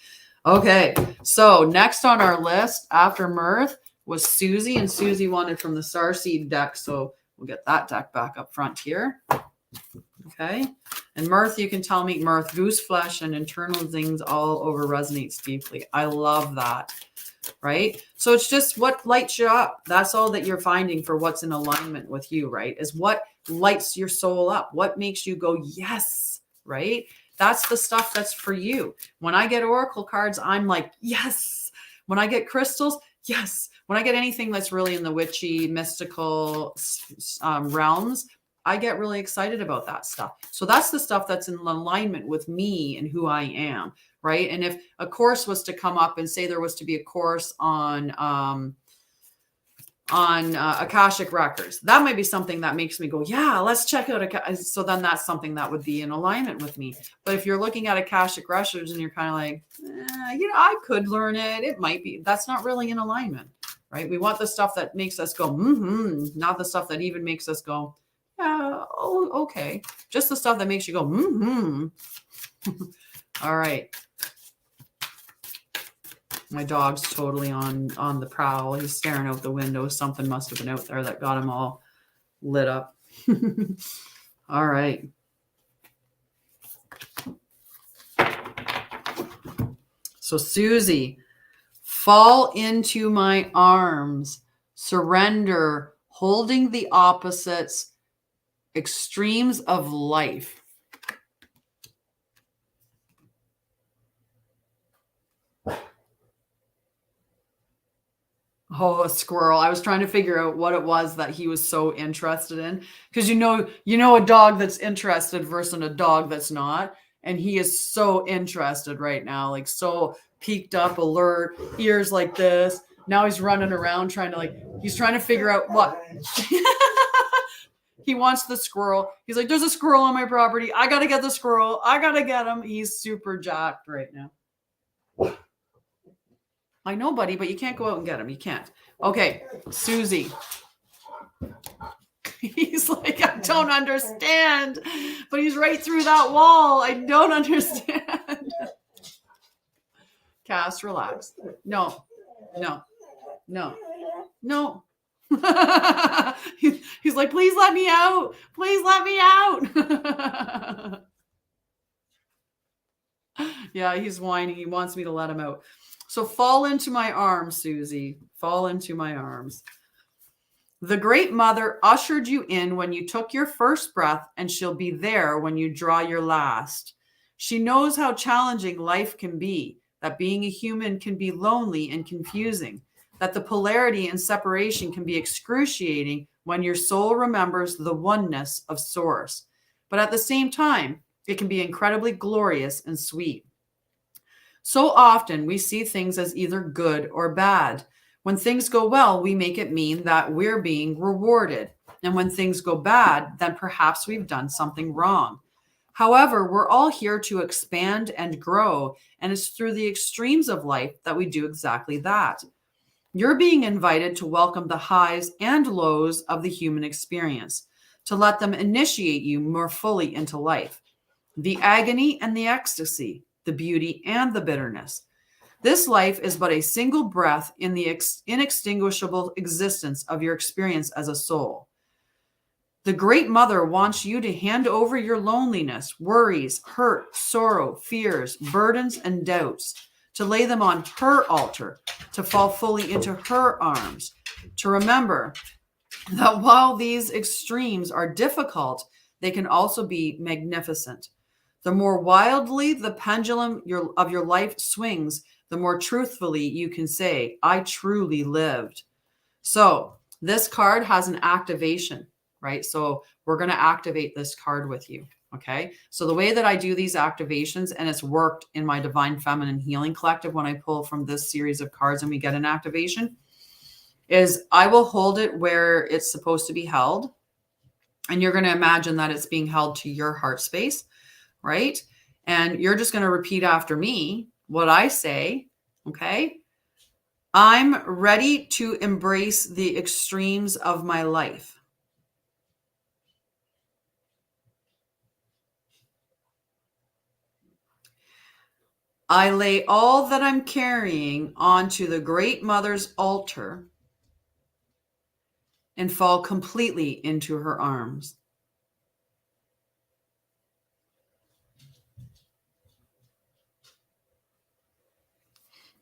Okay, so next on our list after Mirth was Susie, and Susie wanted from the Starseed deck, so we'll get that deck back up front here. Okay, and Mirth, you can tell me, Mirth, goose flesh and internal things all over resonates deeply. I love that, right? So it's just what lights you up. That's all that you're finding for what's in alignment with you, right? Is what lights your soul up, what makes you go, yes, right? That's the stuff that's for you. When I get oracle cards, I'm like, yes. When I get crystals, yes. When I get anything that's really in the witchy, mystical realms, I get really excited about that stuff. So that's the stuff that's in alignment with me and who I am, right? And if a course was to come up and say there was to be a course on Akashic records, that might be something that makes me go, yeah, let's check out. So then that's something that would be in alignment with me. But if you're looking at Akashic records and you're kind of like, I could learn it. It might be. That's not really in alignment, right? We want the stuff that makes us go, not the stuff that even makes us go, yeah, oh, okay. Just the stuff that makes you go, All right. My dog's totally on the prowl. He's staring out the window. Something must have been out there that got him all lit up. All right. So Susie, fall into my arms, surrender, holding the opposites, extremes of life. Oh, a squirrel. I was trying to figure out what it was that he was so interested in. Because you know a dog that's interested versus a dog that's not. And he is so interested right now, like so peaked up, alert, ears like this. Now he's running around trying to figure out what. He wants the squirrel. He's like, there's a squirrel on my property. I got to get the squirrel. I got to get him. He's super jacked right now. I know, buddy, but you can't go out and get him. You can't. Okay, Susie. He's like, I don't understand. But he's right through that wall. I don't understand. Cass, relax. No. He's like, please let me out. Please let me out. Yeah, he's whining. He wants me to let him out. So fall into my arms, Susie. Fall into my arms. The Great Mother ushered you in when you took your first breath, and she'll be there when you draw your last. She knows how challenging life can be, that being a human can be lonely and confusing, that the polarity and separation can be excruciating when your soul remembers the oneness of Source. But at the same time, it can be incredibly glorious and sweet. So often we see things as either good or bad. When things go well, we make it mean that we're being rewarded. And when things go bad, then perhaps we've done something wrong. However, we're all here to expand and grow, and it's through the extremes of life that we do exactly that. You're being invited to welcome the highs and lows of the human experience, to let them initiate you more fully into life. The agony and the ecstasy, the beauty and the bitterness. This life is but a single breath in the inextinguishable existence of your experience as a soul. The Great Mother wants you to hand over your loneliness, worries, hurt, sorrow, fears, burdens, and doubts, to lay them on her altar, to fall fully into her arms, to remember that while these extremes are difficult, they can also be magnificent. The more wildly the pendulum of your life swings, the more truthfully you can say, I truly lived. So this card has an activation, right? So we're going to activate this card with you. Okay. So the way that I do these activations, and it's worked in my Divine Feminine Healing Collective when I pull from this series of cards and we get an activation, is I will hold it where it's supposed to be held. And you're going to imagine that it's being held to your heart space, right? And you're just going to repeat after me what I say. Okay. I'm ready to embrace the extremes of my life. I lay all that I'm carrying onto the Great Mother's altar and fall completely into her arms.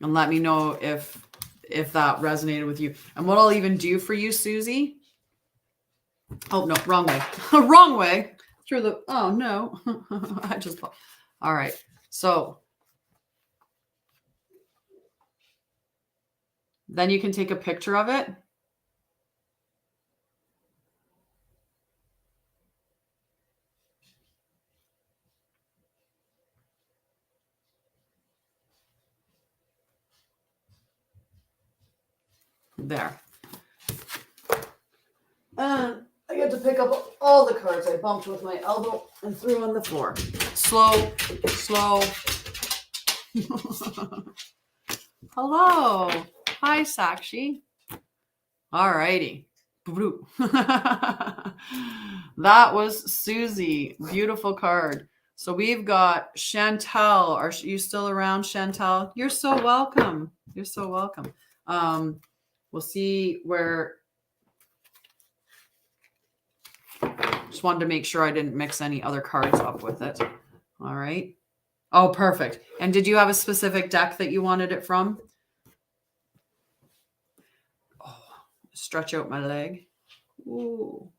And let me know if that resonated with you. And what I'll even do for you, Susie. Oh, no, wrong way. Wrong way. Through the, oh, no. I just, all right. So then you can take a picture of it. There. And I get to pick up all the cards I bumped with my elbow and threw on the floor. Slow, slow. Hello. Hi, Sakshi. All righty. That was Susie. Beautiful card. So we've got Chantel. Are you still around, Chantel? You're so welcome. You're so welcome. We'll see where. Just wanted to make sure I didn't mix any other cards up with it. All right. Oh, perfect. And did you have a specific deck that you wanted it from? Oh, stretch out my leg. Ooh.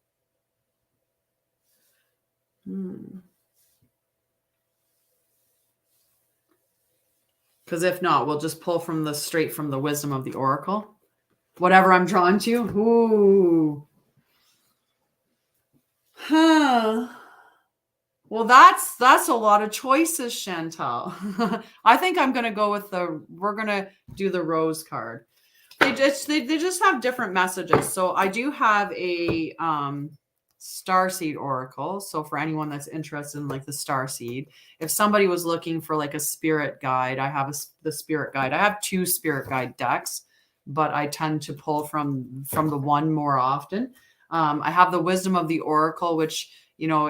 Because if not, we'll just pull from straight from the wisdom of the oracle. Whatever I'm drawn to. Ooh. Huh. Well, that's a lot of choices, Chantal. I think I'm going to go with we're going to do the rose card. They just have different messages. So I do have a starseed oracle. So for anyone that's interested in like the starseed, if somebody was looking for like a spirit guide, I have the spirit guide. I have 2 spirit guide decks, but I tend to pull from the one more often. I have the wisdom of the oracle, which, you know,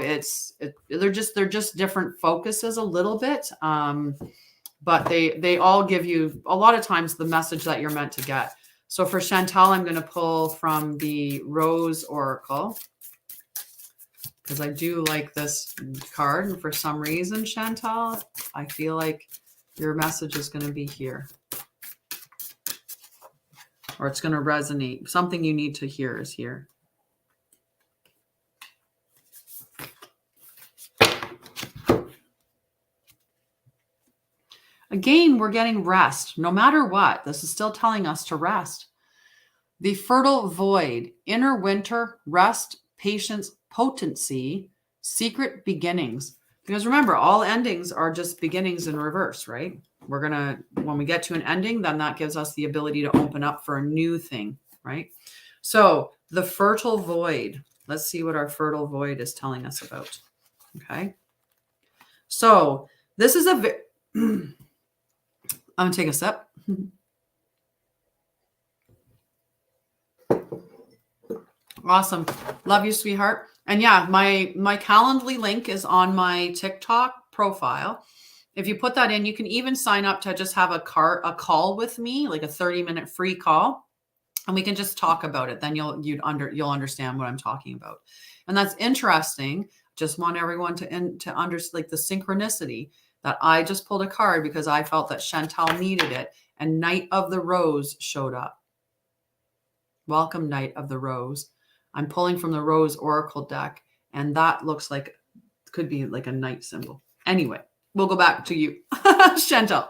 they're just different focuses a little bit. But they all give you a lot of times the message that you're meant to get. So for Chantal, I'm going to pull from the Rose Oracle because I do like this card. And for some reason, Chantal, I feel like your message is going to be here. Or it's going to resonate. Something you need to hear is here. Again, we're getting rest. No matter what, this is still telling us to rest. The fertile void, inner winter, rest, patience, potency, secret beginnings. Because remember, all endings are just beginnings in reverse, right? When we get to an ending, then that gives us the ability to open up for a new thing, right? So the fertile void, let's see what our fertile void is telling us about. Okay. So this is I'm going to take a sip. Awesome. Love you, sweetheart. And yeah, my Calendly link is on my TikTok profile. If you put that in, you can even sign up to just have a call with me, like a 30-minute free call, and we can just talk about it. Then you'll understand what I'm talking about. And that's interesting. Just want everyone to understand, like, the synchronicity that I just pulled a card because I felt that Chantal needed it, and Knight of the Rose showed up. Welcome, Knight of the Rose. I'm pulling from the Rose Oracle deck, and that looks like could be like a knight symbol. Anyway, we'll go back to you, Chantal.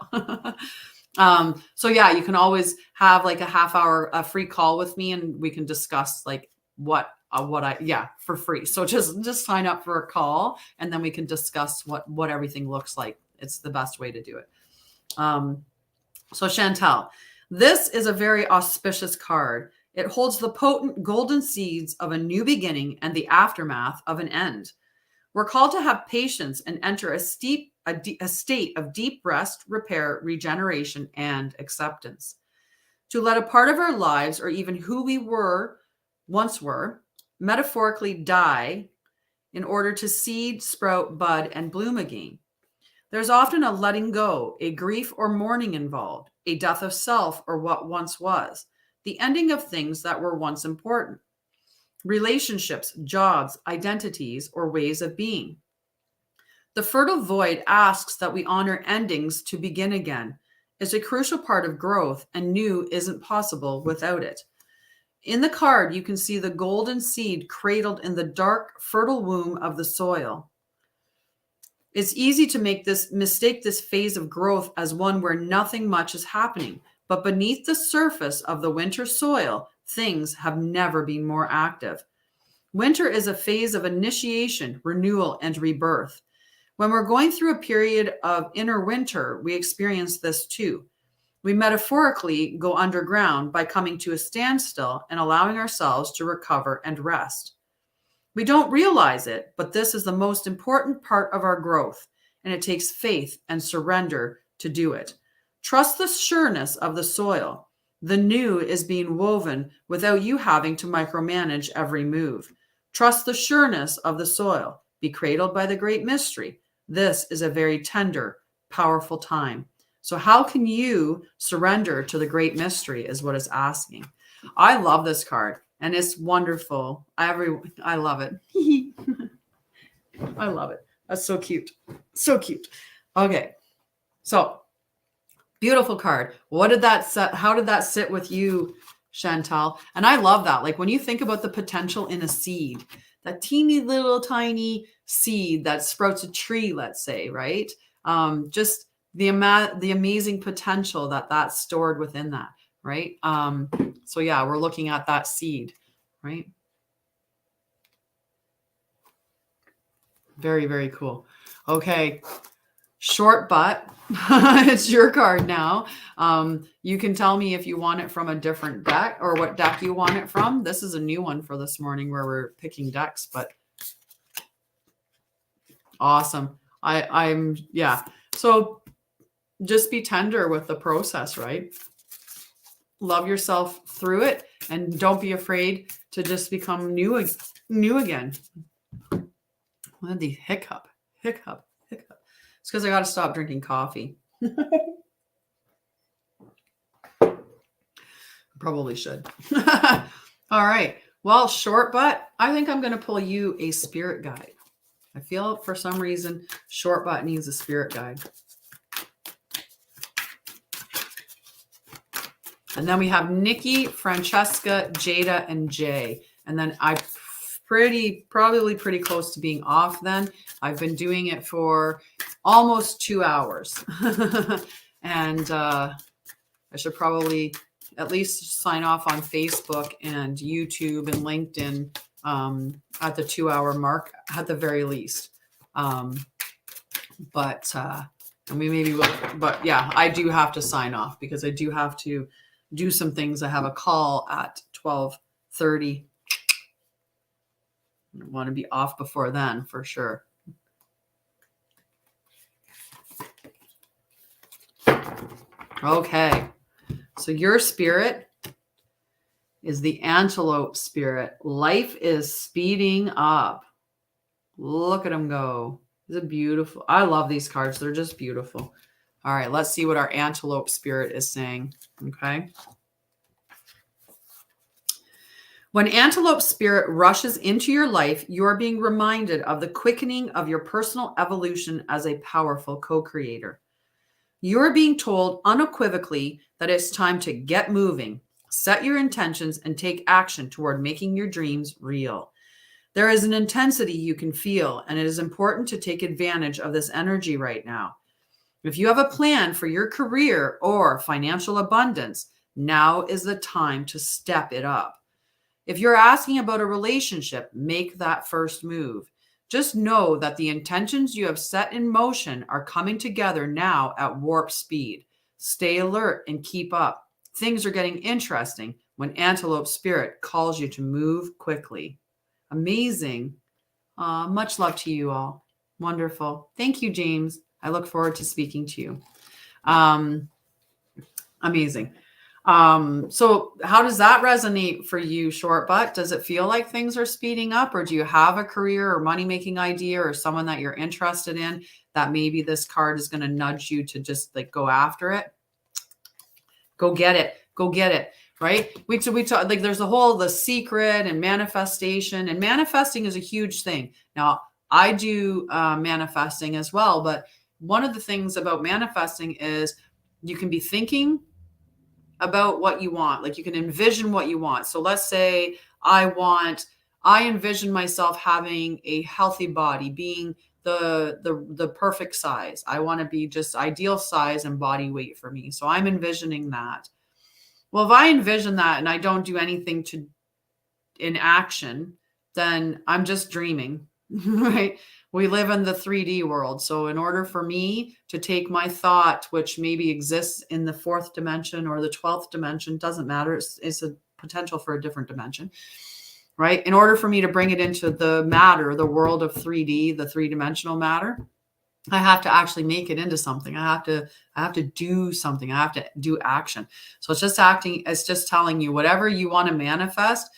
So yeah, you can always have like a half hour, a free call with me, and we can discuss like what for free. So just sign up for a call, and then we can discuss what everything looks like. It's the best way to do it. So Chantal, this is a very auspicious card. It holds the potent golden seeds of a new beginning and the aftermath of an end. We're called to have patience and enter a state of deep rest, repair, regeneration, and acceptance. To let a part of our lives, or even who we once were, metaphorically die in order to seed, sprout, bud, and bloom again. There's often a letting go, a grief or mourning involved, a death of self or what once was, the ending of things that were once important. Relationships, jobs, identities, or ways of being. The fertile void asks that we honor endings to begin again. It's a crucial part of growth, and new isn't possible without it. In the card, you can see the golden seed cradled in the dark, fertile womb of the soil. It's easy to mistake this phase of growth as one where nothing much is happening, but beneath the surface of the winter soil, things have never been more active. Winter is a phase of initiation, renewal, and rebirth. When we're going through a period of inner winter, we experience this too. We metaphorically go underground by coming to a standstill and allowing ourselves to recover and rest. We don't realize it, but this is the most important part of our growth, and it takes faith and surrender to do it. Trust the sureness of the soil. The new is being woven without you having to micromanage every move. Trust the sureness of the soil. Be cradled by the great mystery. This is a very tender, powerful time. So how can you surrender to the great mystery is what it's asking. I love this card, and it's wonderful. I love it. I love it. That's so cute. So cute. Okay. So beautiful card. What did that set? How did that sit with you, Chantal? And I love that. Like when you think about the potential in a seed, that teeny little tiny seed that sprouts a tree, let's say, right? Just the amazing potential that's stored within that, right? So yeah, we're looking at that seed, right? Very, very cool. Okay. Short butt. It's your card now. You can tell me if you want it from a different deck or what deck you want it from. This is a new one for this morning where we're picking decks, but awesome. Yeah. So just be tender with the process, right? Love yourself through it, and don't be afraid to just become new again. What the hiccup. It's because I got to stop drinking coffee. Probably should. All right. Well, short butt, I think I'm going to pull you a spirit guide. I feel for some reason short butt needs a spirit guide. And then we have Nikki, Francesca, Jada, and Jay. And then I'm probably pretty close to being off then. I've been doing it for almost 2 hours. And I should probably at least sign off on Facebook and YouTube and LinkedIn at the 2-hour mark at the very least. And we maybe will, but yeah, I do have to sign off because I do have to do some things. I have a call at 12:30. I want to be off before then for sure. Okay. So your spirit is the antelope spirit. Life is speeding up. Look at them go. Is it beautiful? I love these cards. They're just beautiful. All right, let's see what our antelope spirit is saying. Okay. When antelope spirit rushes into your life, you are being reminded of the quickening of your personal evolution as a powerful co-creator. You are being told unequivocally that it's time to get moving, set your intentions, and take action toward making your dreams real. There is an intensity you can feel, and it is important to take advantage of this energy right now. If you have a plan for your career or financial abundance, now is the time to step it up. If you're asking about a relationship, make that first move. Just know that the intentions you have set in motion are coming together now at warp speed. Stay alert and keep up. Things are getting interesting when Antelope Spirit calls you to move quickly. Amazing. Much love to you all. Wonderful. Thank you, James. I look forward to speaking to you. Amazing. So how does that resonate for you, Short Butt? Does it feel like things are speeding up, or do you have a career or money-making idea or someone that you're interested in that maybe this card is going to nudge you to just like go after it? Go get it. Go get it. Right? We talk like there's the secret and manifestation, and manifesting is a huge thing. Now I do manifesting as well, but one of the things about manifesting is you can be thinking about what you want. Like you can envision what you want. So let's say I envision myself having a healthy body, being the perfect size. I want to be just ideal size and body weight for me. So I'm envisioning that. Well, if I envision that and I don't do anything in action, then I'm just dreaming, right? We live in the 3D world. So in order for me to take my thought, which maybe exists in the 4th dimension or the 12th dimension, doesn't matter. It's a potential for a different dimension, right? In order for me to bring it into the matter, the world of 3D, the 3-dimensional matter, I have to actually make it into something. I have to do something. I have to do action. So it's just acting. It's just telling you whatever you want to manifest.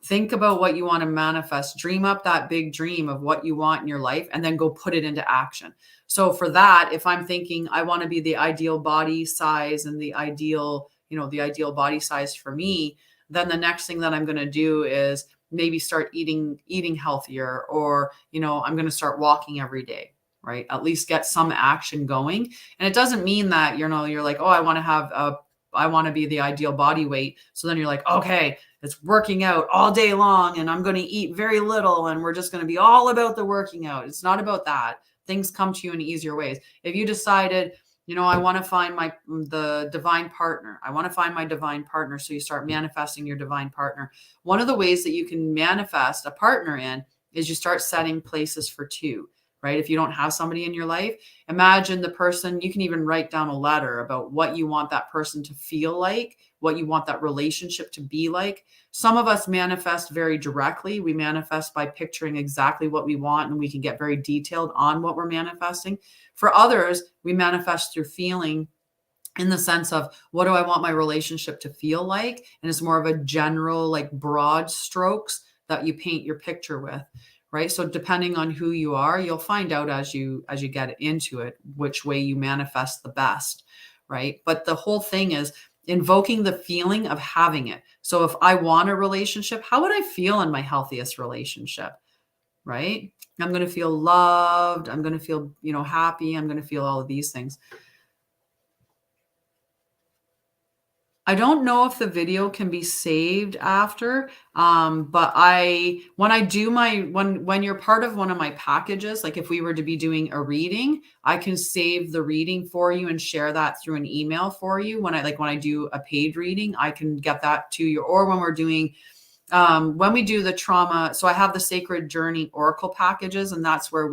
Think about what you want to manifest. Dream up that big dream of what you want in your life and then go put it into action. So for that, if I'm thinking I want to be the ideal body size and the ideal body size for me, then the next thing that I'm going to do is maybe start eating healthier, or, I'm going to start walking every day, right? At least get some action going. And it doesn't mean that, you're like, oh, I want to be the ideal body weight. So then you're like, okay, it's working out all day long and I'm going to eat very little and we're just going to be all about the working out. It's not about that. Things come to you in easier ways. If you decided, I want to find the divine partner. I want to find my divine partner. So you start manifesting your divine partner. One of the ways that you can manifest a partner in is you start setting places for two, right? If you don't have somebody in your life, imagine the person. You can even write down a letter about what you want that person to feel like, what you want that relationship to be like. Some of us manifest very directly. We manifest by picturing exactly what we want, and we can get very detailed on what we're manifesting. For others, we manifest through feeling, in the sense of, what do I want my relationship to feel like? And it's more of a general, like broad strokes that you paint your picture with. Right. So depending on who you are, you'll find out as you get into it, which way you manifest the best. Right. But the whole thing is invoking the feeling of having it. So if I want a relationship, how would I feel in my healthiest relationship? Right. I'm going to feel loved. I'm going to feel, happy. I'm going to feel all of these things. I don't know if the video can be saved after, but when you're part of one of my packages, like if we were to be doing a reading, I can save the reading for you and share that through an email for you. When I do a paid reading, I can get that to you. Or when we do the trauma, so I have the Sacred Journey Oracle packages, and that's where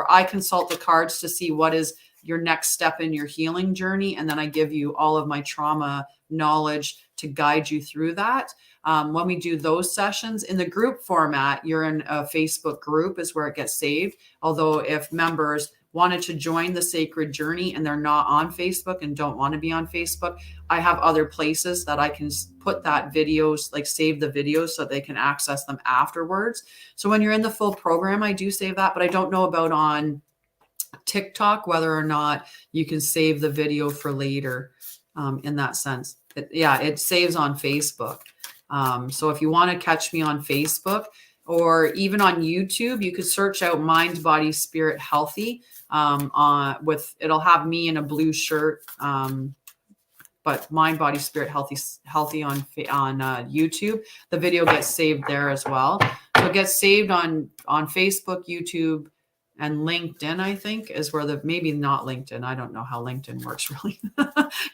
I consult the cards to see what is your next step in your healing journey. And then I give you all of my trauma knowledge to guide you through that. When we do those sessions in the group format, you're in a Facebook group is where it gets saved. Although if members wanted to join the sacred journey and they're not on Facebook and don't want to be on Facebook, I have other places that I can put that videos, like save the videos so they can access them afterwards. So when you're in the full program, I do save that, but I don't know about on TikTok, whether or not you can save the video for later in that sense. It saves on Facebook. So if you want to catch me on Facebook or even on YouTube, you could search out Mind, Body, Spirit, Healthy. It'll have me in a blue shirt, but Mind, Body, Spirit, Healthy on YouTube. The video gets saved there as well. So it gets saved on Facebook, YouTube, and LinkedIn, I think, is where maybe not LinkedIn. I don't know how LinkedIn works really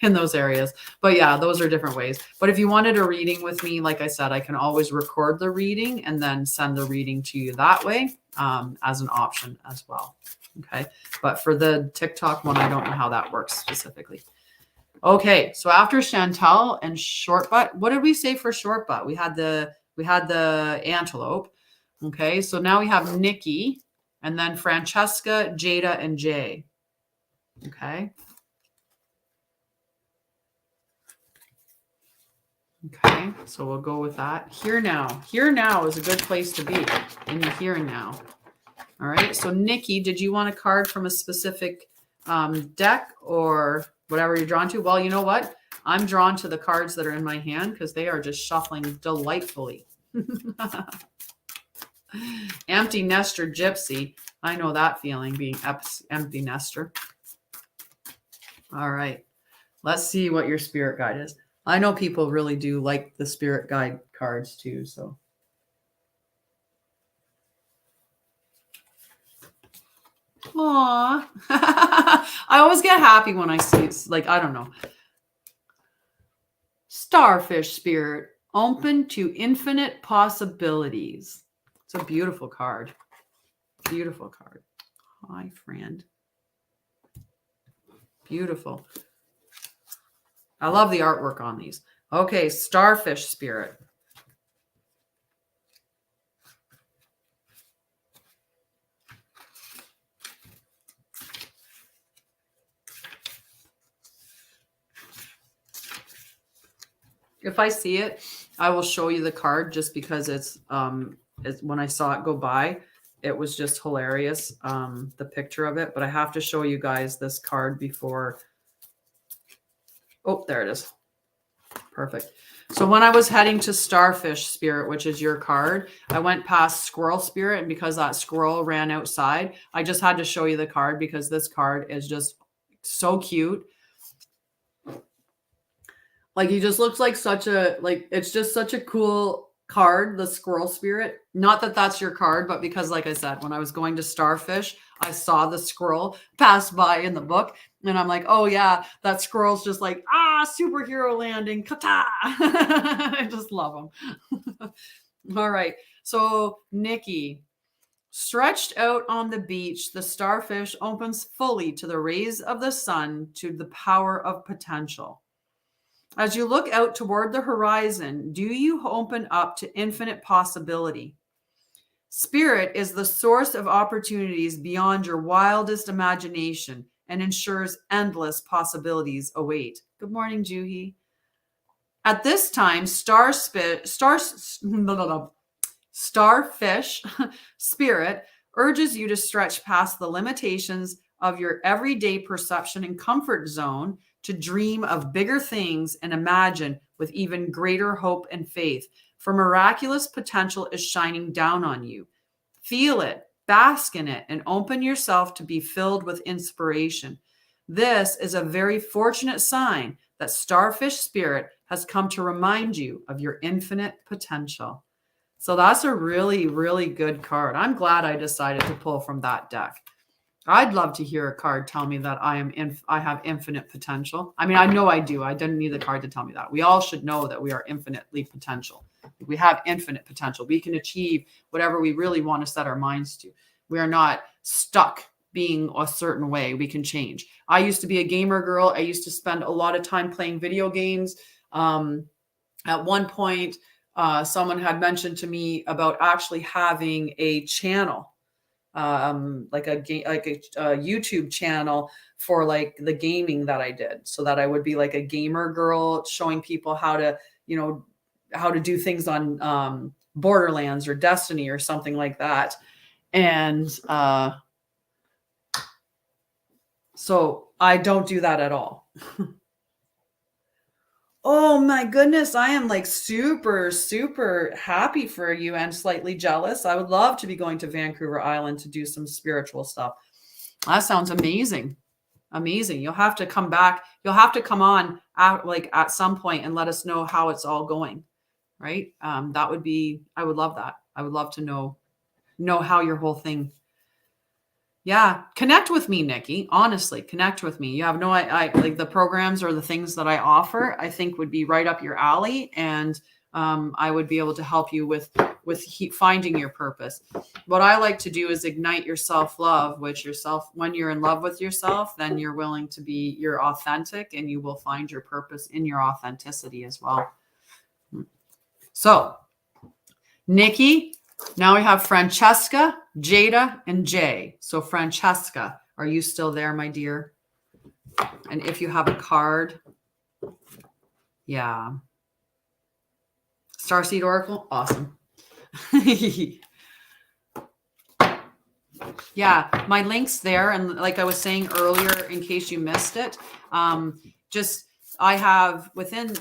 in those areas. But yeah, those are different ways. But if you wanted a reading with me, like I said, I can always record the reading and then send the reading to you that way as an option as well. Okay. But for the TikTok one, I don't know how that works specifically. Okay. So after Chantal and Short Butt, what did we say for Short Butt? We had the antelope. Okay. So now we have Nikki. And then Francesca, Jada, and Jay. Okay. Okay. So we'll go with that. Here now. Here now is a good place to be. And you're here now. All right. So Nikki, did you want a card from a specific deck or whatever you're drawn to? Well, you know what? I'm drawn to the cards that are in my hand because they are just shuffling delightfully. Empty nester gypsy. I know that feeling, being empty nester. All right. Let's see what your spirit guide is. I know people really do like the spirit guide cards too. So. Aw. I always get happy when I see it's like, I don't know. Starfish spirit, open to infinite possibilities. It's a beautiful card. Beautiful card. Hi, friend. Beautiful. I love the artwork on these. Okay, starfish spirit. If I see it, I will show you the card just because it's when I saw it go by, it was just hilarious, the picture of it. But I have to show you guys this card before. Oh, there it is. Perfect. So when I was heading to Starfish Spirit, which is your card, I went past Squirrel Spirit. And because that squirrel ran outside, I just had to show you the card because this card is just so cute. Like he just looks like it's just such a cool card, the Squirrel Spirit. Not that that's your card, but because, like I said, when I was going to Starfish, I saw the squirrel pass by in the book. And I'm like, oh yeah, that squirrel's just like, superhero landing, kata. I just love them. All right. So Nikki, stretched out on the beach, the starfish opens fully to the rays of the sun, to the power of potential. As you look out toward the horizon, do you open up to infinite possibility? Spirit is the source of opportunities beyond your wildest imagination and ensures endless possibilities await. Good morning, Juhi. At this time, starfish spirit urges you to stretch past the limitations of your everyday perception and comfort zone to dream of bigger things and imagine with even greater hope and faith. For miraculous potential is shining down on you. Feel it, bask in it, and open yourself to be filled with inspiration. This is a very fortunate sign that Starfish Spirit has come to remind you of your infinite potential. So that's a really, really good card. I'm glad I decided to pull from that deck. I'd love to hear a card tell me that I have infinite potential. I mean, I know I do. I didn't need the card to tell me that. We all should know that we are infinitely potential. We have infinite potential. We can achieve whatever we really want to set our minds to. We are not stuck being a certain way. We can change. I used to be a gamer girl. I used to spend a lot of time playing video games. At one point, someone had mentioned to me about actually having a channel like a YouTube channel for like the gaming that I did, so that I would be like a gamer girl showing people how to, how to do things on Borderlands or Destiny or something like that. And so I don't do that at all. Oh my goodness, I am like super, super happy for you and slightly jealous. I would love to be going to Vancouver Island to do some spiritual stuff. That sounds amazing. Amazing. You'll have to come back. You'll have to come on at some point and let us know how it's all going. Right? That would be, I would love that. I would love to know how your whole thing. Yeah, connect with me, Nikki. Honestly, connect with me. You have no, I like the programs or the things that I offer, I think would be right up your alley. And I would be able to help you with finding your purpose. What I like to do is ignite your self-love, which when you're in love with yourself, then you're willing to be your authentic, and you will find your purpose in your authenticity as well. So, Nikki, now we have Francesca, Jada, and Jay. So Francesca, are you still there, my dear? And if you have a card, yeah. Starseed Oracle, awesome. Yeah, my link's there. And like I was saying earlier, in case you missed it, I have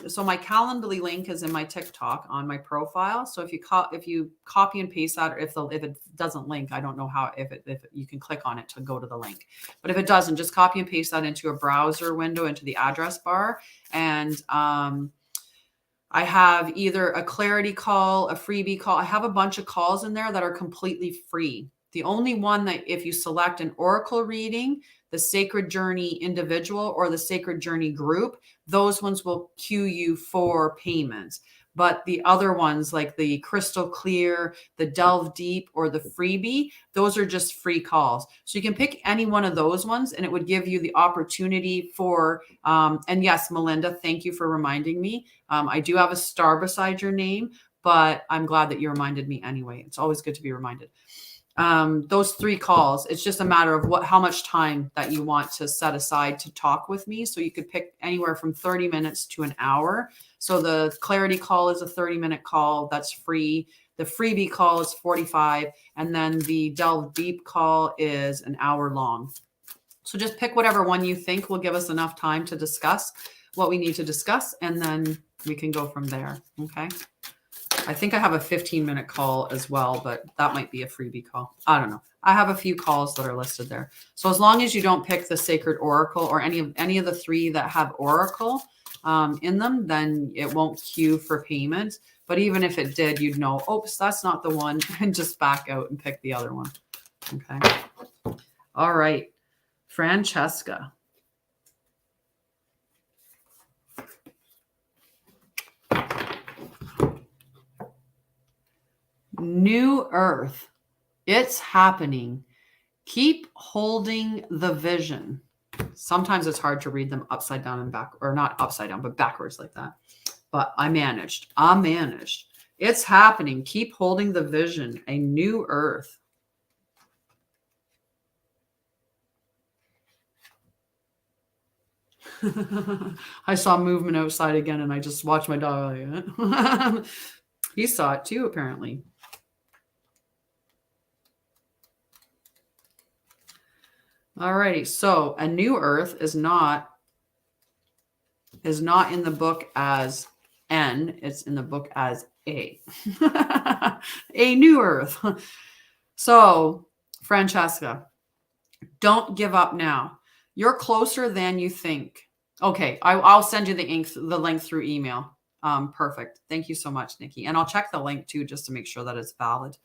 so my Calendly link is in my TikTok on my profile. So if you copy and paste that, or if it doesn't link, I don't know how, if you can click on it to go to the link. But if it doesn't, just copy and paste that into a browser window, into the address bar. And I have either a clarity call, a freebie call. I have a bunch of calls in there that are completely free. The only one that, if you select an oracle reading, the Sacred Journey individual or the Sacred Journey group, those ones will queue you for payments. But the other ones, like the Crystal Clear, the Delve Deep, or the freebie, those are just free calls. So you can pick any one of those ones, and it would give you the opportunity for, and yes, Melinda, thank you for reminding me. I do have a star beside your name, but I'm glad that you reminded me anyway. It's always good to be reminded. Those 3 calls, it's just a matter of how much time that you want to set aside to talk with me. So you could pick anywhere from 30 minutes to an hour. So the clarity call is a 30-minute call. That's free. The freebie call is 45. And then the Delve Deep call is an hour long. So just pick whatever one you think will give us enough time to discuss what we need to discuss. And then we can go from there. Okay. I think I have a 15-minute call as well, but that might be a freebie call. I don't know. I have a few calls that are listed there. So as long as you don't pick the Sacred Oracle or any of the 3 that have Oracle in them, then it won't queue for payment. But even if it did, you'd know, oops, that's not the one, and just back out and pick the other one. Okay. All right. Francesca. New Earth. It's happening. Keep holding the vision. Sometimes it's hard to read them upside down and back, or not upside down, but backwards like that. But I managed. It's happening. Keep holding the vision. A new earth. I saw movement outside again, and I just watched my dog. He saw it too, apparently. Alrighty, so a new earth is not in the book as N, it's in the book as A. A new earth. So, Francesca, don't give up now. You're closer than you think. Okay, I'll send you the link through email. Perfect. Thank you so much, Nikki. And I'll check the link too, just to make sure that it's valid.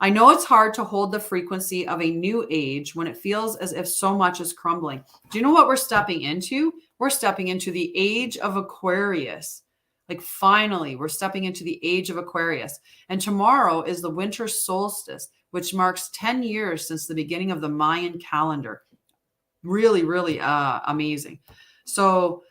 I know it's hard to hold the frequency of a new age when it feels as if so much is crumbling. Do you know what we're stepping into? We're stepping into the age of Aquarius. Like finally, we're stepping into the age of Aquarius. And tomorrow is the winter solstice, which marks 10 years since the beginning of the Mayan calendar. Really, really amazing. So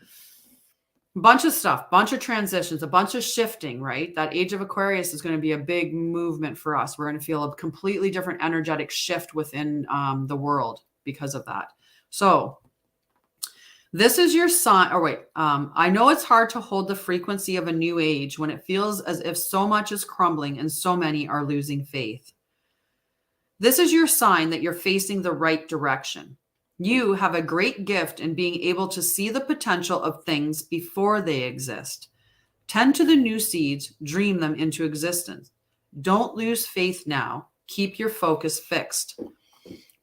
Bunch of stuff, bunch of transitions, a bunch of shifting, right? That age of Aquarius is going to be a big movement for us. We're going to feel a completely different energetic shift within the world because of that. So this is your sign. Or wait, I know it's hard to hold the frequency of a new age when it feels as if so much is crumbling and so many are losing faith. This is your sign that you're facing the right direction. You have a great gift in being able to see the potential of things before they exist. Tend to the new seeds, dream them into existence. Don't lose faith now. Keep your focus fixed.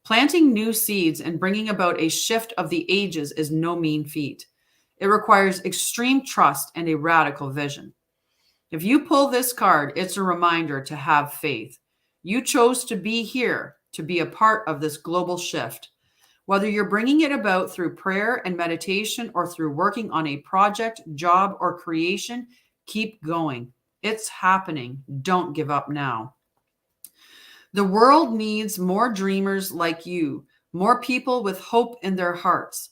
Planting new seeds and bringing about a shift of the ages is no mean feat. It requires extreme trust and a radical vision. If you pull this card, it's a reminder to have faith. You chose to be here, to be a part of this global shift. Whether you're bringing it about through prayer and meditation or through working on a project, job, or creation, keep going. It's happening. Don't give up now. The world needs more dreamers like you, more people with hope in their hearts.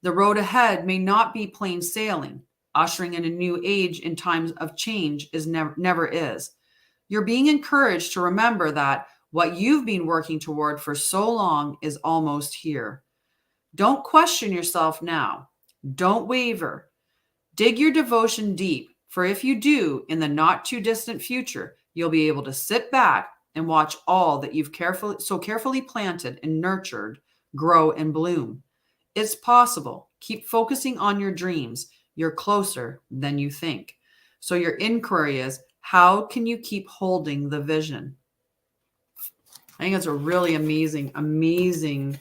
The road ahead may not be plain sailing. Ushering in a new age in times of change is never is. You're being encouraged to remember that what you've been working toward for so long is almost here. Don't question yourself now. Don't waver. Dig your devotion deep, for if you do, in the not too distant future, you'll be able to sit back and watch all that you've carefully planted and nurtured grow and bloom. It's possible. Keep focusing on your dreams. You're closer than you think. So your inquiry is, how can you keep holding the vision? I think it's a really amazing, amazing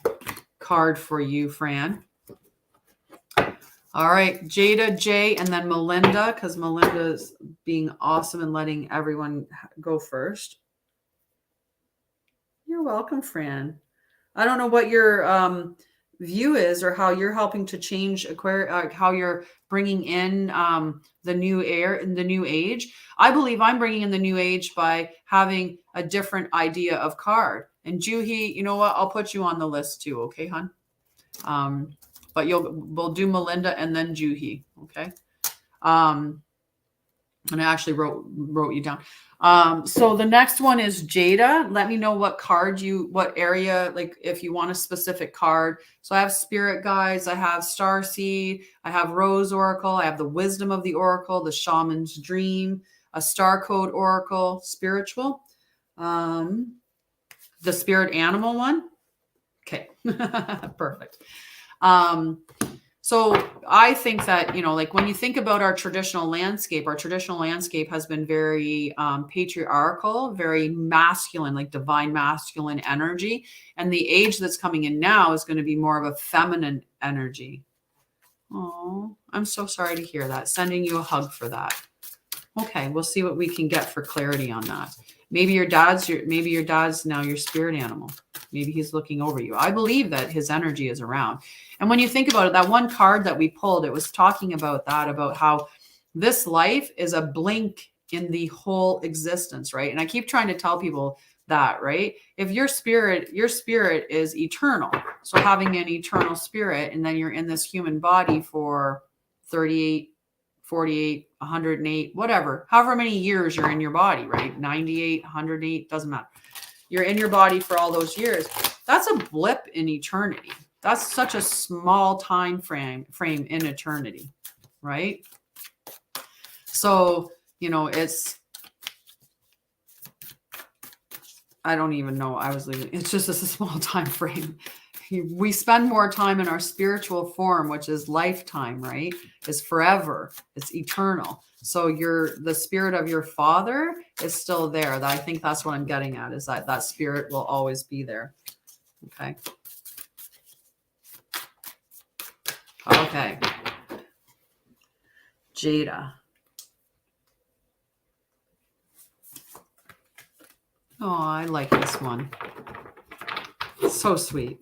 card for you, Fran. All right, Jada, Jay, and then Melinda, because Melinda's being awesome and letting everyone go first. You're welcome, Fran. I don't know what your view is or how you're helping to change how you're bringing in the new age. I believe I'm bringing in the new age by having a different idea of card. And Juhi, you know what? I'll put you on the list too. Okay, hon? But we'll do Melinda and then Juhi. Okay. And I actually wrote you down. So the next one is Jada. Let me know what card what area, like if you want a specific card. So I have Spirit Guides, I have Starseed, I have Rose Oracle, I have the Wisdom of the Oracle, the Shaman's Dream, a Star Code Oracle, Spiritual, the Spirit Animal one. Okay, perfect. So I think that, like when you think about our traditional landscape has been very patriarchal, very masculine, like divine masculine energy. And the age that's coming in now is going to be more of a feminine energy. Oh, I'm so sorry to hear that. Sending you a hug for that. Okay, we'll see what we can get for clarity on that. Maybe your dad's now your spirit animal. Maybe he's looking over you. I believe that his energy is around. And when you think about it, that one card that we pulled, it was talking about that, about how this life is a blink in the whole existence, right? And I keep trying to tell people that, right? If your spirit is eternal. So having an eternal spirit, and then you're in this human body for 38, 48, 108, whatever, however many years you're in your body, right? 98, 108, doesn't matter. You're in your body for all those years. That's a blip in eternity. That's such a small time frame in eternity, right? So, I don't even know. It's just a small time frame. We spend more time in our spiritual form, which is lifetime, right? It's forever. It's eternal. So the spirit of your father is still there. I think that's what I'm getting at, is that spirit will always be there. Okay. Okay. Jada. Oh, I like this one. It's so sweet.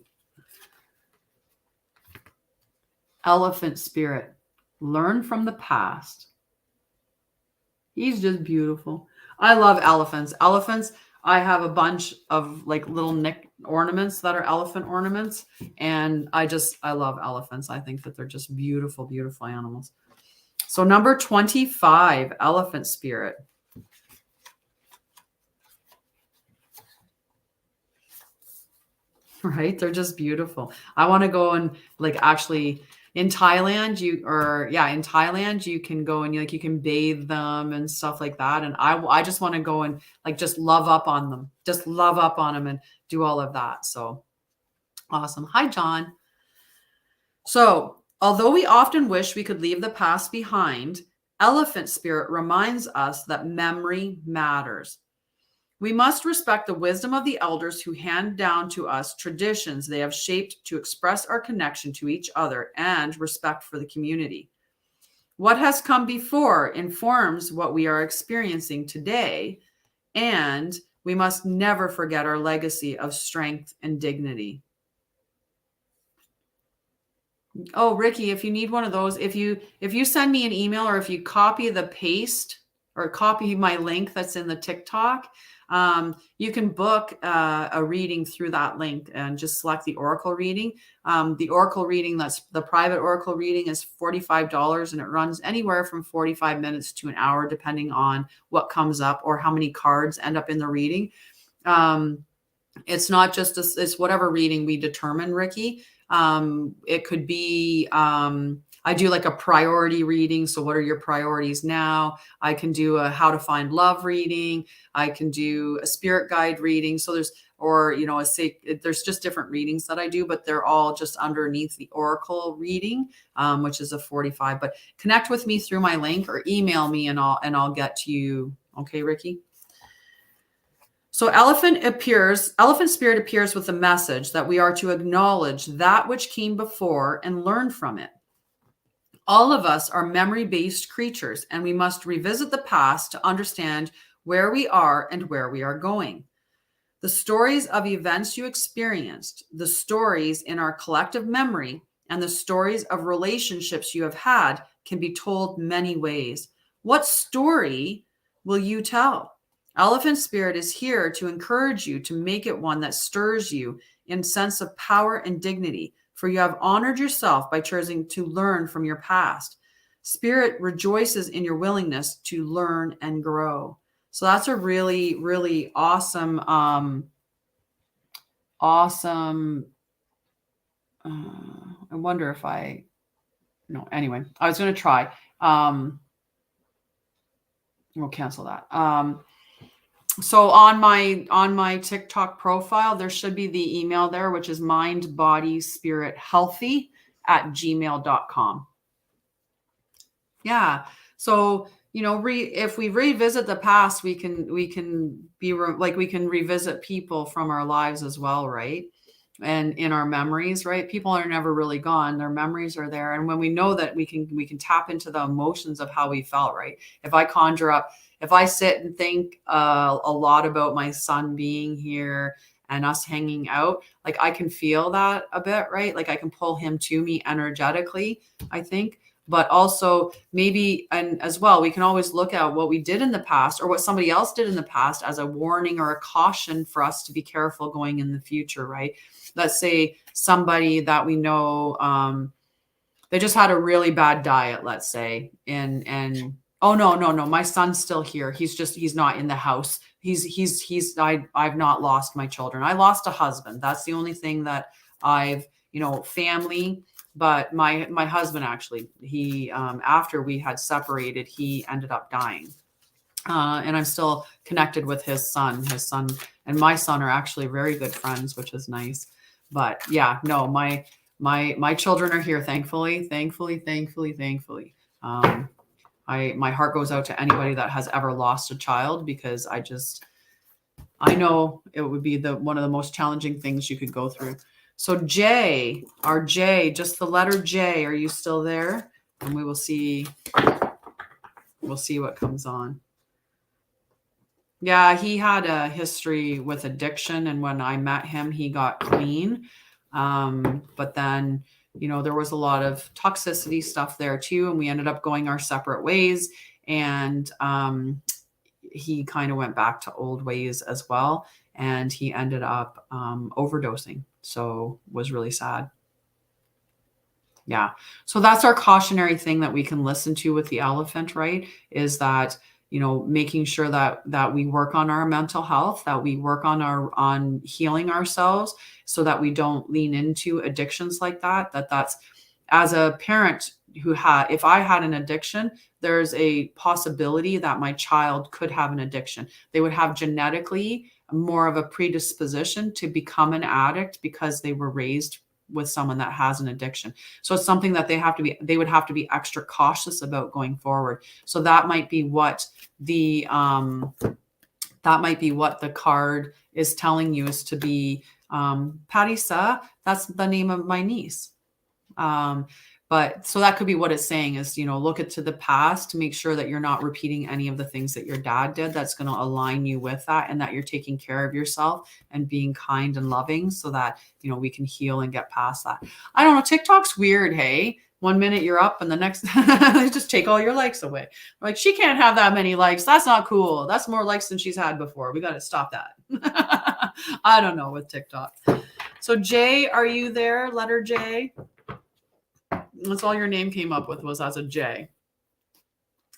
Elephant spirit. Learn from the past. He's just beautiful. I love elephants. Elephants, I have a bunch of like little neck ornaments that are elephant ornaments. And I love elephants. I think that they're just beautiful, beautiful animals. So number 25, elephant spirit. Right? They're just beautiful. I want to go and like actually in Thailand, in Thailand, you can go and you can bathe them and stuff like that. And I just want to go and like just love up on them, and do all of that. So awesome. Hi, John. So although we often wish we could leave the past behind, elephant spirit reminds us that memory matters. We must respect the wisdom of the elders who hand down to us traditions they have shaped to express our connection to each other and respect for the community. What has come before informs what we are experiencing today, and we must never forget our legacy of strength and dignity. Oh, Ricky, if you need one of those, if you send me an email or if you copy the paste or copy my link that's in the TikTok, you can book a reading through that link and just select the Oracle reading. The Oracle reading, that's the private Oracle reading, is $45 and it runs anywhere from 45 minutes to an hour, depending on what comes up or how many cards end up in the reading. It's not just it's whatever reading we determine, Ricky. It could be, I do like a priority reading. So what are your priorities now? I can do a how to find love reading. I can do a spirit guide reading. So there's just different readings that I do, but they're all just underneath the Oracle reading, which is a 45, but connect with me through my link or email me and I'll get to you. Okay, Ricky? So elephant spirit appears with the message that we are to acknowledge that which came before and learn from it. All of us are memory-based creatures, and we must revisit the past to understand where we are and where we are going. The stories of events you experienced, the stories in our collective memory, and the stories of relationships you have had can be told many ways. What story will you tell? Elephant spirit is here to encourage you to make it one that stirs you in sense of power and dignity, for you have honored yourself by choosing to learn from your past. Spirit rejoices in your willingness to learn and grow. So that's a really, really awesome, I wonder if anyway, I was going to try. We'll cancel that. So on my TikTok profile, there should be the email there, which is mindbodyspiриthealthy@gmail.com. Yeah. So, if we revisit the past, we can we can revisit people from our lives as well. Right. And in our memories, right? People are never really gone. Their memories are there. And when we know that, we can tap into the emotions of how we felt, right? If I sit and think a lot about my son being here and us hanging out, like I can feel that a bit, right? Like I can pull him to me energetically, I think. But also maybe, and as well, we can always look at what we did in the past or what somebody else did in the past as a warning or a caution for us to be careful going in the future, right? Let's say somebody that we know, they just had a really bad diet, let's say, and oh no, my son's still here. He's not in the house. I've not lost my children. I lost a husband. That's the only thing that I've, family. But my husband, actually, he, after we had separated, he ended up dying. And I'm still connected with his son. His son and my son are actually very good friends, which is nice. But yeah, no, my children are here, thankfully. My heart goes out to anybody that has ever lost a child, because I know it would be one of the most challenging things you could go through. So J, just the letter J, are you still there? And we'll see what comes on. Yeah, he had a history with addiction, and when I met him, he got clean. But then, there was a lot of toxicity stuff there too, and we ended up going our separate ways. And he kind of went back to old ways as well, and he ended up overdosing. So was really sad. Yeah. So that's our cautionary thing that we can listen to with the elephant, right? Is that, making sure that we work on our mental health, that we work on healing ourselves so that we don't lean into addictions like that. That's as a parent if I had an addiction, there's a possibility that my child could have an addiction. They would have genetically more of a predisposition to become an addict because they were raised with someone that has an addiction. So it's something that they would have to be extra cautious about going forward. So that might be what the card is telling you, is to be Patty Sa. That's the name of my niece. But so that could be what it's saying is, look to the past to make sure that you're not repeating any of the things that your dad did. That's going to align you with that, and that you're taking care of yourself and being kind and loving so that, we can heal and get past that. I don't know. TikTok's weird. Hey, 1 minute you're up and the next they just take all your likes away. Like, she can't have that many likes. That's not cool. That's more likes than she's had before. We got to stop that. I don't know with TikTok. So J, are you there? Letter J. That's all your name came up with, was as a J.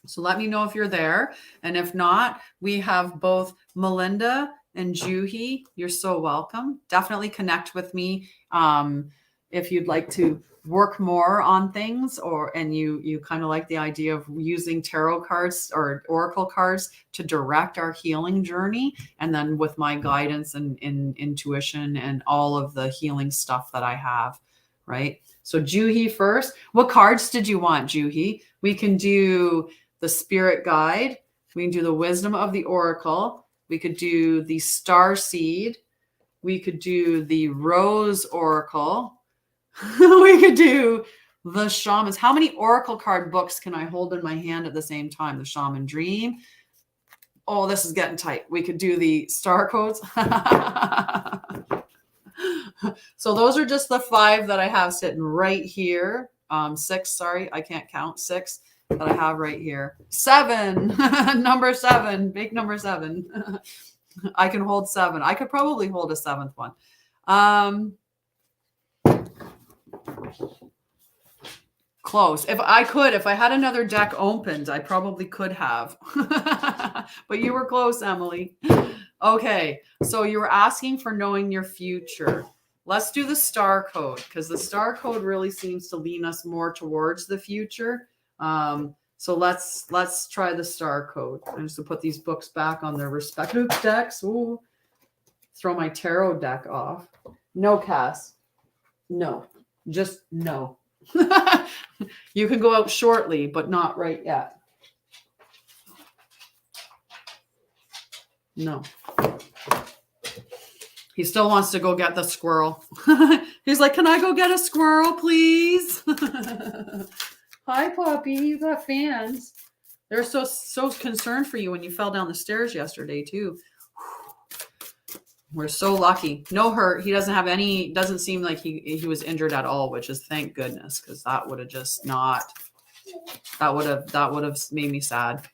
So let me know if you're there. And if not, we have both Melinda and Juhi. You're so welcome. Definitely connect with me if you'd like to work more on things, and you kind of like the idea of using tarot cards or oracle cards to direct our healing journey, and then with my guidance and intuition and all of the healing stuff that I have, right? So Juhi first. What cards did you want, Juhi? We can do the Spirit Guide. We can do the Wisdom of the Oracle. We could do the Star Seed. We could do the Rose Oracle. We could do the Shamans. How many Oracle card books can I hold in my hand at the same time? The Shaman Dream. Oh, this is getting tight. We could do the Star Codes. So those are just the 5 that I have sitting right here. 6, sorry, I can't count. 6 that I have right here. 7, number 7, big number 7. I can hold 7. I could probably hold a 7th one. Close. If I had another deck opened, I probably could have. But you were close, Emily. Okay, so you were asking for knowing your future. Let's do the star code, because the star code really seems to lean us more towards the future. So let's try the star code. I'm just gonna put these books back on their respective decks. Ooh, throw my tarot deck off. No, Cass. No, just no. You can go out shortly, but not right yet. No. He still wants to go get the squirrel. He's like, can I go get a squirrel, please? Hi, puppy. You got fans. They're so concerned for you when you fell down the stairs yesterday, too. We're so lucky. No hurt. He doesn't have any, doesn't seem like he was injured at all, which is thank goodness, because that would have just not, that would have made me sad.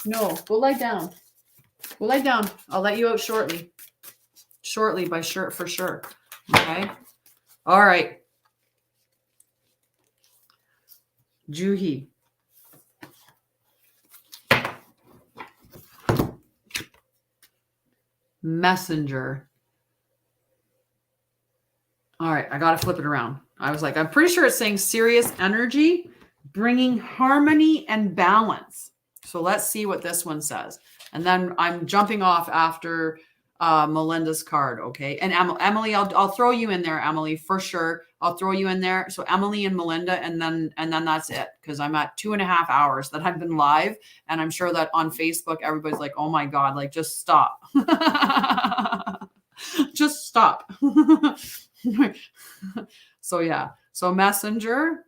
No, go lie down. Go lie down. I'll let you out shortly. Shortly, for sure. Okay. All right. Juhi. Messenger. All right, I got to flip it around. I was like, I'm pretty sure it's saying serious energy, bringing harmony and balance. So let's see what this one says. And then I'm jumping off after Melinda's card, okay? And Emily, I'll throw you in there, Emily, for sure. I'll throw you in there. So Emily and Melinda, and then that's it, because I'm at 2.5 hours that I've been live, and I'm sure that on Facebook everybody's like, oh my God, like just stop. Just stop. So yeah, so Messenger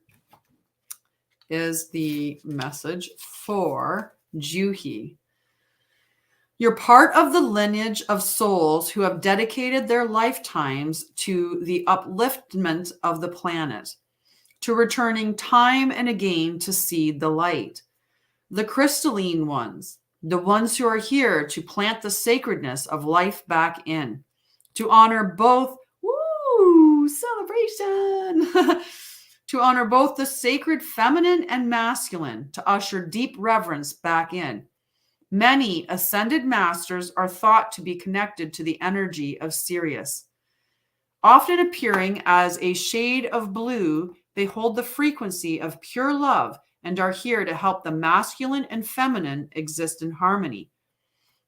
is the message for Juhi. You're part of the lineage of souls who have dedicated their lifetimes to the upliftment of the planet, to returning time and again to seed the light. The crystalline ones, the ones who are here to plant the sacredness of life back in, to honor both, woo, celebration, to honor both the sacred feminine and masculine, to usher deep reverence back in. Many ascended masters are thought to be connected to the energy of Sirius. Often appearing as a shade of blue, they hold the frequency of pure love and are here to help the masculine and feminine exist in harmony,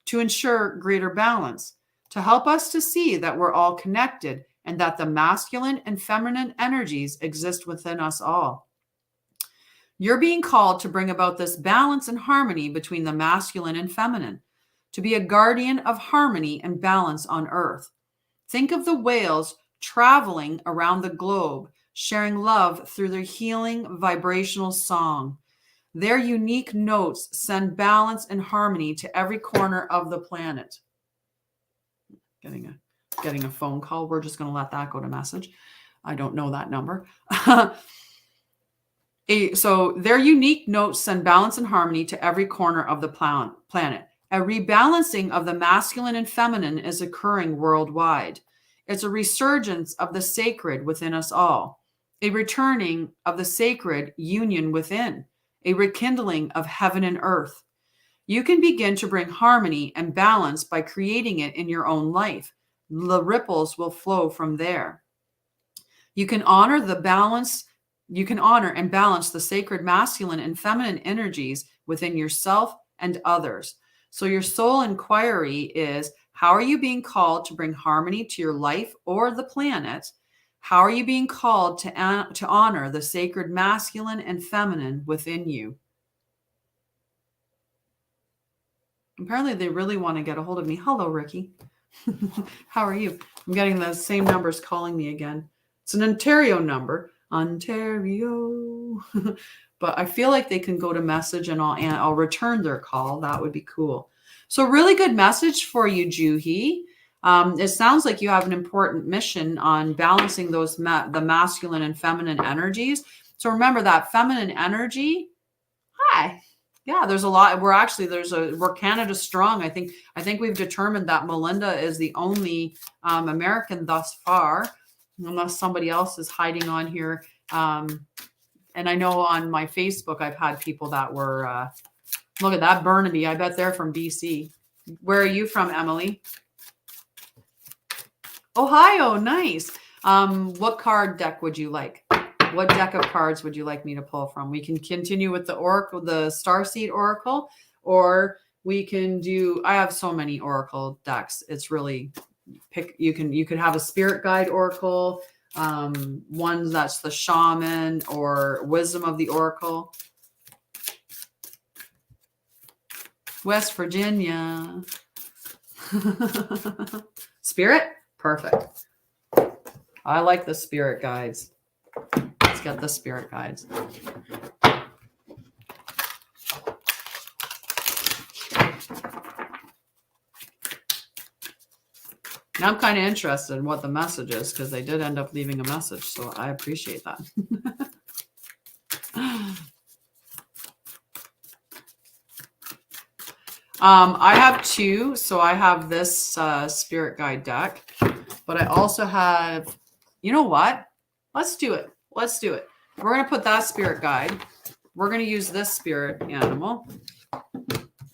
to ensure greater balance, to help us to see that we're all connected and that the masculine and feminine energies exist within us all. You're being called to bring about this balance and harmony between the masculine and feminine, to be a guardian of harmony and balance on Earth. Think of the whales traveling around the globe, sharing love through their healing vibrational song. Their unique notes send balance and harmony to every corner of the planet. Getting a phone call. We're just going to let that go to message. I don't know that number. So their unique notes send balance and harmony to every corner of the planet. A rebalancing of the masculine and feminine is occurring worldwide. It's a resurgence of the sacred within us all, a returning of the sacred union within, a rekindling of heaven and earth. You can begin to bring harmony and balance by creating it in your own life. The ripples will flow from there. You can honor and balance the sacred masculine and feminine energies within yourself and others. So your soul inquiry is, how are you being called to bring harmony to your life or the planet? How are you being called to honor the sacred masculine and feminine within you? Apparently they really want to get a hold of me. Hello, Ricky. How are you? I'm getting the same numbers calling me again. It's an Ontario number. Ontario. But I feel like they can go to message and I'll return their call. That would be cool. So really good message for you, Juhi. It sounds like you have an important mission on balancing those the masculine and feminine energies. So remember that feminine energy. Hi. Yeah, there's a lot. We're Canada strong. I think we've determined that Melinda is the only American thus far, unless somebody else is hiding on here. And I know on my Facebook, I've had people that were, look at that, Burnaby. I bet they're from BC. Where are you from, Emily? Ohio, nice. What card deck would you like? What deck of cards would you like me to pull from? We can continue with the Oracle, the Starseed Oracle, or we can do, I have so many Oracle decks. It's really you could have a Spirit Guide Oracle, one that's the Shaman, or Wisdom of the Oracle. West Virginia. Spirit? Perfect. I like the Spirit Guides. Let's get the Spirit Guides. Now I'm kind of interested in what the message is, because they did end up leaving a message, so I appreciate that. I have two. So I have this Spirit Guide deck, but I also have, you know what? Let's do it. Let's do it. We're going to put that Spirit Guide. We're going to use this Spirit Animal.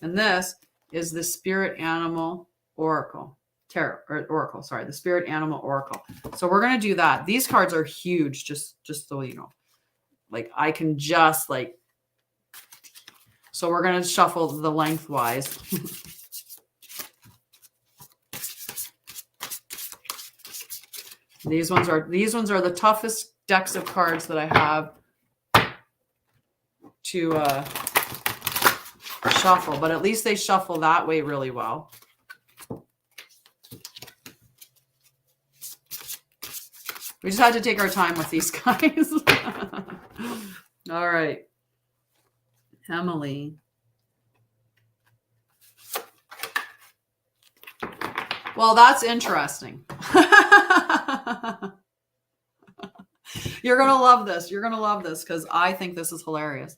And this is the Spirit Animal Oracle. The Spirit Animal Oracle. So we're going to do that. These cards are huge, just so you know. Like I can just like, so we're going to shuffle the lengthwise. These ones are the toughest decks of cards that I have to shuffle, but at least they shuffle that way really well. We just had to take our time with these guys. All right. Emily. Well, that's interesting. You're going to love this. You're going to love this because I think this is hilarious.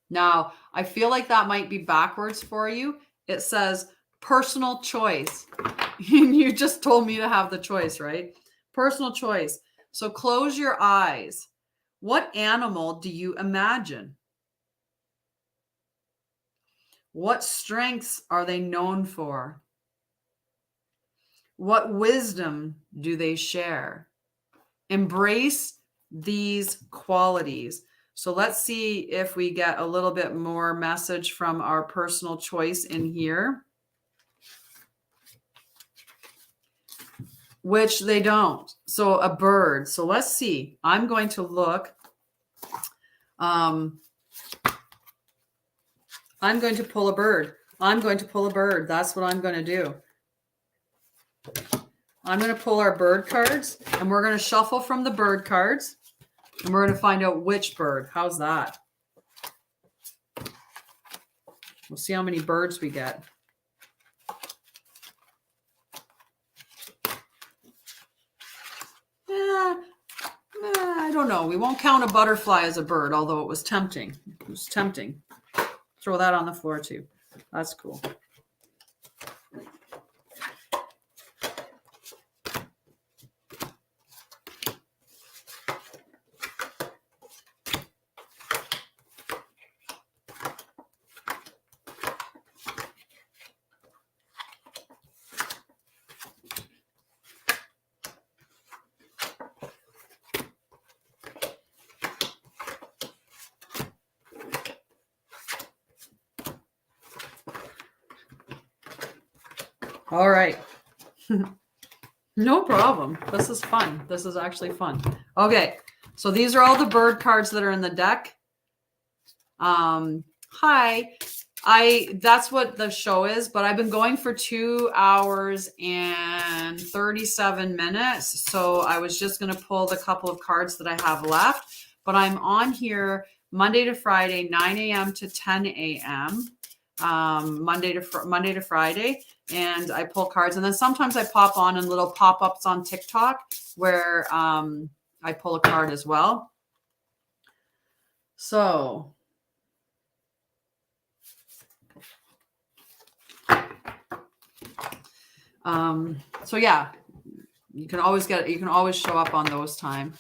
Now, I feel like that might be backwards for you. It says personal choice, You just told me to have the choice, right? Personal choice. So close your eyes. What animal do you imagine? What strengths are they known for? What wisdom do they share? Embrace these qualities. So let's see if we get a little bit more message from our personal choice in here, which they don't. So a bird. So let's see. I'm going to look. I'm going to pull a bird. I'm going to pull a bird. That's what I'm going to do. I'm going to pull our bird cards, and we're going to shuffle from the bird cards, and we're going to find out which bird. How's that? We'll see how many birds we get. I don't know. We won't count a butterfly as a bird, although it was tempting. It was tempting. Throw that on the floor too. That's cool. All right. No problem. This is fun. This is actually fun. Okay. So these are all the bird cards that are in the deck. Hi. That's what the show is, but I've been going for 2 hours and 37 minutes. So I was just going to pull the couple of cards that I have left, but I'm on here Monday to Friday, 9 a.m. to 10 a.m. Monday to Friday, and I pull cards, and then sometimes I pop on in little pop-ups on TikTok where I pull a card as well. So yeah, you can always show up on those times.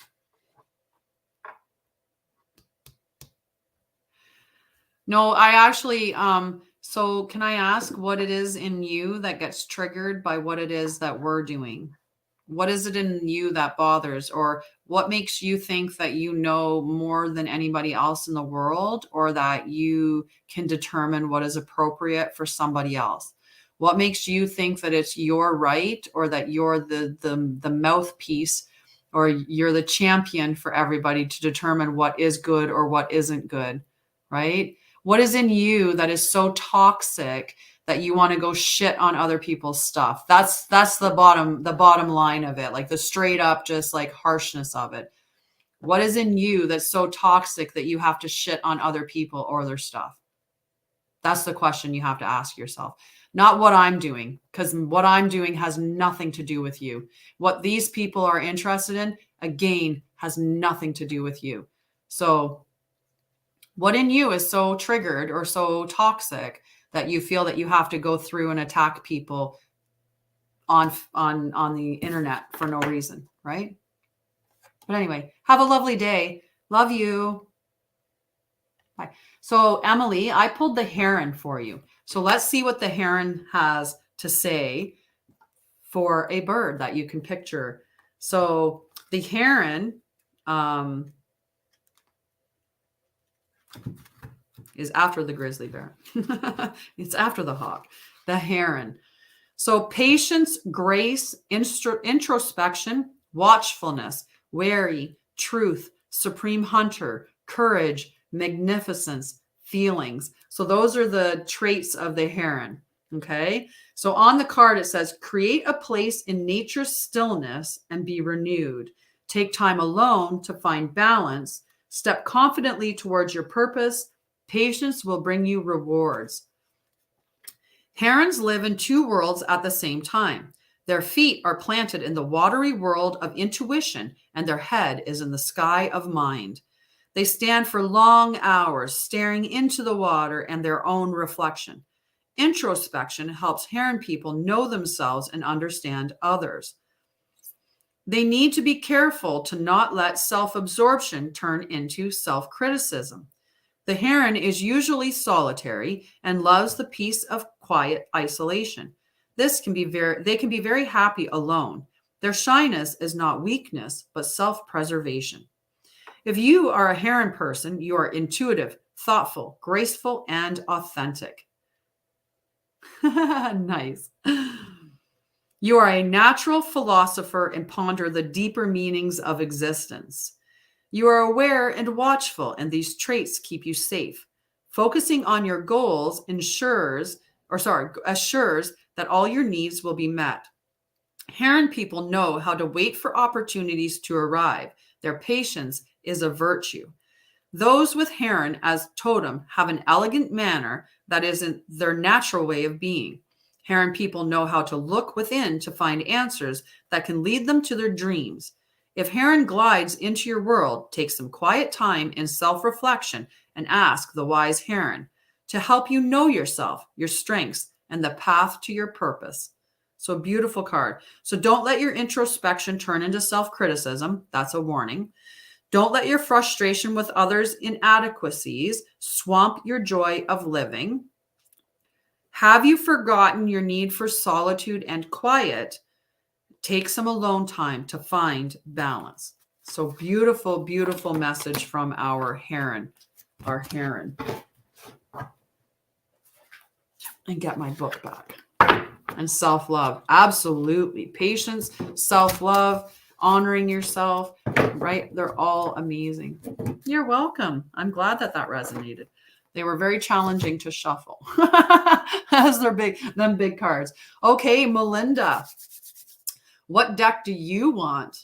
No, I actually, so can I ask what it is in you that gets triggered by what it is that we're doing? What is it in you that bothers, or what makes you think that you know more than anybody else in the world, or that you can determine what is appropriate for somebody else? What makes you think that it's your right, or that you're the mouthpiece, or you're the champion for everybody to determine what is good or what isn't good, right? What is in you that is so toxic that you want to go shit on other people's stuff? That's the bottom line of it, like the straight up just like harshness of it. What is in you that's so toxic that you have to shit on other people or their stuff? That's the question you have to ask yourself. Not what I'm doing, because what I'm doing has nothing to do with you. What these people are interested in, again, has nothing to do with you. So what in you is so triggered or so toxic that you feel that you have to go through and attack people on the internet for no reason, right? But anyway, have a lovely day. Love you. Bye. So Emily, I pulled the heron for you. So let's see what the heron has to say for a bird that you can picture. So the heron, is after the grizzly bear. It's after the hawk, the heron. So patience, grace, introspection, watchfulness, wary, truth, supreme hunter, courage, magnificence, feelings. So those are the traits of the heron. Okay. So on the card, it says, create a place in nature's stillness and be renewed. Take time alone to find balance. Step confidently towards your purpose. Patience will bring you rewards. Herons live in two worlds at the same time. Their feet are planted in the watery world of intuition, and their head is in the sky of mind. They stand for long hours, staring into the water and their own reflection. Introspection helps heron people know themselves and understand others. They need to be careful to not let self-absorption turn into self-criticism. The heron is usually solitary and loves the peace of quiet isolation. They can be very happy alone. Their shyness is not weakness, but self-preservation. If you are a heron person, you are intuitive, thoughtful, graceful, and authentic. Nice. You are a natural philosopher and ponder the deeper meanings of existence. You are aware and watchful, and these traits keep you safe. Focusing on your goals assures that all your needs will be met. Heron people know how to wait for opportunities to arrive. Their patience is a virtue. Those with heron as totem have an elegant manner that isn't their natural way of being. Heron people know how to look within to find answers that can lead them to their dreams. If heron glides into your world, take some quiet time in self-reflection and ask the wise heron to help you know yourself, your strengths, and the path to your purpose. So beautiful card. So don't let your introspection turn into self-criticism. That's a warning. Don't let your frustration with others' inadequacies swamp your joy of living. Have you forgotten your need for solitude and quiet? Take some alone time to find balance. So beautiful, beautiful message from our heron. And get my book back. And self-love. Absolutely. Patience, self-love, honoring yourself, right? They're all amazing. You're welcome. I'm glad that resonated. They were very challenging to shuffle as they're big cards. Okay, Melinda, what deck do you want?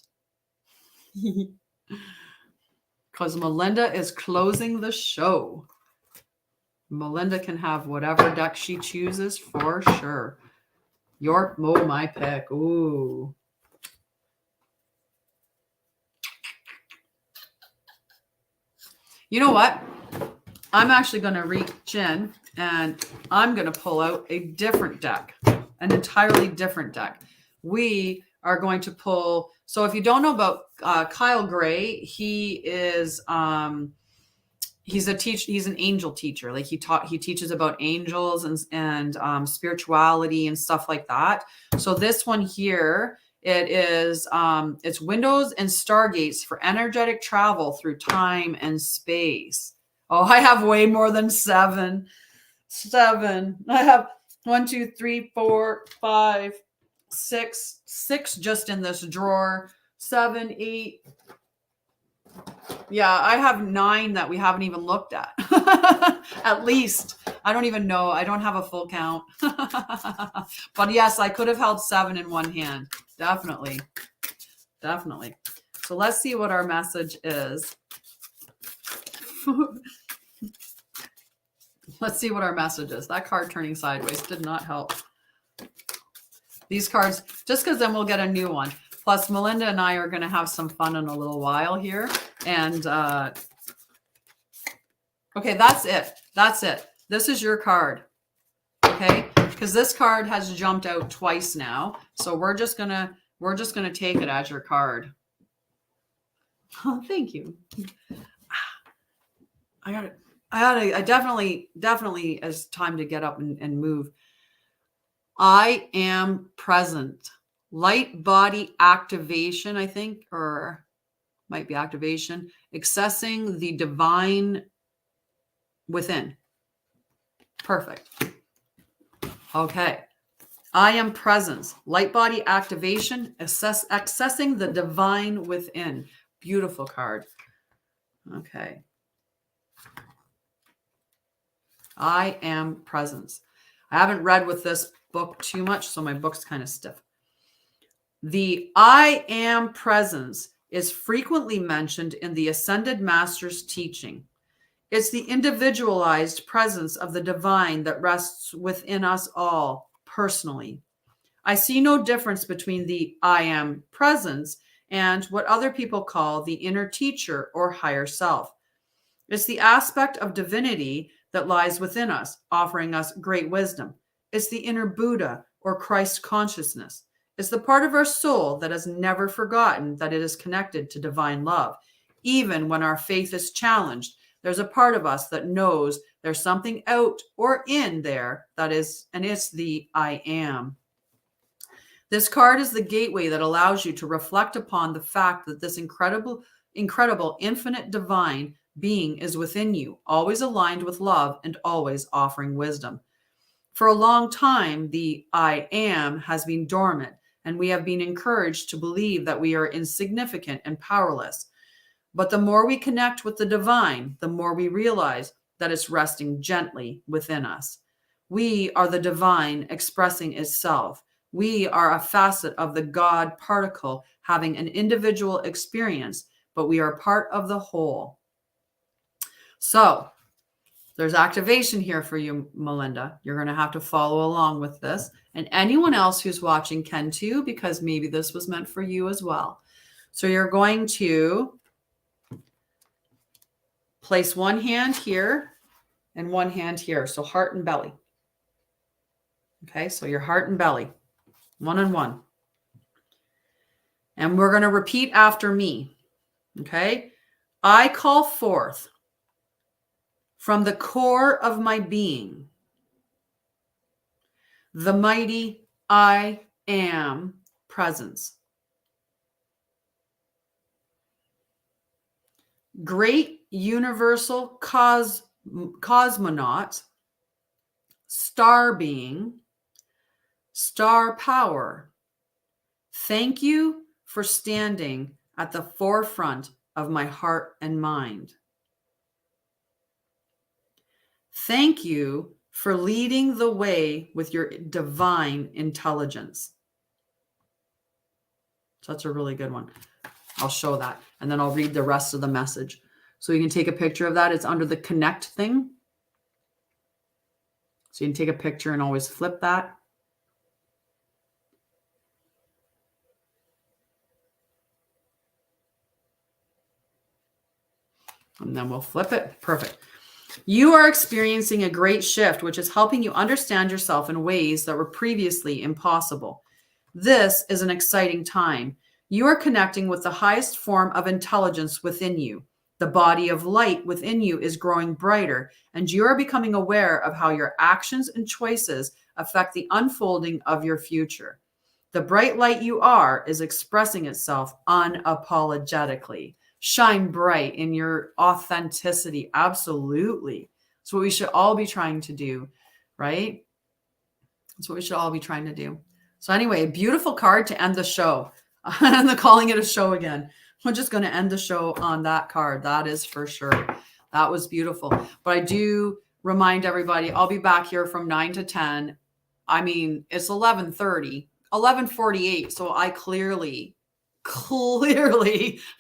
Because Melinda is closing the show. Melinda can have whatever deck she chooses for sure. My pick. Ooh. You know what? I'm actually going to reach in and I'm going to pull out a different deck, an entirely different deck. We are going to pull. So if you don't know about Kyle Gray, he is he's an angel teacher. Like he teaches about angels and spirituality and stuff like that. So this one here, it is it's windows and stargates for energetic travel through time and space. Oh, I have way more than seven. I have 1, 2, 3, 4, 5, 6 just in this drawer. 7, 8. Yeah, I have 9 that we haven't even looked at. At least. I don't even know. I don't have a full count. But yes, I could have held 7 in one hand. Definitely. So let's see what our message is. Let's see what our message is. That card turning sideways did not help. These cards, just because then we'll get a new one. Plus, Melinda and I are going to have some fun in a little while here. And, okay, that's it. This is your card. Okay? Because this card has jumped out twice now. So we're just going to take it as your card. Oh, thank you. I definitely it's time to get up and move. I am present. Light body activation, I think, or might be activation, accessing the divine within. Perfect. Okay. I am presence. Light body activation, accessing the divine within. Beautiful card. Okay. I am presence. I haven't read with this book too much, so my book's kind of stiff. The I am presence is frequently mentioned in the Ascended Master's teaching. It's the individualized presence of the divine that rests within us all personally. I see no difference between the I am presence and what other people call the inner teacher or higher self. It's the aspect of divinity that lies within us, offering us great wisdom. It's the inner Buddha or Christ consciousness. It's the part of our soul that has never forgotten that it is connected to divine love. Even when our faith is challenged, there's a part of us that knows there's something out or in there that is, and it's the I am. This card is the gateway that allows you to reflect upon the fact that this incredible, infinite divine being is within you, always aligned with love and always offering wisdom. For a long time, the I am has been dormant, and we have been encouraged to believe that we are insignificant and powerless. But the more we connect with the divine, the more we realize that it's resting gently within us. We are the divine expressing itself. We are a facet of the God particle having an individual experience, but we are part of the whole. So there's activation here for you, Melinda. You're going to have to follow along with this. And anyone else who's watching can too, because maybe this was meant for you as well. So you're going to place one hand here and one hand here. So heart and belly. Okay, so your heart and belly, one on one. And we're going to repeat after me. Okay, I call forth from the core of my being the mighty I am presence. Great universal cosmonaut, star being, star power. Thank you for standing at the forefront of my heart and mind. Thank you for leading the way with your divine intelligence. So that's a really good one. I'll show that, and then I'll read the rest of the message. So you can take a picture of that. It's under the connect thing. So you can take a picture and always flip that. And then we'll flip it. Perfect. You are experiencing a great shift, which is helping you understand yourself in ways that were previously impossible. This is an exciting time. You are connecting with the highest form of intelligence within you. The body of light within you is growing brighter, and you are becoming aware of how your actions and choices affect the unfolding of your future. The bright light you are is expressing itself unapologetically. Shine bright in your authenticity. Absolutely. That's what we should all be trying to do, right? That's what we should all be trying to do. So anyway, a beautiful card to end the show. And calling it a show again. We're just going to end the show on that card. That is for sure. That was beautiful. But I do remind everybody, I'll be back here from 9 to 10. I mean, it's 11:30, 11:48. So I clearly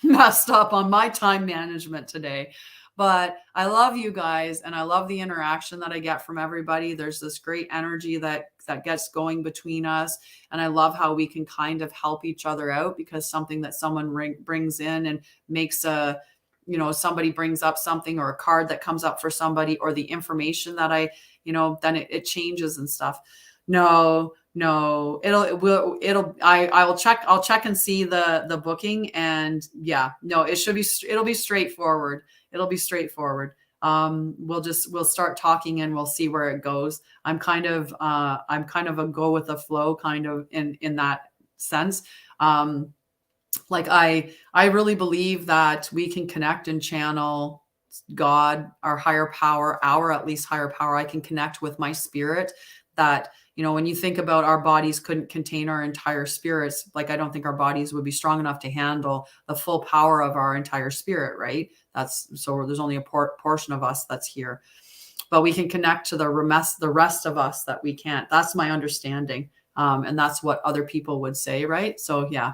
messed up on my time management today. But I love you guys, and I love the interaction that I get from everybody. There's this great energy that gets going between us. And I love how we can kind of help each other out, because something that someone brings in and makes somebody brings up something, or a card that comes up for somebody, or the information that then it changes and stuff. No, I'll check and see the booking, and yeah, no, it'll be straightforward. It'll be straightforward. We'll start talking and we'll see where it goes. I'm kind of a go with the flow kind of in that sense. Like I really believe that we can connect and channel God, our higher power, at least higher power. I can connect with my spirit. That, when you think about our bodies couldn't contain our entire spirits, like I don't think our bodies would be strong enough to handle the full power of our entire spirit, right? So there's only a portion of us that's here, but we can connect to the rest of us that we can't. That's my understanding. And that's what other people would say, right? So yeah,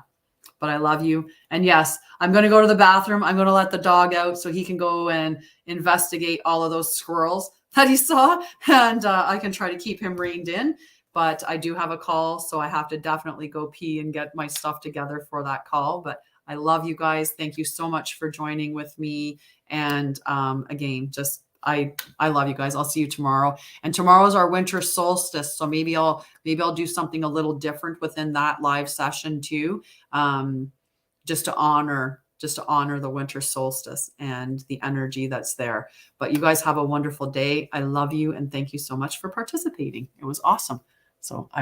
but I love you. And yes, I'm going to go to the bathroom. I'm going to let the dog out so he can go and investigate all of those squirrels that he saw. And I can try to keep him reined in. But I do have a call, so I have to definitely go pee and get my stuff together for that call. But I love you guys. Thank you so much for joining with me. And again, just I love you guys. I'll see you tomorrow. And tomorrow's our winter solstice. So maybe I'll do something a little different within that live session too. Just to honor the winter solstice and the energy that's there. But you guys have a wonderful day. I love you and thank you so much for participating. It was awesome. So I will